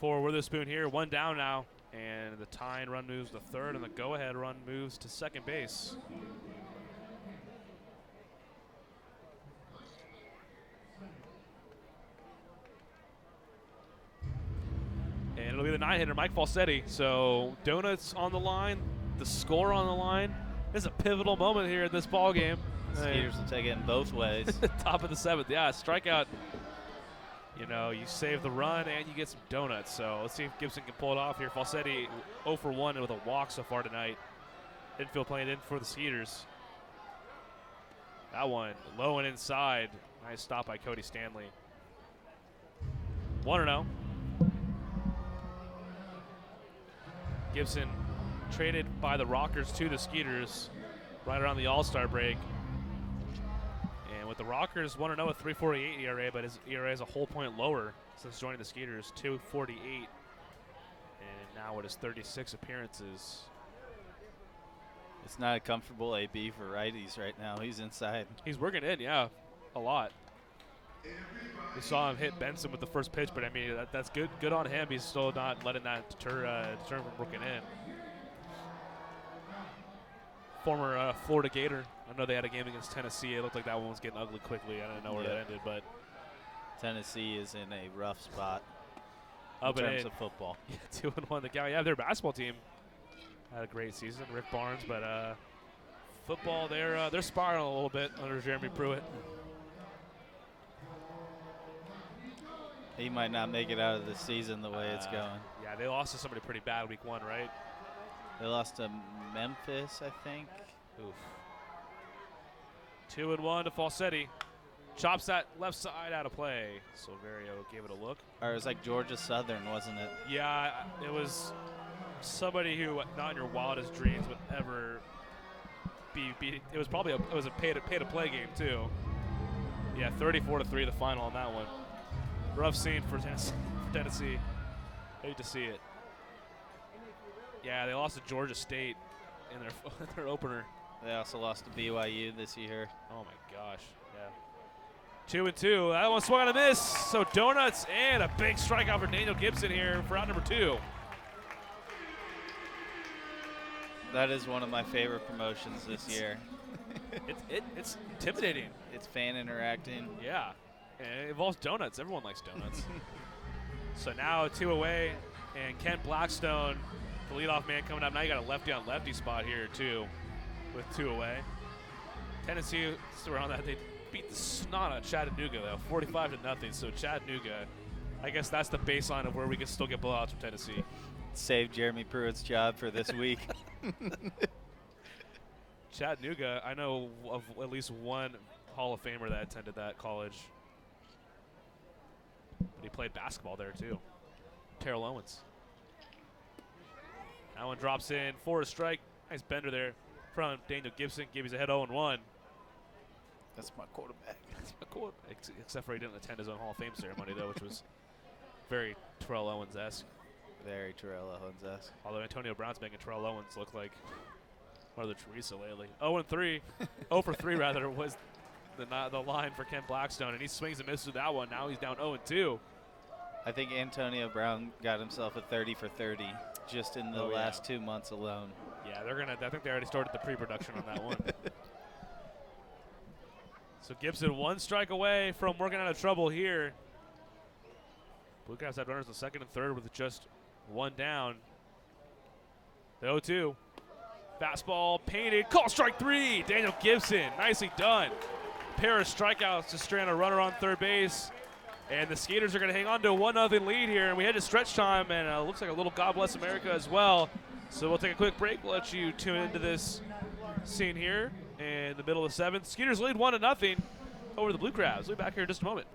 Speaker 5: for Witherspoon here. 1 down now, and the tying run moves to third, and the go-ahead run moves to second base. And it'll be the 9-hitter, Mike Falsetti. So donuts on the line, the score on the line. This is a pivotal moment here in this ball game.
Speaker 12: Skeeters will take it in both ways.
Speaker 5: Top of the 7th, yeah, strikeout. You know, you save the run and you get some donuts. So let's see if Gibson can pull it off here. Falsetti 0 for 1 with a walk so far tonight. Infield playing in for the Skeeters. That one low and inside. Nice stop by Cody Stanley. 1-0. Gibson traded by the Rockers to the Skeeters right around the All-Star break. And with the Rockers 1-0 with 3.48 ERA, but his ERA is a whole point lower since joining the Skeeters, 2.48. And now with his 36 appearances.
Speaker 12: It's not a comfortable AB for righties right now. He's inside.
Speaker 5: He's working in, yeah, a lot. We saw him hit Benson with the first pitch, but I mean, that's good. Good on him. He's still not letting that deter him from working in. Former Florida Gator. I know they had a game against Tennessee. It looked like that one was getting ugly quickly. I don't know where that ended, but
Speaker 12: Tennessee is in a rough spot
Speaker 5: in
Speaker 12: terms of football.
Speaker 5: Yeah, 2-1 the guy. Yeah, their basketball team had a great season. Rick Barnes, but football they're spiraling a little bit under Jeremy Pruitt.
Speaker 12: He might not make it out of the season the way it's going.
Speaker 5: Yeah, they lost to somebody pretty bad week 1, right?
Speaker 12: They lost to Memphis, I think.
Speaker 5: Oof. 2-1 to Falsetti. Chops that left side out of play. Silverio gave it a look.
Speaker 12: Or it was like Georgia Southern, wasn't it?
Speaker 5: Yeah, it was somebody who not in your wildest dreams would ever be. It was probably a pay to play game too. Yeah, 34-3 the final on that one. Rough scene for Tennessee. Hate to see it. Yeah, they lost to Georgia State in their opener.
Speaker 12: They also lost to BYU this year.
Speaker 5: Oh my gosh, yeah. 2-2. That one swung on a miss. So donuts and a big strikeout for Daniel Gibson here for out number 2.
Speaker 12: That is one of my favorite promotions this year.
Speaker 5: It's intimidating.
Speaker 12: It's fan interacting.
Speaker 5: Yeah, and it involves donuts. Everyone likes donuts. So now 2 away, and Kent Blackstone, the leadoff man coming up. Now you got a lefty on lefty spot here too, with 2 away. Tennessee around that, they beat the snot out of Chattanooga though, 45-0. So Chattanooga, I guess that's the baseline of where we can still get blowouts from Tennessee.
Speaker 12: Save Jeremy Pruitt's job for this week.
Speaker 5: Chattanooga, I know of at least one Hall of Famer that attended that college. But he played basketball there too. Terrell Owens. That one drops in for a strike. Nice bender there from Daniel Gibson. Gibby's ahead 0-1.
Speaker 12: That's my quarterback.
Speaker 5: That's my quarterback. Except for he didn't attend his own Hall of Fame ceremony though, which was very Terrell Owens-esque.
Speaker 12: Very Terrell Owens-esque.
Speaker 5: Although Antonio Brown's making Terrell Owens look like Mother Teresa lately. 0-3. 0 for 3 rather was the line for Ken Blackstone, and he swings and misses with that one. Now he's down 0-2.
Speaker 12: I think Antonio Brown got himself a 30 for 30 just in the last 2 months alone.
Speaker 5: Yeah, I think they already started the pre-production on that one. So Gibson 1 strike away from working out of trouble here. Blue Caps have runners in second and third with just 1 down. The 0-2. Fastball painted. Call strike 3. Daniel Gibson. Nicely done. pair of strikeouts to strand a runner on third base. And the Skeeters are going to hang on to a 1-0 lead here. And we head to stretch time, and looks like a little God Bless America as well. So we'll take a quick break. We'll let you tune into this scene here in the middle of the seventh. Skeeters lead 1-0 over the Blue Crabs. We'll be back here in just a moment.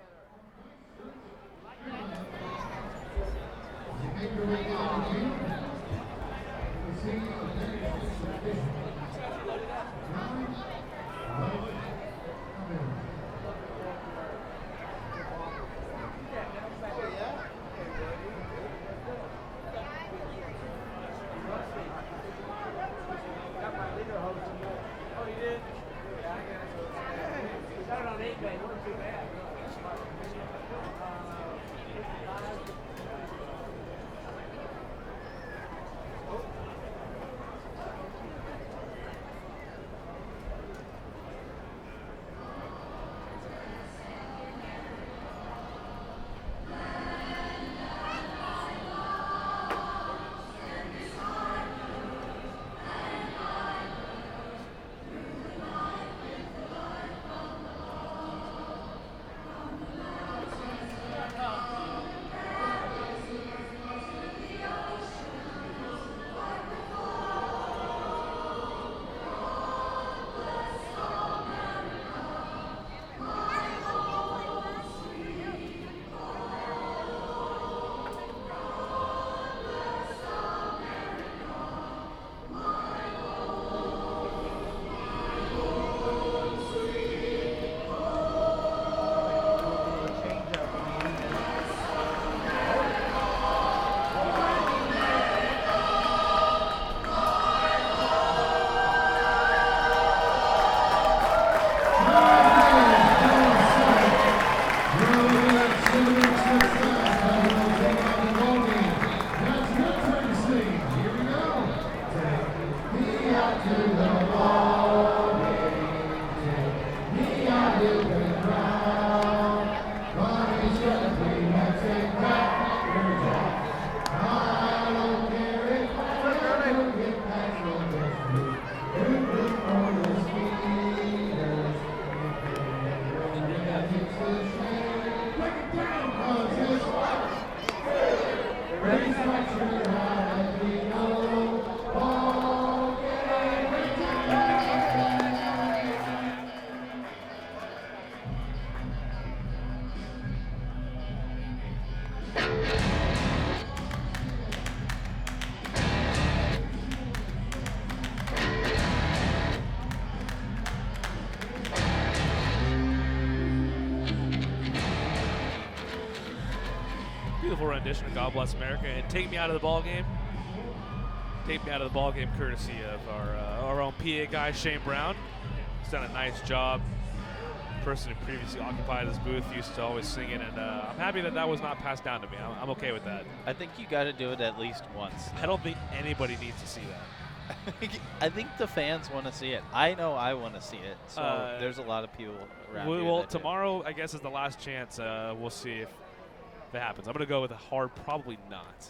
Speaker 5: Beautiful rendition of God Bless America, and take me out of the ball game. Take me out of the ball game, courtesy of our own PA guy Shane Brown. He's done a nice job. The person who previously occupied this booth used to always sing it, and I'm happy that that was not passed down to me. I'm okay with that.
Speaker 12: I think you got to do it at least once.
Speaker 5: I don't think anybody needs to see that.
Speaker 12: I think the fans want to see it. I know I want to see it. So there's a lot of people around here.
Speaker 5: Well, tomorrow, I guess, is the last chance. We'll see if it happens. I'm going to go with a hard probably not.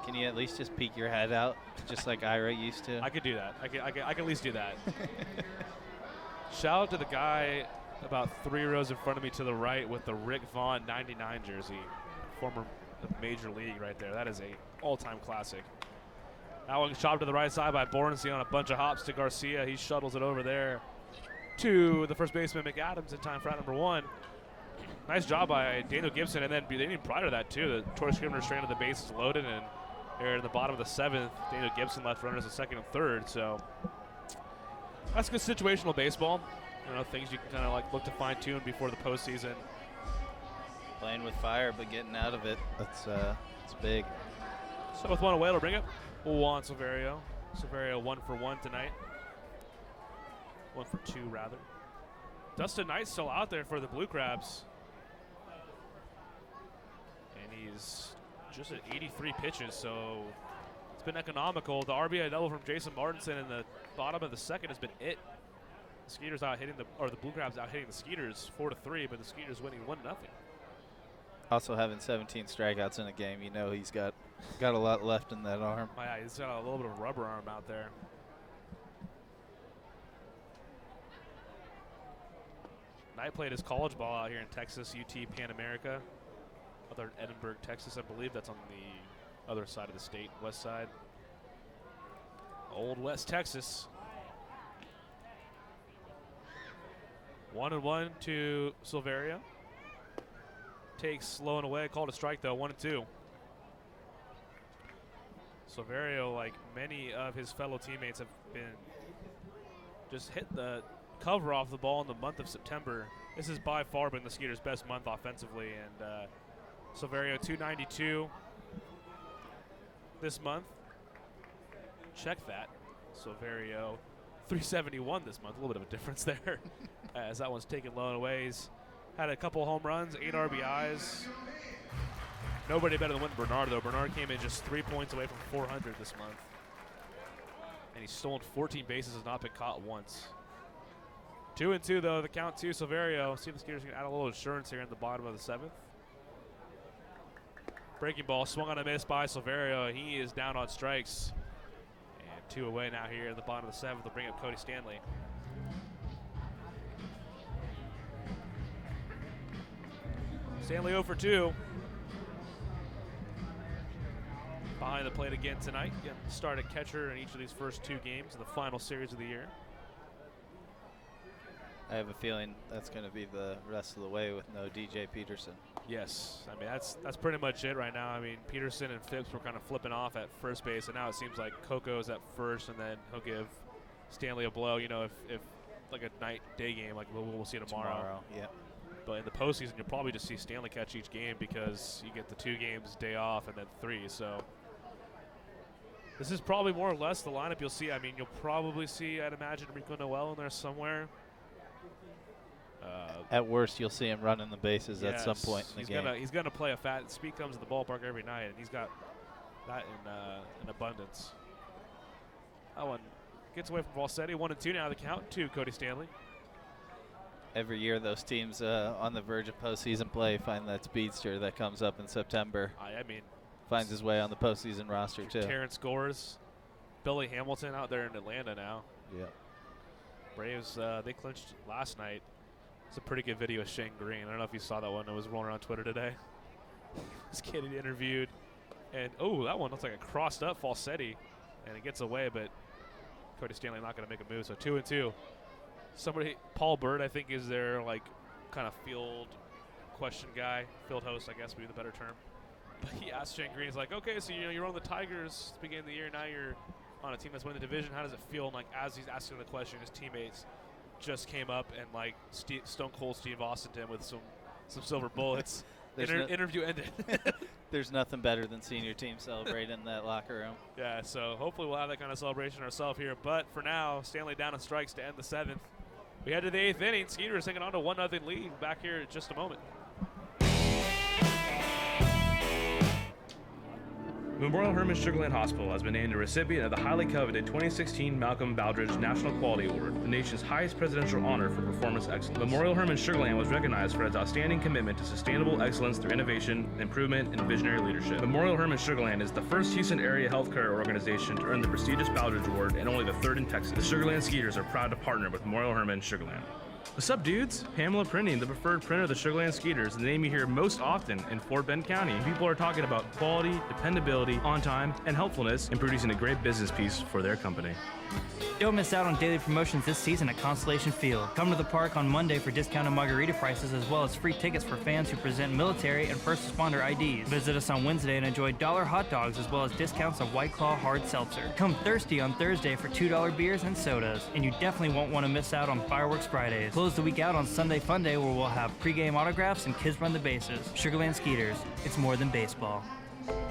Speaker 12: Can you at least just peek your head out, just like Ira used to?
Speaker 5: I could do that. I can at least do that. Shout out to the guy about 3 rows in front of me to the right with the Rick Vaughn 99 jersey, former Major League right there. That is a all-time classic. That one chopped to the right side by Bornsey on a bunch of hops to Garcia. He shuttles it over there to the first baseman McAdams in time for out number 1. Nice job by Daniel Gibson, and then even prior to that too, the Troy Scrivener stranded the bases loaded, and there in the bottom of the 7th, Daniel Gibson left runners at second and third. So that's good situational baseball. You know, things you can kind of like look to fine tune before the postseason.
Speaker 12: Playing with fire, but getting out of it, that's big.
Speaker 5: So with 1 away, it'll bring up Juan Silverio. Silverio 1 for 1 tonight. 1 for 2 rather. Dustin Knight still out there for the Blue Crabs. And he's just at 83 pitches, so it's been economical. The RBI double from Jason Martinson in the bottom of the 2nd has been it. The Skeeters out hitting the Blue Crabs out hitting the Skeeters 4-3, but the Skeeters winning 1-0.
Speaker 12: Also having 17 strikeouts in a game, you know he's got a lot left in that arm.
Speaker 5: Oh, yeah, he's got a little bit of rubber arm out there. Wright played his college ball out here in Texas, UT Pan America. Other in Edinburgh, Texas, I believe. That's on the other side of the state, west side. Old West Texas. 1-1 to Silverio. Takes slow and away, called a strike though, 1-2. Silverio, like many of his fellow teammates, have been just hit the cover off the ball in the month of September. This has by far been the Skeeters' best month offensively, and Silverio 292 this month. Check that. Silverio 371 this month. A little bit of a difference there as that one's taken low and away. He's had a couple home runs, 8 RBIs. Nobody better than Wynton Bernard, though. Bernard came in just 3 points away from 400 this month. And he's stolen 14 bases, has not been caught once. 2-2, though, the count to Silverio. See if the Skeeters can add a little insurance here in the bottom of the 7th. Breaking ball swung on a miss by Silverio. He is down on strikes. And 2 away now here in the bottom of the 7th. They'll bring up Cody Stanley. Stanley 0 for 2. Behind the plate again tonight. Started catcher in each of these first 2 games in the final series of the year.
Speaker 12: I have a feeling that's going to be the rest of the way with no DJ Peterson.
Speaker 5: Yes, I mean that's pretty much it right now. I mean Peterson and Phipps were kind of flipping off at first base, and now it seems like Coco's at first, and then he'll give Stanley a blow. You know, if like a night-day game, like we'll see tomorrow.
Speaker 12: Yeah.
Speaker 5: But in the postseason, you'll probably just see Stanley catch each game because you get the 2 games day off and then 3. So this is probably more or less the lineup you'll see. I mean, you'll probably see, I'd imagine, Rico Noel in there somewhere.
Speaker 12: At worst, you'll see him running the bases at some point in the game.
Speaker 5: He's gonna play a fat. Speed comes to the ballpark every night, and he's got that in abundance. That one gets away from Valsetti. 1-2 now. The count to Cody Stanley.
Speaker 12: Every year, those teams on the verge of postseason play find that speedster that comes up in September.
Speaker 5: I mean,
Speaker 12: finds his way on the postseason roster too.
Speaker 5: Terrence Gores, Billy Hamilton out there in Atlanta now.
Speaker 12: Yeah.
Speaker 5: Braves, they clinched last night. It's a pretty good video of Shane Green. I don't know if you saw that one. It was rolling around Twitter today. This kid he interviewed. And, oh, that one looks like a crossed up Falsetti. And it gets away, but Cody Stanley not going to make a move. So 2-2. Somebody, Paul Bird, I think, is their, like, kind of field question guy. Field host, I guess would be the better term. But he asked Shane Green, he's like, okay, so, you know, you're on the Tigers at the beginning of the year. Now you're on a team that's winning the division. How does it feel? And, like, as he's asking the question, his teammates just came up and like Stone Cold Steve Austin him with some silver bullets. Interview ended.
Speaker 12: There's nothing better than seeing your team celebrate in that locker room.
Speaker 5: Yeah, so hopefully we'll have that kind of celebration ourselves here. But for now, Stanley down on strikes to end the 7th. We head to the 8th inning. Skeeters hanging on to 1-0 lead. Back here in just a moment.
Speaker 8: Memorial Hermann Sugarland Hospital has been named a recipient of the highly coveted 2016 Malcolm Baldrige National Quality Award, the nation's highest presidential honor for performance excellence. Memorial Hermann Sugarland was recognized for its outstanding commitment to sustainable excellence through innovation, improvement, and visionary leadership. Memorial Hermann Sugarland is the first Houston area healthcare organization to earn the prestigious Baldrige Award and only the 3rd in Texas. The Sugarland Skeeters are proud to partner with Memorial Hermann Sugarland. What's up, dudes? Pamela Printing, the preferred printer of the Sugarland Skeeters, the name you hear most often in Fort Bend County. People are talking about quality, dependability, on time, and helpfulness in producing a great business piece for their company.
Speaker 9: Don't miss out on daily promotions this season at Constellation Field. Come to the park on Monday for discounted margarita prices as well as free tickets for fans who present military and first responder IDs. Visit us on Wednesday and enjoy $1 hot dogs as well as discounts of White Claw hard seltzer. Come thirsty on Thursday for $2 beers and sodas. And you definitely won't want to miss out on Fireworks Fridays. Close the week out on Sunday Fun Day where we'll have pregame autographs and kids run the bases. Sugarland Skeeters, it's more than baseball.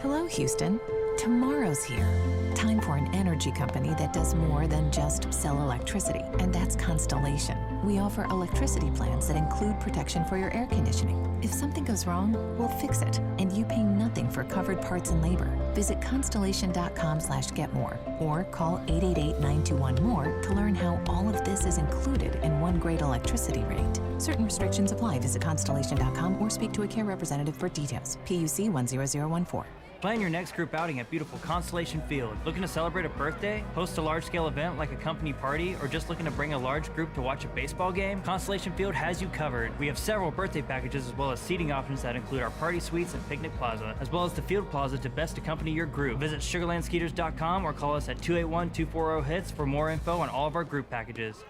Speaker 11: Hello, Houston. Tomorrow's here. Time for an energy company that does more than just sell electricity, and that's Constellation. We offer electricity plans that include protection for your air conditioning. If something goes wrong, we'll fix it, and you pay nothing for covered parts and labor. Visit constellation.com/getmore or call 888-921-MORE to learn how all of this is included in one great electricity rate. Certain restrictions apply. Visit constellation.com or speak to a care representative for details. PUC 10014.
Speaker 9: Plan your next group outing at beautiful Constellation Field. Looking to celebrate a birthday, host a large-scale event like a company party, or just looking to bring a large group to watch a baseball game? Constellation Field has you covered. We have several birthday packages as well as seating options that include our party suites and picnic plaza, as well as the field plaza to best accompany your group. Visit sugarlandskeeters.com or call us at 281-240-HITS for more info on all of our group packages.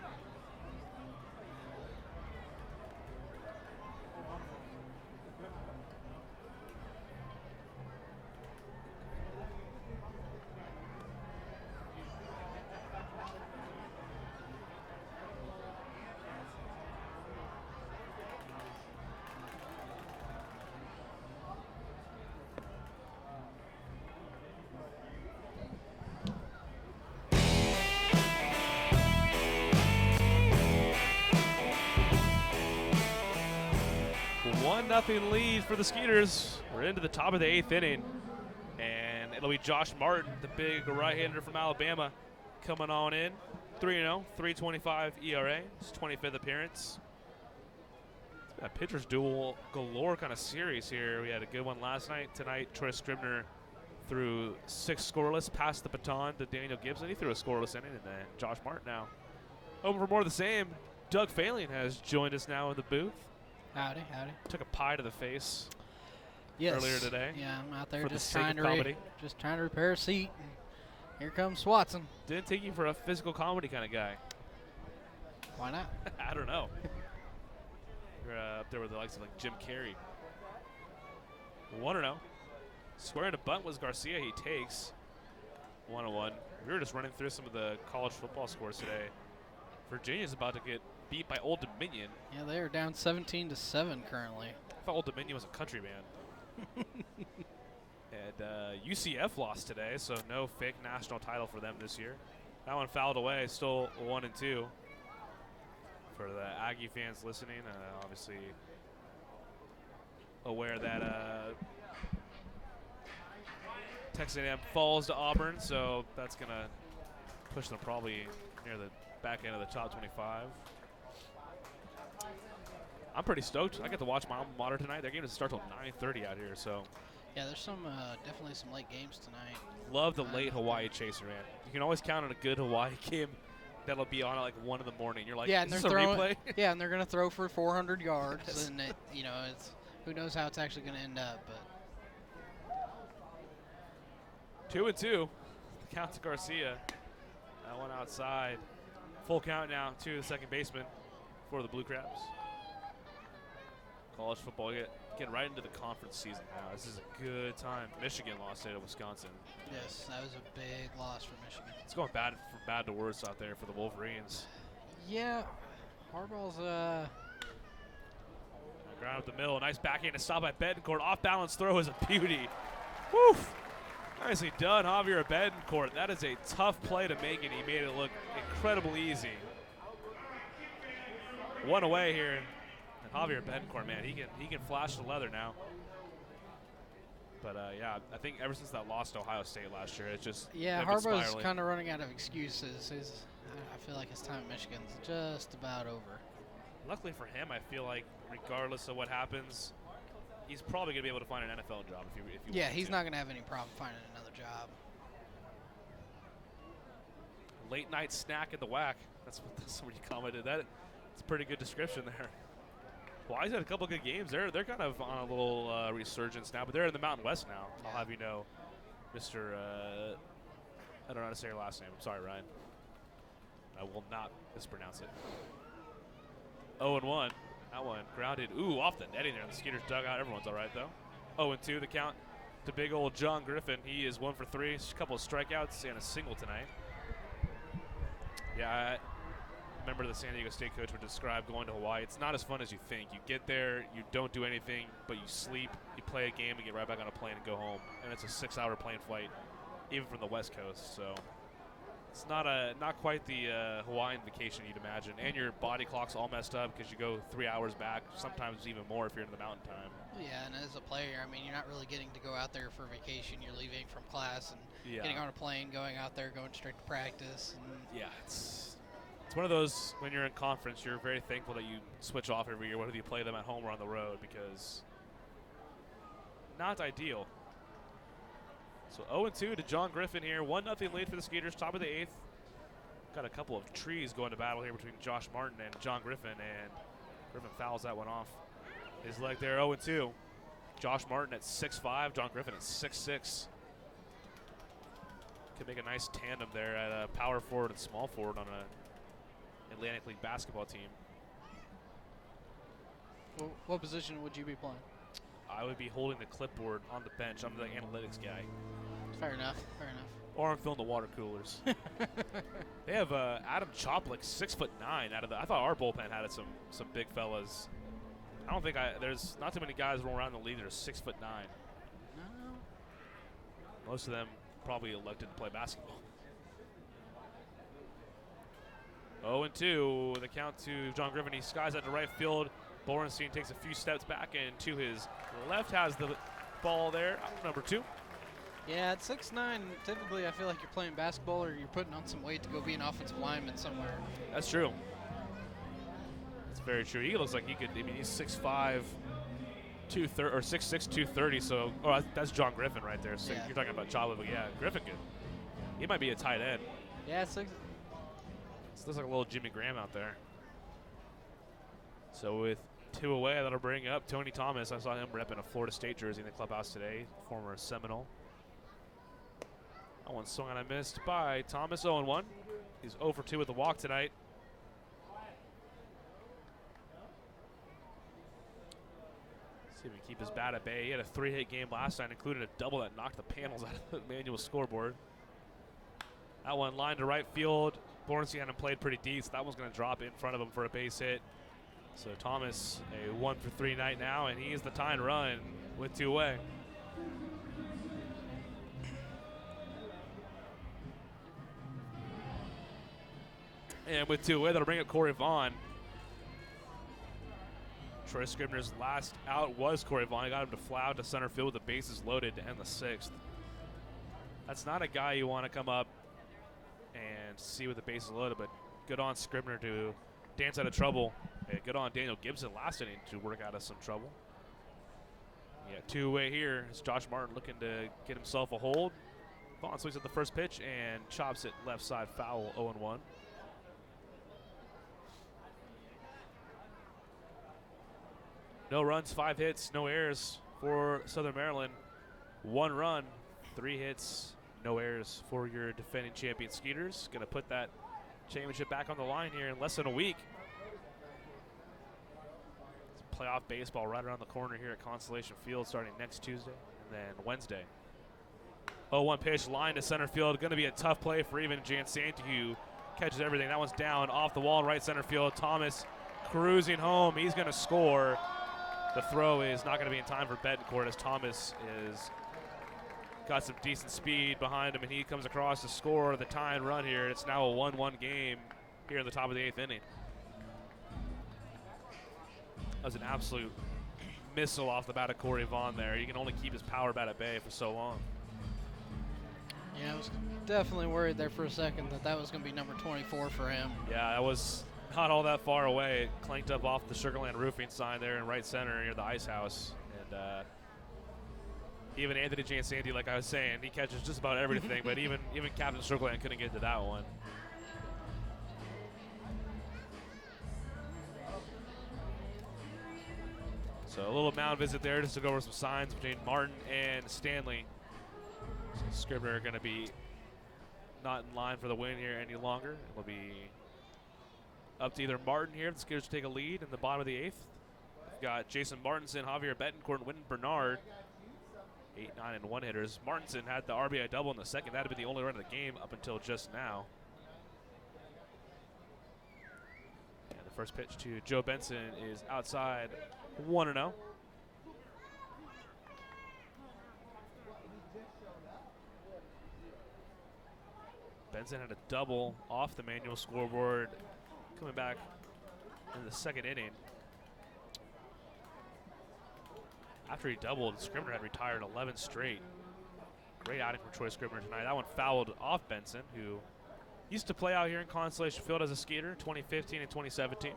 Speaker 5: Nothing lead for the Skeeters. We're into the top of the 8th inning, and it'll be Josh Martin, the big right-hander from Alabama, coming on in. 3-0, 3.25 ERA, his 25th appearance. It's been a pitcher's duel galore kind of series here. We had a good one last night. Tonight, Troy Scribner threw 6 scoreless, passed the baton to Daniel Gibson. He threw a scoreless inning, and then Josh Martin now. Hoping for more of the same. Doug Phalion has joined us now in the booth.
Speaker 13: Howdy, howdy.
Speaker 5: Took a pie to the face
Speaker 13: earlier
Speaker 5: today.
Speaker 13: Yeah, I'm out there
Speaker 5: for
Speaker 13: just
Speaker 5: the
Speaker 13: trying to repair a seat. Here comes Watson.
Speaker 5: Didn't take you for a physical comedy kind of guy.
Speaker 13: Why not?
Speaker 5: I don't know. You're up there with the likes of like Jim Carrey. 1-0. Squaring to bunt was Garcia. He takes 1-1. We were just running through some of the college football scores today. Virginia's about to get beat by Old Dominion.
Speaker 13: Yeah, they are down 17-7 currently.
Speaker 5: I thought Old Dominion was a country band. And UCF lost today, so no fake national title for them this year. That one fouled away, still 1-2. For the Aggie fans listening, obviously aware that Texas A&M falls to Auburn, so that's going to push them probably near the back end of the top 25. I'm pretty stoked. I get to watch my alma mater tonight. Their game doesn't start till 9:30 out here, so.
Speaker 13: Yeah, there's definitely some late games tonight.
Speaker 5: Love the late Hawaii chaser, man. You can always count on a good Hawaii game that'll be on at like 1 in the morning. You're like,
Speaker 13: yeah,
Speaker 5: is this a replay?
Speaker 13: Yeah, and they're going to throw for 400 yards, yes. And it's who knows how it's actually going to end up. But
Speaker 5: 2-2. Count to Garcia. That one outside. Full count now to the second baseman for the Blue Crabs. College football get right into the conference season now. This is a good time. Michigan lost today to Wisconsin.
Speaker 13: Yes, that was a big loss for Michigan.
Speaker 5: It's going bad to worse out there for the Wolverines.
Speaker 13: Yeah, Harbaugh's
Speaker 5: ground up the middle. Nice backhand to stop by Betancourt. Off balance throw is a beauty. Woof! Nicely done, Javier Betancourt. That is a tough play to make, and he made it look incredibly easy. One away here. And Javier Betancourt, man, he can flash the leather now. But yeah, I think ever since that loss to Ohio State last year, it's just
Speaker 13: Harbaugh's kind of running out of excuses. I feel like his time at Michigan's just about over.
Speaker 5: Luckily for him, I feel like regardless of what happens, he's probably going to be able to find an NFL job if you
Speaker 13: yeah, he's not going to have any problem finding another job.
Speaker 5: Late night snack at the WAC. That's what somebody commented. That's a pretty good description there. Well, he's had a couple good games. They're kind of on a little resurgence now, but they're in the Mountain West now. Yeah. I'll have you know, Mr. I don't know how to say your last name. I'm sorry, Ryan. I will not mispronounce it. 0-1. That one grounded. Ooh, off the netting there. The Skeeters dugout. Everyone's all right, though. 0-2, the count to big old John Griffin. He is 1 for 3. A couple of strikeouts and a single tonight. Yeah, I remember the San Diego State coach would describe going to Hawaii. It's not as fun as you think. You get there, you don't do anything, but you sleep, you play a game, and get right back on a plane and go home. And it's a 6-hour plane flight, even from the West Coast. So it's not quite the Hawaiian vacation you'd imagine. And your body clock's all messed up because you go 3 hours back, sometimes even more if you're in the mountain time.
Speaker 13: Yeah, and as a player, I mean, you're not really getting to go out there for vacation. You're leaving from class and getting on a plane, going out there, going straight to practice. And
Speaker 5: yeah, it's one of those, when you're in conference, you're very thankful that you switch off every year, whether you play them at home or on the road, because not ideal. So 0-2 to John Griffin here. 1-0 lead for the Skeeters, top of the 8th. Got a couple of trees going to battle here between Josh Martin and John Griffin, and Griffin fouls that one off his leg there. 0-2. Josh Martin at 6'5", John Griffin at 6'6". Could make a nice tandem there at a power forward and small forward on a Atlantic League basketball team.
Speaker 13: Well, what position would you be playing?
Speaker 5: I would be holding the clipboard on the bench. I'm the analytics guy.
Speaker 13: Fair enough. Fair enough.
Speaker 5: Or I'm filling the water coolers. They have Adam Choplik, 6'9". Out of the, I thought our bullpen had some big fellas. I don't think there's not too many guys rolling around in the league that are 6'9".
Speaker 13: No.
Speaker 5: Most of them probably elected to play basketball. 0-2, the count to John Griffin. He skies out to right field. Borenstein takes a few steps back, and to his left has the ball there, number 2.
Speaker 13: Yeah, at 6'9", typically I feel like you're playing basketball or you're putting on some weight to go be an offensive lineman somewhere.
Speaker 5: That's true. That's very true. He looks like he could, I mean, he's 6'5", 230, or 6'6", 230, so, that's John Griffin right there. So
Speaker 13: Yeah.
Speaker 5: you're talking about Chava, but yeah, Griffin could. He might be a tight end.
Speaker 13: Yeah,
Speaker 5: This looks like a little Jimmy Graham out there. So with 2 away, that'll bring up Tony Thomas. I saw him repping a Florida State jersey in the clubhouse today, former Seminole. That one swung and I missed by Thomas, 0-1. He's 0 for 2 with the walk tonight. See if he can keep his bat at bay. He had a 3-hit game last night, including a double that knocked the panels out of the manual scoreboard. That one lined to right field. Borenstein had him played pretty deep, so that one's going to drop in front of him for a base hit. So Thomas, a 1 for 3 night now, and he is the tying run with 2 away. And with 2 away, that'll bring up Corey Vaughn. Troy Scribner's last out was Corey Vaughn. He got him to fly out to center field with the bases loaded to end the 6th. That's not a guy you want to come up and see with the bases loaded, but good on Scribner to dance out of trouble. Hey, good on Daniel Gibson last inning to work out of some trouble. Yeah, 2 away here. It's Josh Martin looking to get himself a hold. Vaughn swings at the first pitch and chops it left side foul, 0-1. No runs, 5 hits, no errors for Southern Maryland. 1 run, 3 hits, no errors for your defending champion Skeeters. Going to put that championship back on the line here in less than a week. It's playoff baseball right around the corner here at Constellation Field starting next Tuesday and then Wednesday. 0-1 pitch, line to center field. Going to be a tough play for even Jansanti, who catches everything. That one's down off the wall in right center field. Thomas cruising home. He's going to score. The throw is not going to be in time for Betancourt as Thomas is got some decent speed behind him, and he comes across to score the tying run here. It's now a 1-1 game here in the top of the 8th inning. That was an absolute missile off the bat of Corey Vaughn there. He can only keep his power bat at bay for so long.
Speaker 13: Yeah, I was definitely worried there for a second that was going to be number 24 for him.
Speaker 5: Yeah, that was not all that far away. It clanked up off the Sugarland roofing sign there in right center near the ice house. And even Anthony Jansanti, like I was saying, he catches just about everything, but even Captain Sugarland couldn't get to that one. So a little mound visit there just to go over some signs between Martin and Stanley. So Scribner going to be not in line for the win here any longer. It'll be up to either Martin here, the Skeeters take a lead in the bottom of the 8th. We've got Jason Martinson, Javier Betancourt, and Wynton Bernard. 8, 9, and 1 hitters. Martinson had the RBI double in the second. That had been the only run of the game up until just now. And the first pitch to Joe Benson is outside, 1-0. Benson had a double off the manual scoreboard coming back in the second inning. After he doubled, Scribner had retired 11 straight. Great outing from Troy Scribner tonight. That one fouled off Benson, who used to play out here in Constellation Field as a Skeeter, 2015 and 2017.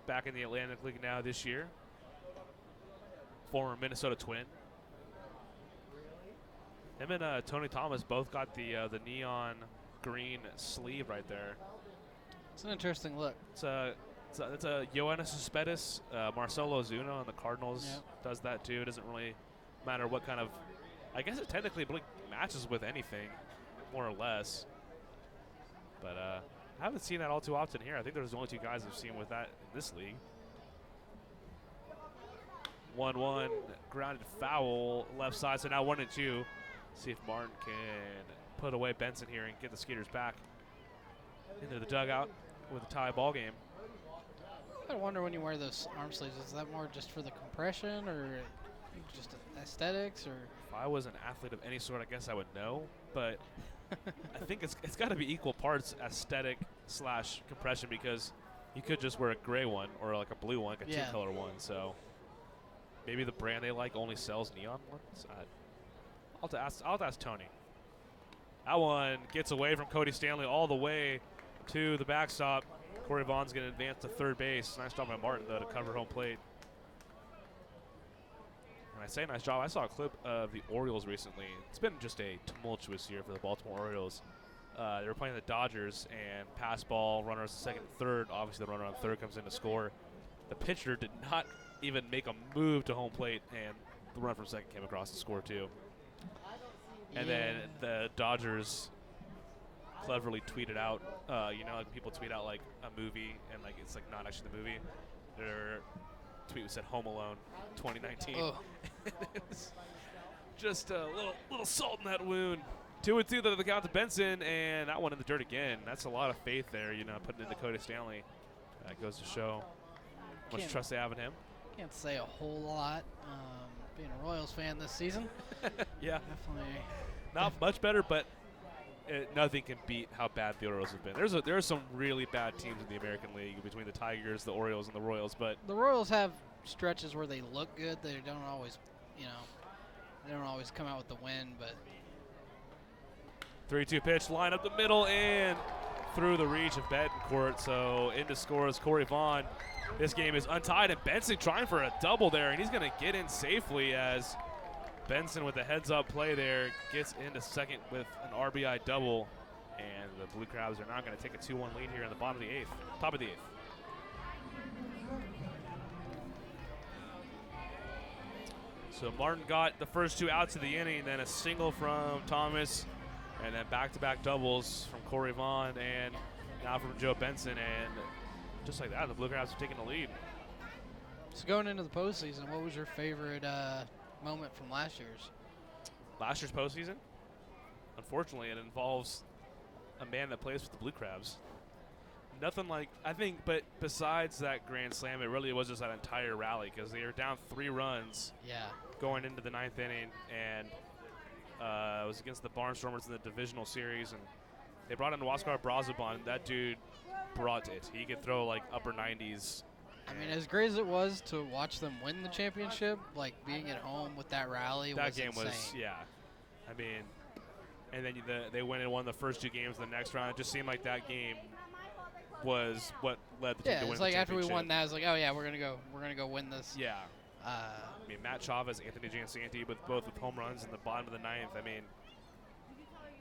Speaker 5: Back in the Atlantic League now this year. former Minnesota Twin. Him and Tony Thomas both got the neon green sleeve right there.
Speaker 13: It's an interesting look.
Speaker 5: It's a Yoenis Cespedes, Marcelo Ozuna on the Cardinals does that too. It doesn't really matter what kind of. I guess it technically matches with anything, more or less. But I haven't seen that all too often here. I think there's the only two guys I've seen with that in this league. 1-1 grounded foul left side. So now 1-2. See if Martin can put away Benson here and get the Skeeters back into the dugout with a tie ball game.
Speaker 13: I wonder when you wear those arm sleeves, is that more just for the compression or just aesthetics? Or
Speaker 5: if I was an athlete of any sort, I guess I would know. But I think it's got to be equal parts aesthetic / compression, because you could just wear a gray one or like a blue one, like a two-color one. So maybe the brand they like only sells neon ones. I'll have to ask Tony. That one gets away from Cody Stanley all the way to the backstop. Corey Vaughn's going to advance to third base. Nice job by Martin, though, to cover home plate. When I say nice job, I saw a clip of the Orioles recently. It's been just a tumultuous year for the Baltimore Orioles. They were playing the Dodgers, and pass ball, runners second and third. Obviously, the runner on third comes in to score. The pitcher did not even make a move to home plate, and the runner from second came across to score, too. And then the Dodgers cleverly tweeted out, like people tweet out like a movie and like it's like not actually the movie. Their tweet said Home Alone 2019. Oh. Just a little salt in that wound. 2-2 to the count to Benson, and that one in the dirt again. That's a lot of faith there, putting in Dakota Stanley. That goes to show how much trust they have in him.
Speaker 13: Can't say a whole lot. Being a Royals fan this season.
Speaker 5: Yeah.
Speaker 13: Definitely.
Speaker 5: Not much better, but nothing can beat how bad the Orioles have been. There are some really bad teams in the American League between the Tigers, the Orioles, and the Royals. But
Speaker 13: the Royals have stretches where they look good. They don't always, they don't always come out with the win. But
Speaker 5: 3-2 pitch, line up the middle and through the reach of Betancourt. So into scores Corey Vaughn. This game is untied, and Benson trying for a double there, and he's going to get in safely as Benson with the heads-up play there gets into second with an RBI double, and the Blue Crabs are now going to take a 2-1 lead here in the top of the eighth. So Martin got the first two outs of the inning, then a single from Thomas, and then back-to-back doubles from Corey Vaughn and now from Joe Benson, and just like that, the Blue Crabs have taken the lead.
Speaker 13: So going into the postseason, what was your favorite moment from last year's?
Speaker 5: Last year's postseason? Unfortunately, it involves a man that plays with the Blue Crabs. Nothing like, I think, but besides that grand slam, it really was just that entire rally, because they were down 3 runs going into the 9th inning, and it was against the Barnstormers in the divisional series, and they brought in Huáscar Brazoban. That dude brought it. He could throw like upper 90s.
Speaker 13: I mean, as great as it was to watch them win the championship, like being at home with that rally was insane.
Speaker 5: I mean, and then they went and won the first 2 games in the next round. It just seemed like that game was what led the team to win the championship.
Speaker 13: Yeah, it's like after we won that, I was like, oh yeah, we're gonna go win this.
Speaker 5: Yeah. I mean, Matt Chavez, Anthony Giansanti, with home runs in the bottom of the 9th. I mean,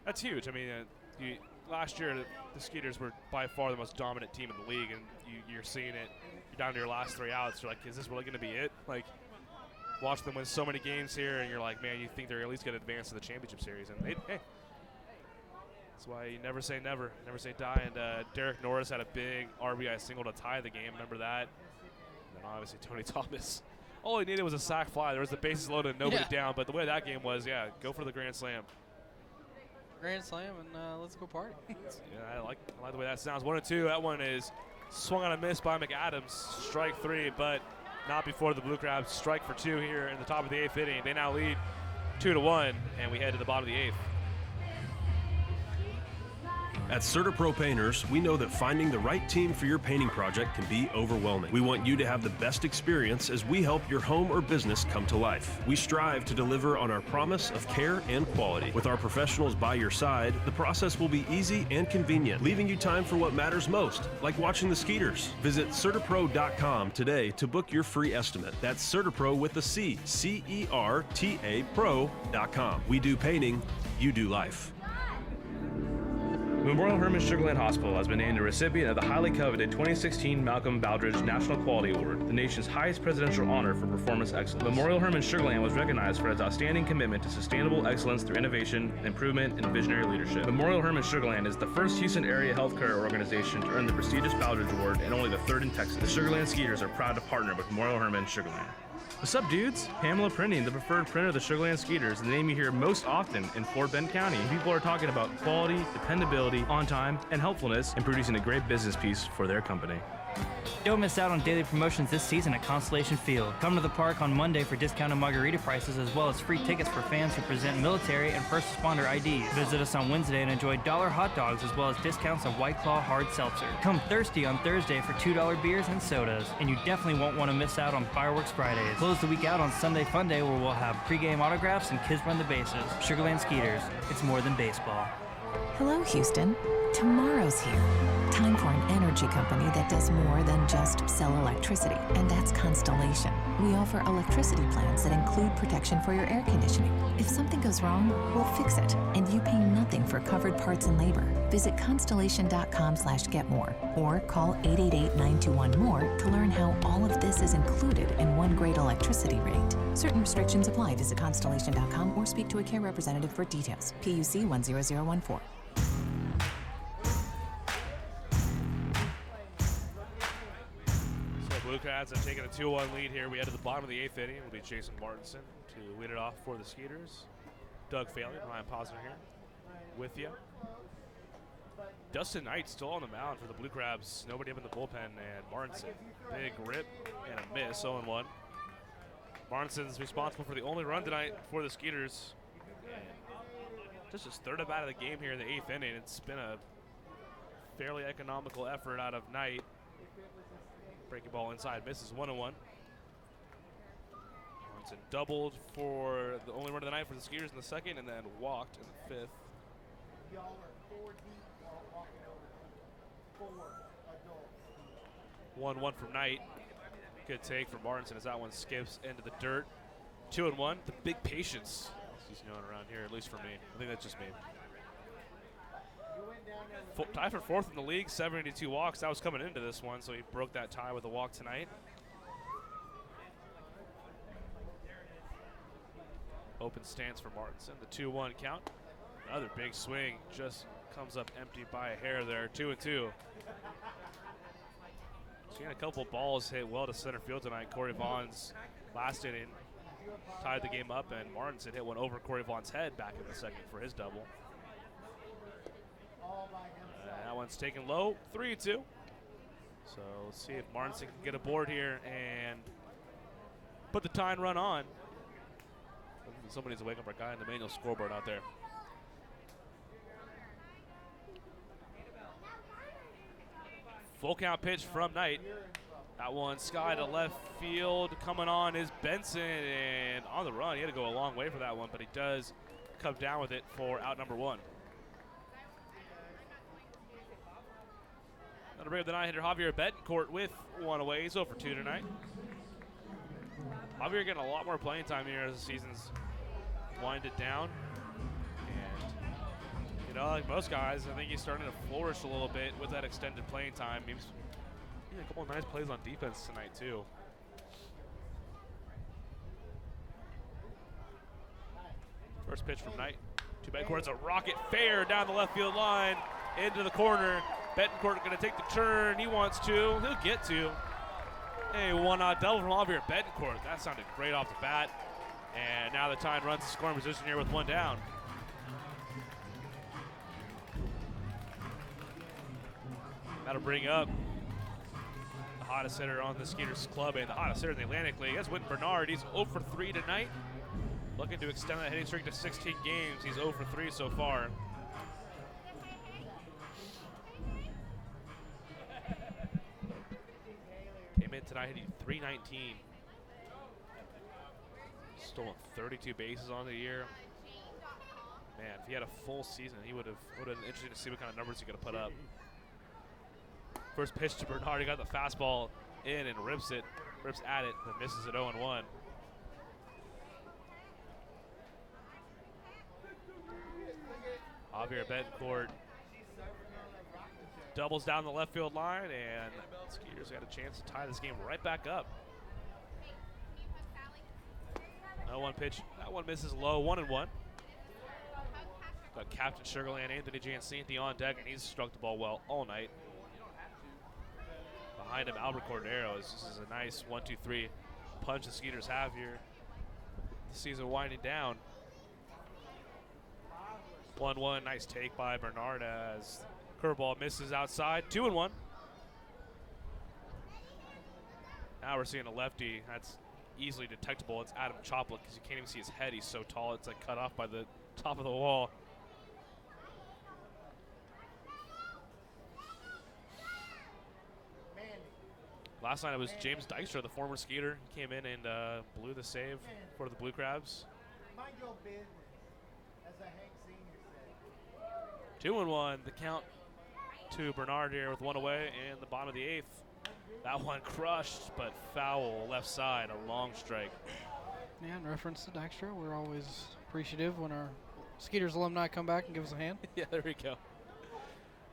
Speaker 5: that's huge. I mean, last year the Skeeters were by far the most dominant team in the league, and you're seeing it. You're down to your last 3 outs. You're like, is this really going to be it? Like, watch them win so many games here, and you're like, man, you think they're at least going to advance to the championship series. And hey, that's why you never say never say die. And Derek Norris had a big RBI single to tie the game. Remember that? And then obviously Tony Thomas. All he needed was a sac fly. There was the bases loaded, nobody down. But the way that game was, go for the grand slam.
Speaker 13: Grand slam, and let's go party.
Speaker 5: I like the way that sounds. 1-2. That one is swung on a miss by McAdams. Strike 3, but not before the Blue Crabs strike for 2 here in the top of the 8th inning. They now lead 2-1, and we head to the bottom of the 8th.
Speaker 7: At CertaPro Painters, we know that finding the right team for your painting project can be overwhelming. We want you to have the best experience as we help your home or business come to life. We strive to deliver on our promise of care and quality. With our professionals by your side, the process will be easy and convenient, leaving you time for what matters most, like watching the Skeeters. Visit CertaPro.com today to book your free estimate. That's CertaPro with a C, C-E-R-T-A Pro.com. We do painting, you do life.
Speaker 8: Memorial Hermann Sugarland Hospital has been named a recipient of the highly coveted 2016 Malcolm Baldrige National Quality Award, the nation's highest presidential honor for performance excellence. Memorial Hermann Sugarland was recognized for its outstanding commitment to sustainable excellence through innovation, improvement, and visionary leadership. Memorial Hermann Sugarland is the first Houston area healthcare organization to earn the prestigious Baldrige Award and only the third in Texas. The Sugarland Skeeters are proud to partner with Memorial Hermann Sugarland. What's up, dudes? Pamela Printing, the preferred printer of the Sugarland Skeeters, the name you hear most often in Fort Bend County. People are talking about quality, dependability, on time, and helpfulness in producing a great business piece for their company.
Speaker 9: Don't miss out on daily promotions this season at Constellation Field. Come to the park on Monday for discounted margarita prices as well as free tickets for fans who present military and first responder IDs. Visit us on Wednesday and enjoy $1 hot dogs as well as discounts of White Claw hard seltzer. Come thirsty on Thursday for $2 beers and sodas. And you definitely won't want to miss out on Fireworks Fridays. Close the week out on Sunday Fun Day where we'll have pregame autographs and kids run the bases. Sugarland Skeeters, it's more than baseball.
Speaker 11: Hello, Houston. Tomorrow's here. Time for an energy company that does more than just sell electricity, and that's Constellation. We offer electricity plans that include protection for your air conditioning. If something goes wrong, we'll fix it, and you pay nothing for covered parts and labor. Visit constellation.com/getmore or call 888-921-MORE to learn how all of this is included in one great electricity rate. Certain restrictions apply. Visit constellation.com or speak to a care representative for details. PUC 10014.
Speaker 5: Blue Cats have taken a 2-1 lead here. We head to the bottom of the 8th inning. It'll be Jason Martinson to lead it off for the Skeeters. Doug Faley, Ryan Posner here with you. Dustin Knight still on the mound for the Blue Crabs. Nobody up in the bullpen, and Martinson, big rip and a miss, 0-1. Martinson's responsible for the only run tonight for the Skeeters. Just his third at-bat of the game here in the 8th inning. It's been a fairly economical effort out of Knight. Breaking ball inside, misses, 1-1. Martinson doubled for the only run of the night for the Skeeters in the second, and then walked in the 5th. 1-1 from Knight. Good take from Martinson as that one skips into the dirt. 2-1. The big patience he's known around here, at least for me. I think that's just me. Tie for 4th in the league, 72 walks. That was coming into this one, so he broke that tie with a walk tonight. Open stance for Martinson. The 2-1 count. Another big swing, just comes up empty by a hair there. 2-2. Seen a couple balls hit well to center field tonight. Corey Vaughn's last inning tied the game up, and Martinson hit one over Corey Vaughn's head back in the second for his double. That one's taken low, 3-2. So let's see if Martinson can get aboard here and put the tying run on. Somebody needs to wake up our guy in the manual scoreboard out there. Full count pitch from Knight. That one sky to left field. Coming on is Benson, and on the run. He had to go a long way for that one, but he does come down with it for out number 1. Another break of the 9-hitter, Javier Betancourt with one away. He's 0 for 2 tonight. Javier getting a lot more playing time here as the season's winded down. And, you know, like most guys, I think he's starting to flourish a little bit with that extended playing time. He's a couple of nice plays on defense tonight, too. First pitch from Knight. To Betancourt, it's a rocket fair down the left field line into the corner. Betancourt going to take the turn. He wants to. He'll get to. A one-out double from Javier Betancourt. That sounded great off the bat. And now the tying runs to scoring position here with one down. That'll bring up the hottest hitter on the Skeeters club and the hottest hitter in the Atlantic League. That's Whit Bernard. He's 0 for 3 tonight. Looking to extend that hitting streak to 16 games. He's 0 for 3 so far. And tonight hitting .319. Stolen 32 bases on the year. Man, if he had a full season, he would have been interesting to see what kind of numbers he could have put up. First pitch to Bernard, he got the fastball in and rips at it, but misses it 0-1. Javier Betancourt doubles down the left field line, and Skeeters got a chance to tie this game right back up. 0-1 pitch. That one misses low, 1-1. Got Captain Sugarland, Anthony Jancinti on deck, and he's struck the ball well all night. Behind him, Albert Cordero. This is a nice 1-2-3 punch the Skeeters have here. The season winding down. 1-1, nice take by Bernard as curveball misses outside. 2-1. Now we're seeing a lefty that's easily detectable. It's Adam Choplet because you can't even see his head. He's so tall, it's like cut off by the top of the wall. Last night it was James Dykstra, the former Skeeter. He came in and blew the save for the Blue Crabs.
Speaker 14: Mind your business, as a Hank Sr. said.
Speaker 5: 2-1, the count to Bernard here with one away in the bottom of the 8th. That one crushed, but foul left side, a long strike.
Speaker 13: Yeah, in reference to Dykstra, we're always appreciative when our Skeeters alumni come back and give us a hand.
Speaker 5: Yeah, there we go.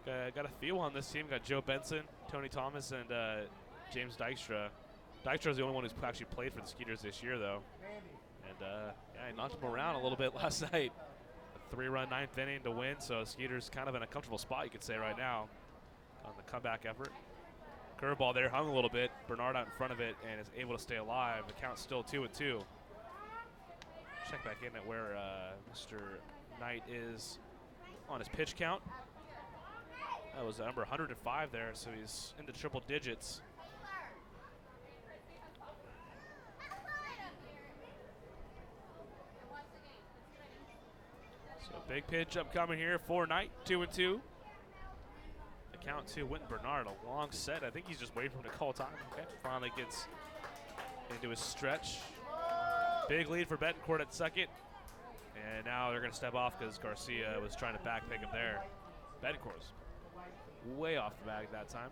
Speaker 5: Got a feel on this team. Got Joe Benson, Tony Thomas, and James Dykstra. Dykstra's the only one who's actually played for the Skeeters this year, though. And yeah, he knocked him around a little bit last night. A 3-run 9th inning to win, so Skeeters kind of in a comfortable spot, you could say, right now on the comeback effort. Curveball there, hung a little bit. Bernard out in front of it and is able to stay alive. The count's still 2-2. Check back in at where Mr. Knight is on his pitch count. That was number 105 there, so he's into triple digits. So big pitch upcoming here for Knight, 2-2. The count to Wynton Bernard, a long set. I think he's just waiting for him to call time. Okay, finally gets into his stretch. Big lead for Betancourt at second. And now they're going to step off because Garcia was trying to backpick him there. Betancourt's way off the bag that time.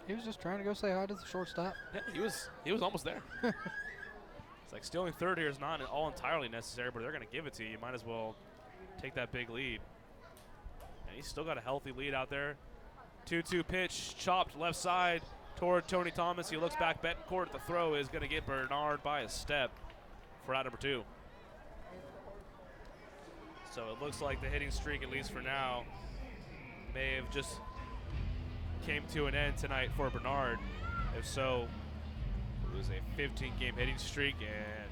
Speaker 13: He was just trying to go say hi to the shortstop.
Speaker 5: Yeah, he was almost there. It's like stealing third here is not all entirely necessary, but they're going to give it to you. You might as well take that big lead. And he's still got a healthy lead out there. 2-2 pitch, chopped left side toward Tony Thomas. He looks back. Betancourt, the throw is going to get Bernard by a step for out number 2. So it looks like the hitting streak, at least for now, may have just came to an end tonight for Bernard. If so, it was a 15-game hitting streak, and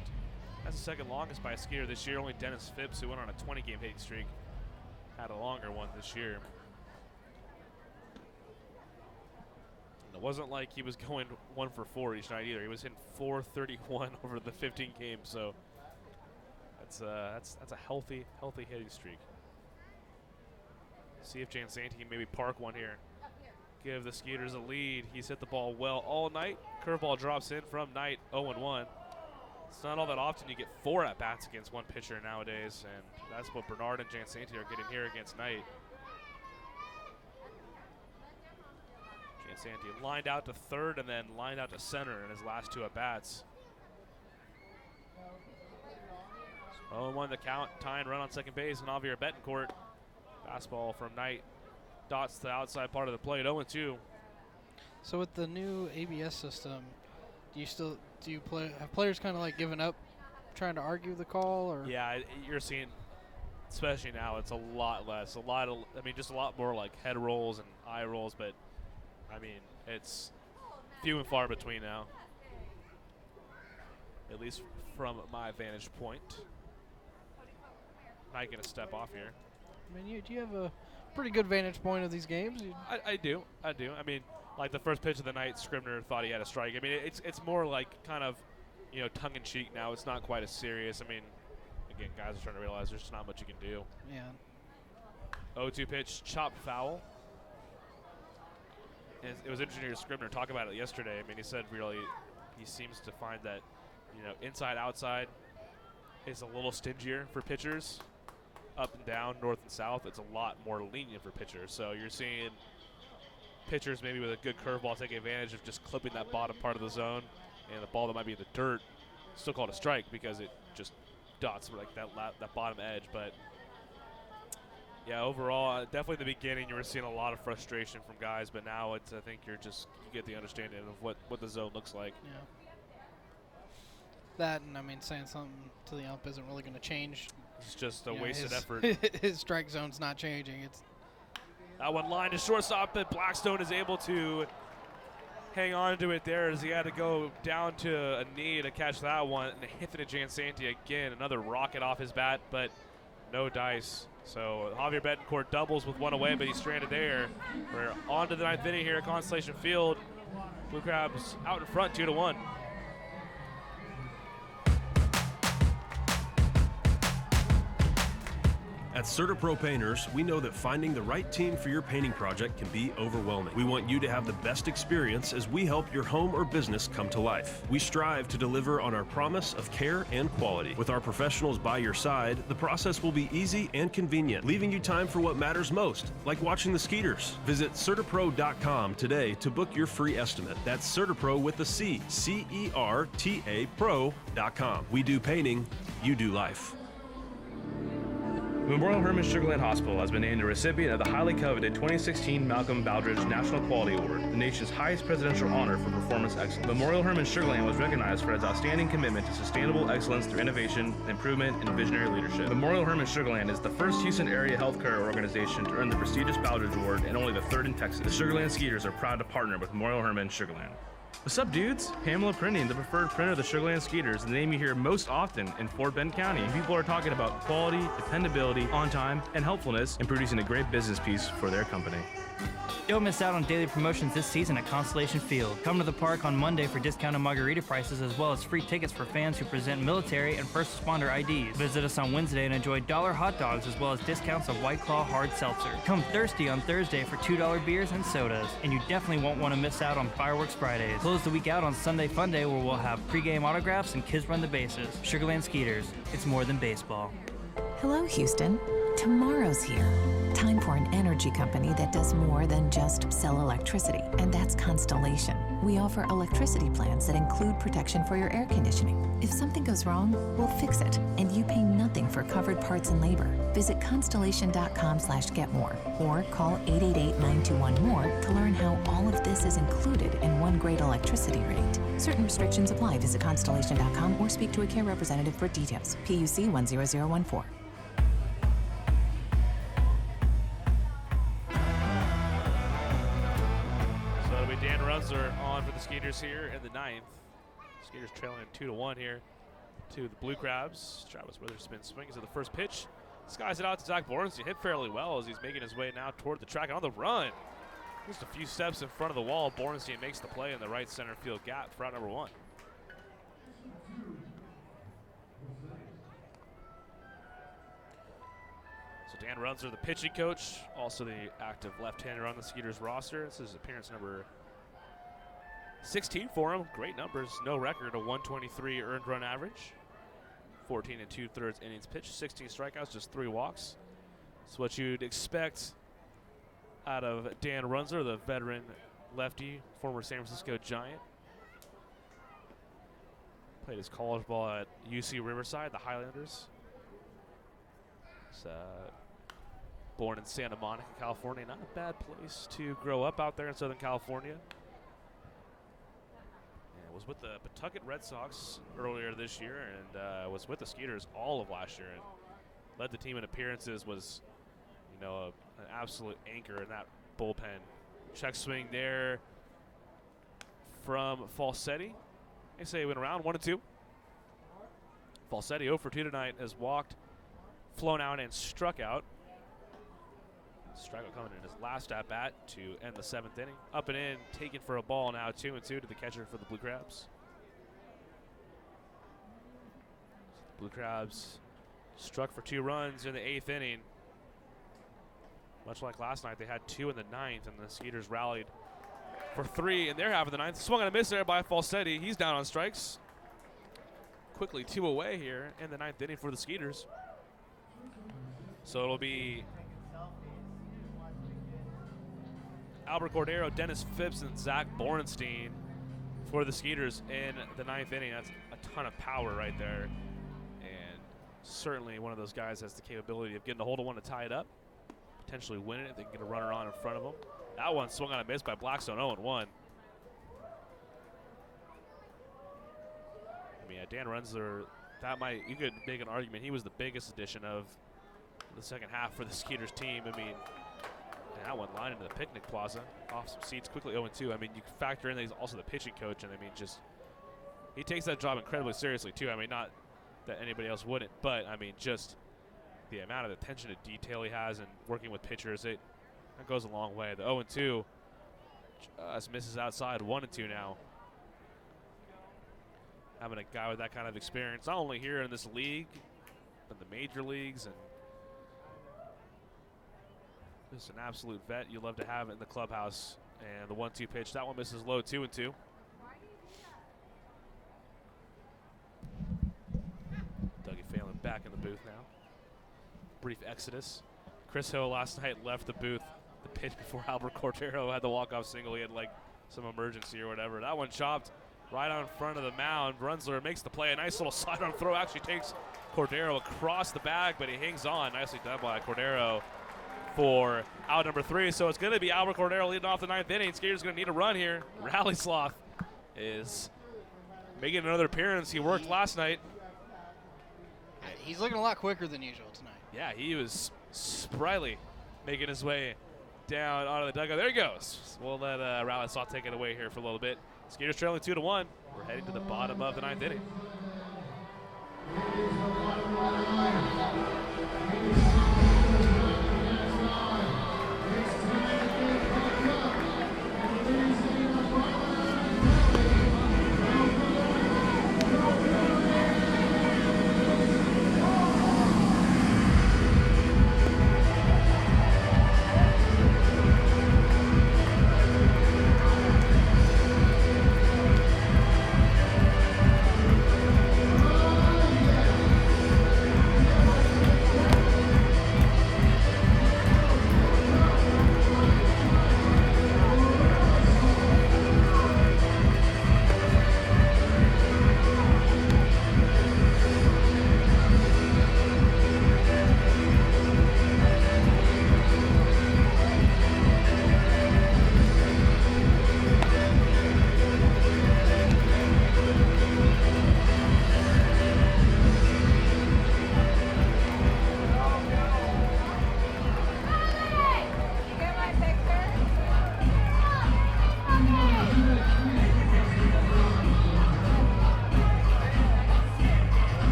Speaker 5: that's the second longest by a Skeeter this year. Only Dennis Phipps, who went on a 20-game hitting streak, had a longer one this year. And it wasn't like he was going 1 for 4 each night either. He was hitting .431 over the 15 games, so that's a healthy hitting streak. See if Jansanti can maybe park one here. Give the Skeeters a lead. He's hit the ball well all night. Curveball drops in from Knight, 0-1. It's not all that often you get 4 at-bats against one pitcher nowadays, and that's what Bernard and Jansanti are getting here against Knight. Jansanti lined out to third and then lined out to center in his last 2 at-bats. 0-1 the count, tying run on second base, and Javier Betancourt. Fastball from Knight dots the outside part of the plate, 0-2.
Speaker 13: So with the new ABS system, have players kind of like given up trying to argue the call? Or
Speaker 5: Yeah, you're seeing, especially now, it's a lot less. Just a lot more like head rolls and eye rolls, but I mean, it's few and far between now, at least from my vantage point. Knight gonna step off here.
Speaker 13: I mean, you have a pretty good vantage point of these games.
Speaker 5: I do. I mean, like the first pitch of the night, Scribner thought he had a strike. I mean, it's more like kind of, tongue-in-cheek now. It's not quite as serious. I mean, again, guys are trying to realize there's just not much you can do.
Speaker 13: Yeah.
Speaker 5: 0-2 pitch, chopped foul. it was interesting to hear Scribner talk about it yesterday. I mean, he said really he seems to find that, inside, outside is a little stingier for pitchers. Up and down, north and south, it's a lot more lenient for pitchers. So you're seeing pitchers maybe with a good curveball take advantage of just clipping that bottom part of the zone, and the ball that might be in the dirt, still called a strike because it just dots like that bottom edge. But yeah, overall, definitely in the beginning you were seeing a lot of frustration from guys, but now I think you get the understanding of what the zone looks like.
Speaker 13: Yeah. That, and I mean, saying something to the ump isn't really going to change.
Speaker 5: It's just a wasted effort.
Speaker 13: His strike zone's not changing.
Speaker 5: That one line to shortstop, but Blackstone is able to hang on to it there as he had to go down to a knee to catch that one. And Anthony Jansanti again, another rocket off his bat, but no dice. So Javier Betancourt doubles with one away, but he's stranded there. We're on to the ninth inning here at Constellation Field. Blue Crabs out in front, 2-1.
Speaker 7: At CertaPro Painters, we know that finding the right team for your painting project can be overwhelming. We want you to have the best experience as we help your home or business come to life. We strive to deliver on our promise of care and quality. With our professionals by your side, the process will be easy and convenient, leaving you time for what matters most, like watching the Skeeters. Visit CertaPro.com today to book your free estimate. That's CertaPro with a C, C-E-R-T-A Pro.com. We do painting, you do life.
Speaker 8: Memorial Hermann Sugarland Hospital has been named a recipient of the highly coveted 2016 Malcolm Baldrige National Quality Award, the nation's highest presidential honor for performance excellence. Memorial Hermann Sugarland was recognized for its outstanding commitment to sustainable excellence through innovation, improvement, and visionary leadership. Memorial Hermann Sugarland is the first Houston area healthcare organization to earn the prestigious Baldrige Award and only the third in Texas. The Sugarland Skeeters are proud to partner with Memorial Hermann Sugarland. What's up, dudes? Pamela Printing, the preferred printer of the Sugarland Skeeters, the name you hear most often in Fort Bend County. People are talking about quality, dependability, on time, and helpfulness in producing a great business piece for their company.
Speaker 9: Don't miss out on daily promotions this season at Constellation Field. Come to the park on Monday for discounted margarita prices as well as free tickets for fans who present military and first responder IDs. Visit us on Wednesday and enjoy $1 hot dogs as well as discounts of White Claw hard seltzer. Come thirsty on Thursday for $2 beers and sodas. And you definitely won't want to miss out on Fireworks Fridays. Close the week out on Sunday Fun Day where we'll have pregame autographs and kids run the bases. Sugarland Skeeters, it's more than baseball.
Speaker 11: Hello, Houston. Tomorrow's here. Time for an energy company that does more than just sell electricity, and that's Constellation. We offer electricity plans that include protection for your air conditioning. If something goes wrong, we'll fix it, and you pay nothing for covered parts and labor. Visit constellation.com/getmore or call 888-921-MORE to learn how all of this is included in one great electricity rate. Certain restrictions apply. Visit constellation.com or speak to a care representative for details. PUC 10014.
Speaker 5: Dan Runzer on for the Skeeters here in the ninth. Skeeters trailing 2-1 here to the Blue Crabs. Travis Witherspoon swings at the first pitch. Skies it out to Zach Bornstein. Hit fairly well as he's making his way now toward the track and on the run. Just a few steps in front of the wall. Bornstein makes the play in the right center field gap for out number one. So Dan Runzer, the pitching coach, also the active left-hander on the Skeeters roster. This is appearance number 16 for him. Great numbers. No record, a 123 earned run average. 14 2/3 innings pitched, 16 strikeouts, just 3 walks. That's what you'd expect out of Dan Runzer, the veteran lefty, former San Francisco Giant. Played his college ball at UC Riverside, the Highlanders. He's born in Santa Monica, California. Not a bad place to grow up out there in Southern California. Was with the Pawtucket Red Sox earlier this year and was with the Skeeters all of last year and led the team in appearances, was, an absolute anchor in that bullpen. Check swing there from Falsetti. They say he went around 1-2. Falsetti 0 for 2 tonight has walked, flown out, and struck out. Strikeout coming in his last at bat to end the 7th inning. Up and in, taken for a ball now, 2-2 to the catcher for the Blue Crabs. Blue Crabs struck for 2 runs in the 8th inning. Much like last night, they had 2 in the 9th, and the Skeeters rallied for 3 in their half of the ninth. Swung on a miss there by Falsetti. He's down on strikes. Quickly 2 away here in the 9th inning for the Skeeters. So it'll be Albert Cordero, Dennis Phipps, and Zach Borenstein for the Skeeters in the 9th inning. That's a ton of power right there. And certainly one of those guys has the capability of getting a hold of one to tie it up, potentially win it if they can get a runner on in front of them. That one swung on a miss by Blackstone, 0-1. I mean, Dan Rensler, you could make an argument he was the biggest addition of the second half for the Skeeters team. I mean, that one line into the picnic plaza, off some seats quickly, 0-2. I mean, you factor in that he's also the pitching coach, and I mean, just he takes that job incredibly seriously too. I mean, not that anybody else wouldn't, but I mean, just the amount of attention to detail he has and working with pitchers, that goes a long way. The 0-2 just misses outside, 1-2 now. Having a guy with that kind of experience, not only here in this league, but the major leagues, and just an absolute vet you love to have in the clubhouse. And the 1-2 pitch, that one misses low, 2-2. Dougie Phelan back in the booth now. Brief exodus. Chris Hill last night left the booth the pitch before Albert Cordero had the walk-off single. He had like some emergency or whatever. That one chopped right on front of the mound. Rensler makes the play. A nice little sidearm throw actually takes Cordero across the bag, but he hangs on. Nicely done by Cordero for out number 3. So it's going to be Albert Cordero leading off the 9th inning. Skeeters going to need a run here. Rally Sloth is making another appearance. He worked last night.
Speaker 13: He's looking a lot quicker than usual tonight.
Speaker 5: Yeah, he was sprightly making his way down onto the dugout. There he goes. We'll let Rally Sloth take it away here for a little bit. Skeeters trailing 2-1. We're heading to the bottom of the 9th inning.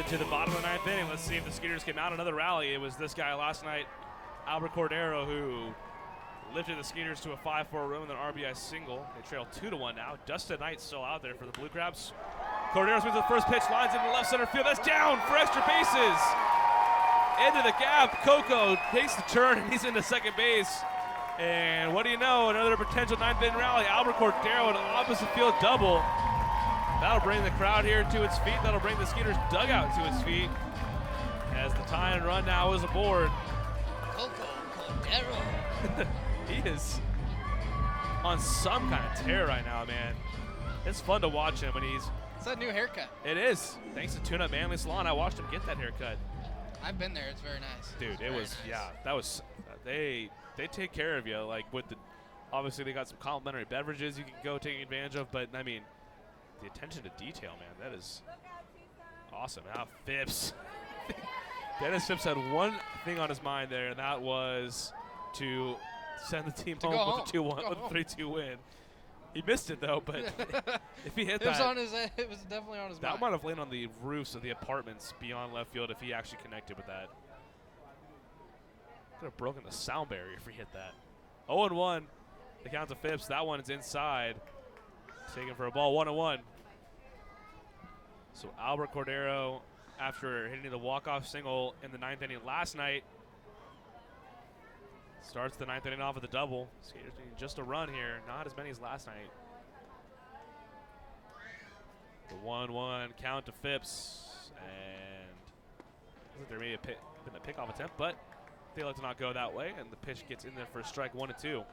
Speaker 5: To the bottom of the 9th inning. Let's see if the Skeeters came out another rally. It was this guy last night, Albert Cordero, who lifted the Skeeters to a 5-4 run with an RBI single. They trail 2-1 now. Dustin Knight's still out there for the Blue Crabs. Cordero swings the first pitch, lines into left center field. That's down for extra bases. Into the gap. Coco takes the turn and he's into second base. And what do you know? Another potential 9th inning rally. Albert Cordero an opposite field double. That'll bring the crowd here to its feet. That'll bring the Skeeters dugout to its feet as the tie and run now is aboard.
Speaker 13: Coco Cordero.
Speaker 5: He is on some kind of tear right now, man. It's fun to watch him when he's...
Speaker 13: It's that new haircut.
Speaker 5: It is. Thanks to Tune Up Manly Salon, I watched him get that haircut.
Speaker 13: I've been there. It's very nice.
Speaker 5: Dude, it was, nice. Yeah, that was... They take care of you. Like, with the... Obviously, they got some complimentary beverages you can go take advantage of, but, I mean... The attention to detail, man, that is awesome. Now Phipps. Dennis Phipps had one thing on his mind there, and that was to send the team home with a 2-1, with a 3-2 win. He missed it though, but if he hit
Speaker 13: it was definitely on his mind.
Speaker 5: That might have landed on the roofs of the apartments beyond left field if he actually connected with that. Could have broken the sound barrier if he hit that. 0-1. The count to Phipps. That one is inside. Taken for a ball, 1-1. So Albert Cordero, after hitting the walk-off single in the 9th inning last night, starts the 9th inning off with a double. Skaters needing just a run here, not as many as last night. The 1-1 count to Phipps, and looks like there may have been a pickoff attempt, but they like to not go that way, and the pitch gets in there for a strike, 1-2.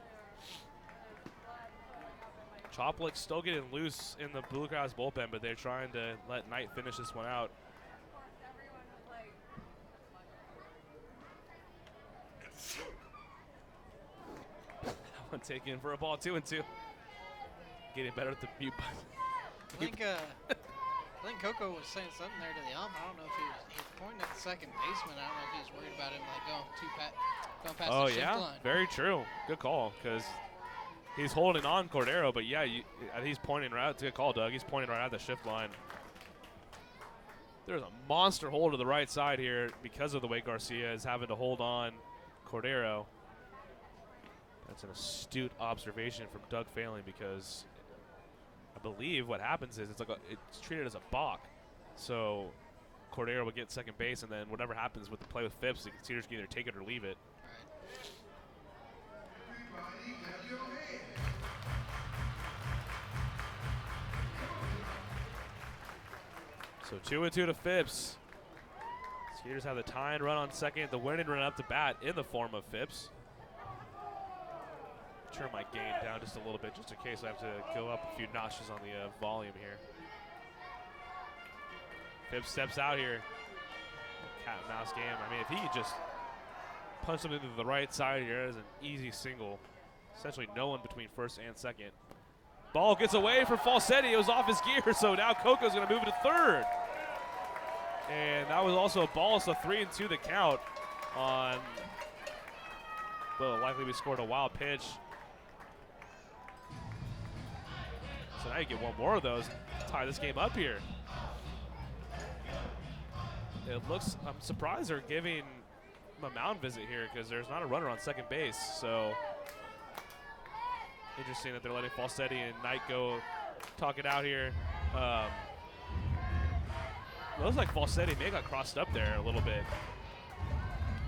Speaker 5: Choplik still getting loose in the Blue Crowds bullpen, but they're trying to let Knight finish this one out. That one taken for a ball, 2-2. Getting better at the mute button.
Speaker 13: I think Coco was saying something there to the ump. I don't know if he was pointing at the second baseman. I don't know if he was worried about him like going past the shift line.
Speaker 5: Very true. Good call, because he's holding on Cordero, but yeah, he's pointing right out. It's a good call, Doug. He's pointing right at the shift line. There's a monster hold to the right side here because of the way Garcia is having to hold on Cordero. That's an astute observation from Doug Failing, because I believe what happens is it's treated as a balk. So Cordero will get second base, and then whatever happens with the play with Phipps, the Cedars can either take it or leave it. So 2-2 to Phipps. Skeeters have the tying run on second, the winning run up to bat in the form of Phipps. Turn my gain down just a little bit, just in case I have to go up a few notches on the volume here. Phipps steps out here. Cat and mouse game. I mean, if he could just punch something to the right side here, as an easy single. Essentially no one between first and second. Ball gets away from Falsetti. It was off his gear, so now Coco's going to move to third. And that was also a ball, so 3-2 the count on, well, likely we scored a wild pitch. So now you get one more of those, tie this game up here. It looks, I'm surprised they're giving him a mound visit here, because there's not a runner on second base. So interesting that they're letting Falsetti and Knight go talk it out here. It looks like Falsetti may have got crossed up there a little bit,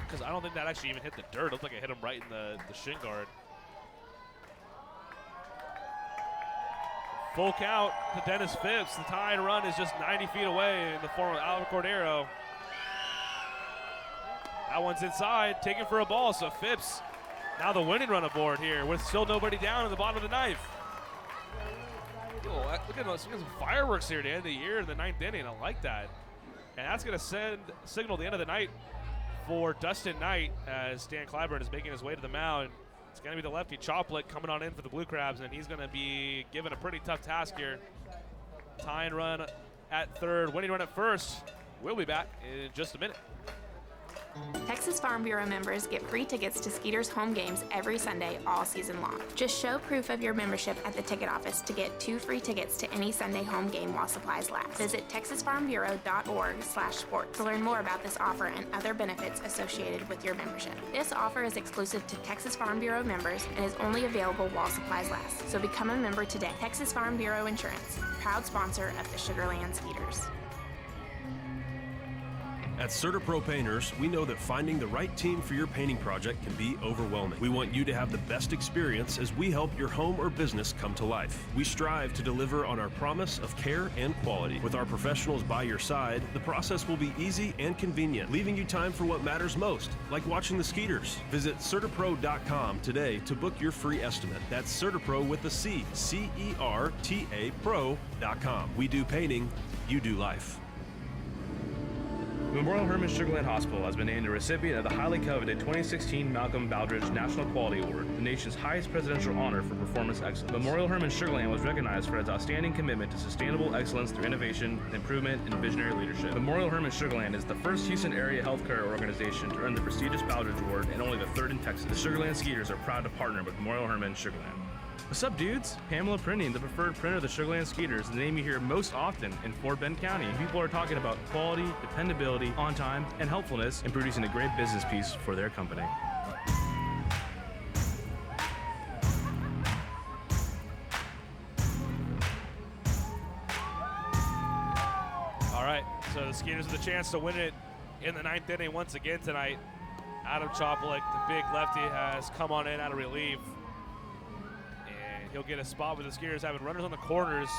Speaker 5: because I don't think that actually even hit the dirt. It looked like it hit him right in the shin guard. Full count to Dennis Phipps. The tying run is just 90 feet away in the form of Albert Cordero. That one's inside, taken for a ball. So Phipps, now the winning run aboard here with still nobody down in the bottom of the ninth. Oh, look at some fireworks here at the end of the year in the 9th inning. I like that. And that's going to signal the end of the night for Dustin Knight, as Dan Clyburn is making his way to the mound. It's going to be the lefty Choplik coming on in for the Blue Crabs, and he's going to be given a pretty tough task here. Tying run at third, winning run at first. We'll be back in just a minute.
Speaker 6: Texas Farm Bureau members get free tickets to Skeeters home games every Sunday all season long. Just show proof of your membership at the ticket office to get 2 free tickets to any Sunday home game while supplies last. Visit texasfarmbureau.org/sports to learn more about this offer and other benefits associated with your membership. This offer is exclusive to Texas Farm Bureau members and is only available while supplies last. So become a member today. Texas Farm Bureau Insurance, proud sponsor of the Sugarland Skeeters.
Speaker 7: At CertaPro Painters, we know that finding the right team for your painting project can be overwhelming. We want you to have the best experience as we help your home or business come to life. We strive to deliver on our promise of care and quality. With our professionals by your side, the process will be easy and convenient, leaving you time for what matters most, like watching the Skeeters. Visit CertaPro.com today to book your free estimate. That's CertaPro with a C, C-E-R-T-A Pro.com. We do painting, you do life.
Speaker 8: Memorial Hermann Sugarland Hospital has been named a recipient of the highly coveted 2016 Malcolm Baldrige National Quality Award, the nation's highest presidential honor for performance excellence. Memorial Hermann Sugarland was recognized for its outstanding commitment to sustainable excellence through innovation, improvement, and visionary leadership. Memorial Hermann Sugarland is the first Houston area healthcare organization to earn the prestigious Baldrige Award and only the third in Texas. The Sugarland Skeeters are proud to partner with Memorial Hermann Sugarland. What's up, dudes? Pamela Printing, the preferred printer of the Sugarland Skeeters, the name you hear most often in Fort Bend County. And people are talking about quality, dependability, on time, and helpfulness in producing a great business piece for their company.
Speaker 5: the Skeeters with a chance to win it in the 9th inning once again tonight. Adam Choplik, the big lefty, has come on in out of relief. And he'll get a spot with the Skeeters having runners on the corners.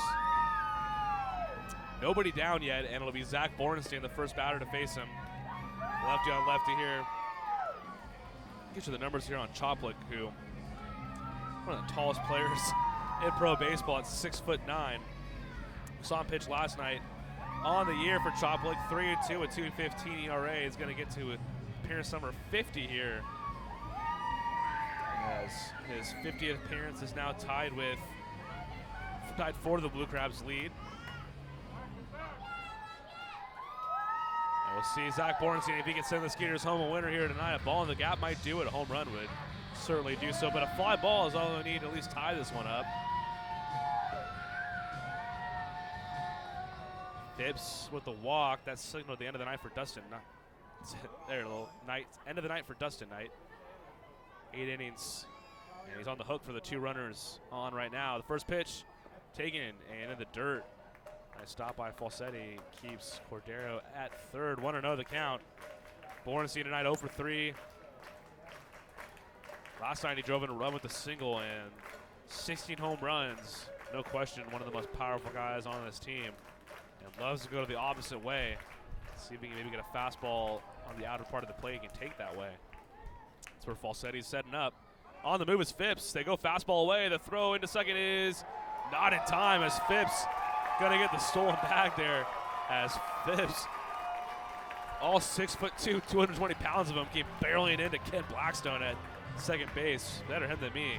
Speaker 5: Nobody down yet, and it'll be Zach Bornstein, the first batter to face him. Lefty on lefty here. Get you the numbers here on Choplik, who one of the tallest players in pro baseball at 6'9". We saw him pitch last night. On the year for Choplik, 3-2 with 2.15 ERA. Is going to get to appearance number 50 here. As his 50th appearance is now tied for the Blue Crabs lead. And we'll see Zach Bornstein if he can send the Skeeters home a winner here tonight. A ball in the gap might do it. A home run would certainly do so, but a fly ball is all we need to at least tie this one up. Phipps with the walk. That signaled the end of the night for Dustin. There, a little night. End of the night for Dustin Knight. 8 innings, and he's on the hook for the 2 runners on right now. The first pitch taken and in the dirt. Nice stop by Falsetti. Keeps Cordero at third. 1-0 the count. Bornstein tonight 0 for 3. Last night he drove in a run with a single and 16 home runs. No question, one of the most powerful guys on this team. And loves to go to the opposite way. See if he can maybe get a fastball on the outer part of the plate. He can take that way. That's where Falsetti's setting up. On the move is Phipps. They go fastball away. The throw into second is not in time as Phipps gonna get the stolen bag there. As Phipps, all 6'2", 220 pounds of him, keep barreling into Ken Blackstone at second base. Better him than me.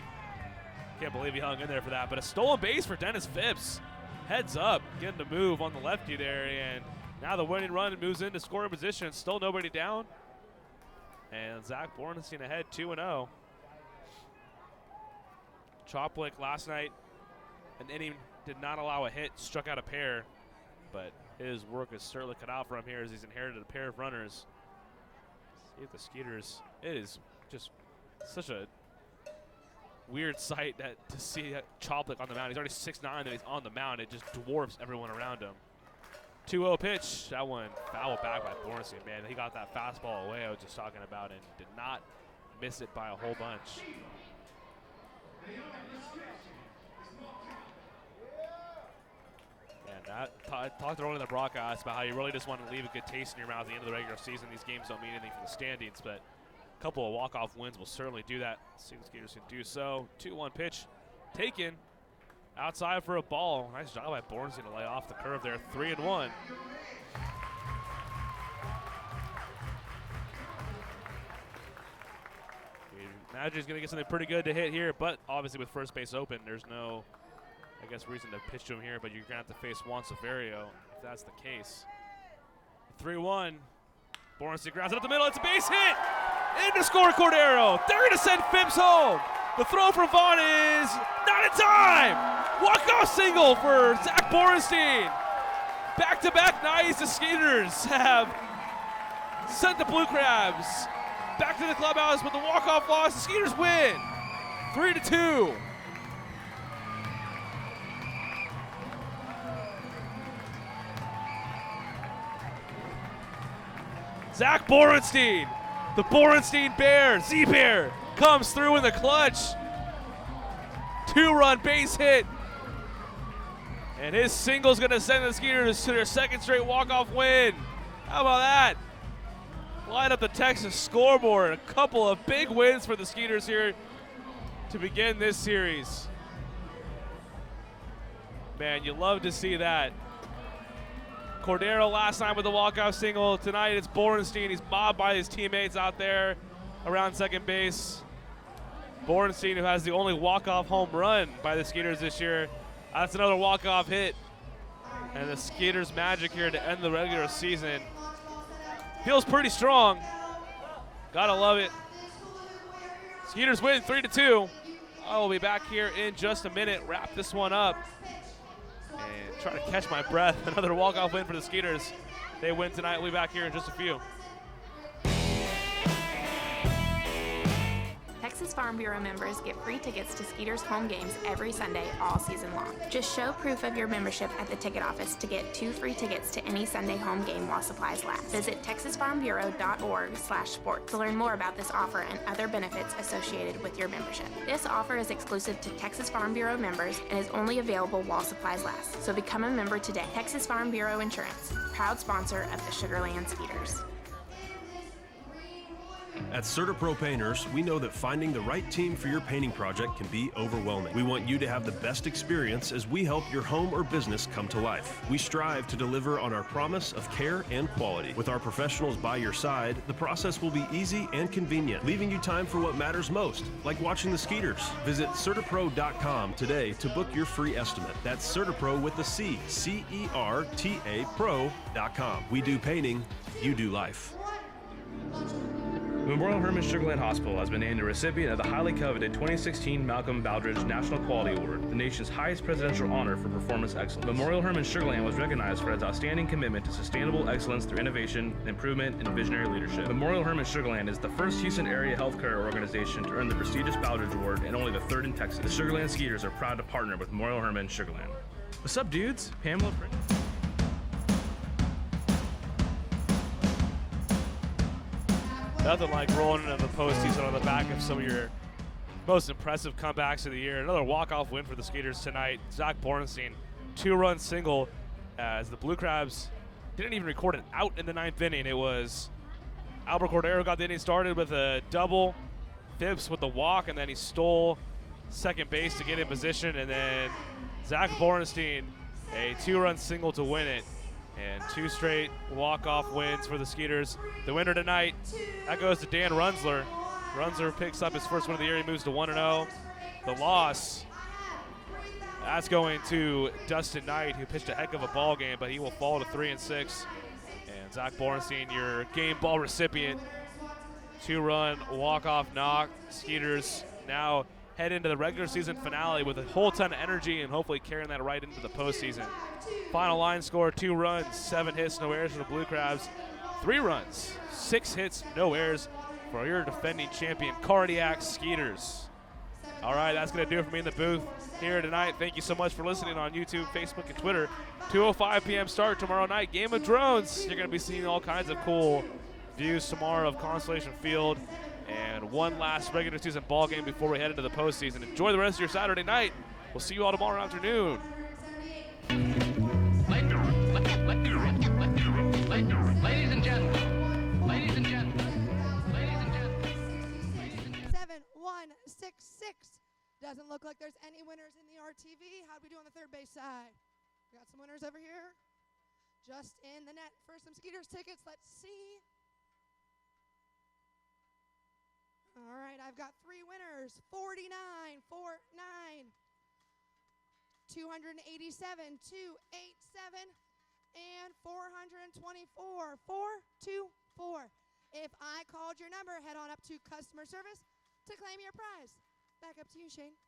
Speaker 5: Can't believe he hung in there for that. But a stolen base for Dennis Phipps. Heads up, getting the move on the lefty there, and now the winning run moves into scoring position. Still nobody down. And Zach Bornstein ahead 2-0. Choplik last night, an inning did not allow a hit, struck out a pair, but his work is certainly cut out for him here as he's inherited a pair of runners. See if the Skeeters, it is just such a weird sight that to see Choplik on the mound. He's already 6'9", and he's on the mound. It just dwarfs everyone around him. 2-0 pitch. That one fouled back by Bornstein. Man, he got that fastball away I was just talking about and did not miss it by a whole bunch. And I talked earlier in the broadcast about how you really just want to leave a good taste in your mouth at the end of the regular season. These games don't mean anything for the standings, but a couple of walk-off wins will certainly do that. See if the Skeeters can do so. 2-1 pitch taken. Outside for a ball. Nice job by Bornstein to lay off the curve there. 3-1. Imagine he's going to get something pretty good to hit here, but obviously with first base open, there's no, I guess, reason to pitch to him here, but you're going to have to face Juan Severio if that's the case. 3-1. Bornstein grounds it up the middle. It's a base hit. In to score Cordero. They're going to send Phipps home. The throw from Vaughn is not in time. Walk-off single for Zach Bornstein. Back-to-back nights, the Skeeters have sent the Blue Crabs back to the clubhouse with the walk-off loss. The Skeeters win 3-2. Zach Bornstein, the Bornstein Bear, Z-Bear, comes through in the clutch. 2-run base hit. And his single's gonna send the Skeeters to their second straight walk-off win. How about that? Light up the Texas scoreboard. A couple of big wins for the Skeeters here to begin this series. Man, you love to see that. Cordero last night with the walk-off single. Tonight it's Bornstein. He's mobbed by his teammates out there around second base. Bornstein, who has the only walk-off home run by the Skeeters this year. That's another walk-off hit. And the Skeeters' magic here to end the regular season feels pretty strong. Gotta love it. Skeeters win 3-2. I will be back here in just a minute, wrap this one up, and try to catch my breath. Another walk-off win for the Skeeters. They win tonight. We'll be back here in just a few.
Speaker 6: Texas Farm Bureau members get free tickets to Skeeters home games every Sunday all season long. Just show proof of your membership at the ticket office to get 2 free tickets to any Sunday home game while supplies last. Visit texasfarmbureau.org/sports to learn more about this offer and other benefits associated with your membership. This offer is exclusive to Texas Farm Bureau members and is only available while supplies last. So become a member today. Texas Farm Bureau Insurance, proud sponsor of the Sugarland Skeeters.
Speaker 7: At CertaPro Painters, we know that finding the right team for your painting project can be overwhelming. We want you to have the best experience as we help your home or business come to life. We strive to deliver on our promise of care and quality. With our professionals by your side, the process will be easy and convenient, leaving you time for what matters most, like watching the Skeeters. Visit CertaPro.com today to book your free estimate. That's CertaPro with a C, C-E-R-T-A Pro.com. We do painting, you do life.
Speaker 8: Memorial Hermann Sugarland Hospital has been named a recipient of the highly coveted 2016 Malcolm Baldrige National Quality Award, the nation's highest presidential honor for performance excellence. Memorial Hermann Sugarland was recognized for its outstanding commitment to sustainable excellence through innovation, improvement, and visionary leadership. Memorial Hermann Sugarland is the first Houston area healthcare organization to earn the prestigious Baldrige Award and only the third in Texas. The Sugarland Skeeters are proud to partner with Memorial Hermann Sugarland. What's up, dudes? Pamela.
Speaker 5: Nothing like rolling into the postseason on the back of some of your most impressive comebacks of the year. Another walk-off win for the Skeeters tonight. Zach Bornstein, 2-run single as the Blue Crabs didn't even record an out in the 9th inning. It was Albert Cordero got the inning started with a double, Phipps with the walk, and then he stole second base to get in position, and then Zach Bornstein, a 2-run single to win it. And 2 straight walk-off wins for the Skeeters. The winner tonight, that goes to Dan Runzler. Runzler picks up his first win of the year. He moves to 1-0. The loss, that's going to Dustin Knight, who pitched a heck of a ball game, but he will fall to 3-6. And Zach Bornstein, your game ball recipient. 2-run walk-off knock. Skeeters now head into the regular season finale with a whole ton of energy and hopefully carrying that right into the postseason. Final line score, 2 runs, 7 hits, no errors for the Blue Crabs. 3 runs, 6 hits, no errors for your defending champion, Cardiac Skeeters. All right, that's going to do it for me in the booth here tonight. Thank you so much for listening on YouTube, Facebook, and Twitter. 2:05 p.m. start tomorrow night. Game of Drones. You're going to be seeing all kinds of cool views tomorrow of Constellation Field. And one last regular season ball game before we head into the postseason. Enjoy the rest of your Saturday night. We'll see you all tomorrow afternoon.
Speaker 3: Ladies and gentlemen, ladies and gentlemen,
Speaker 1: 7166. Doesn't look like there's any winners in the RTV. How'd we do on the third base side? We got some winners over here. Just in the net for some Skeeters tickets. Let's see. All right, I've got 3 winners. 49, 49, 287, 287, and 424, 424. If I called your number, head on up to customer service to claim your prize. Back up to you, Shane.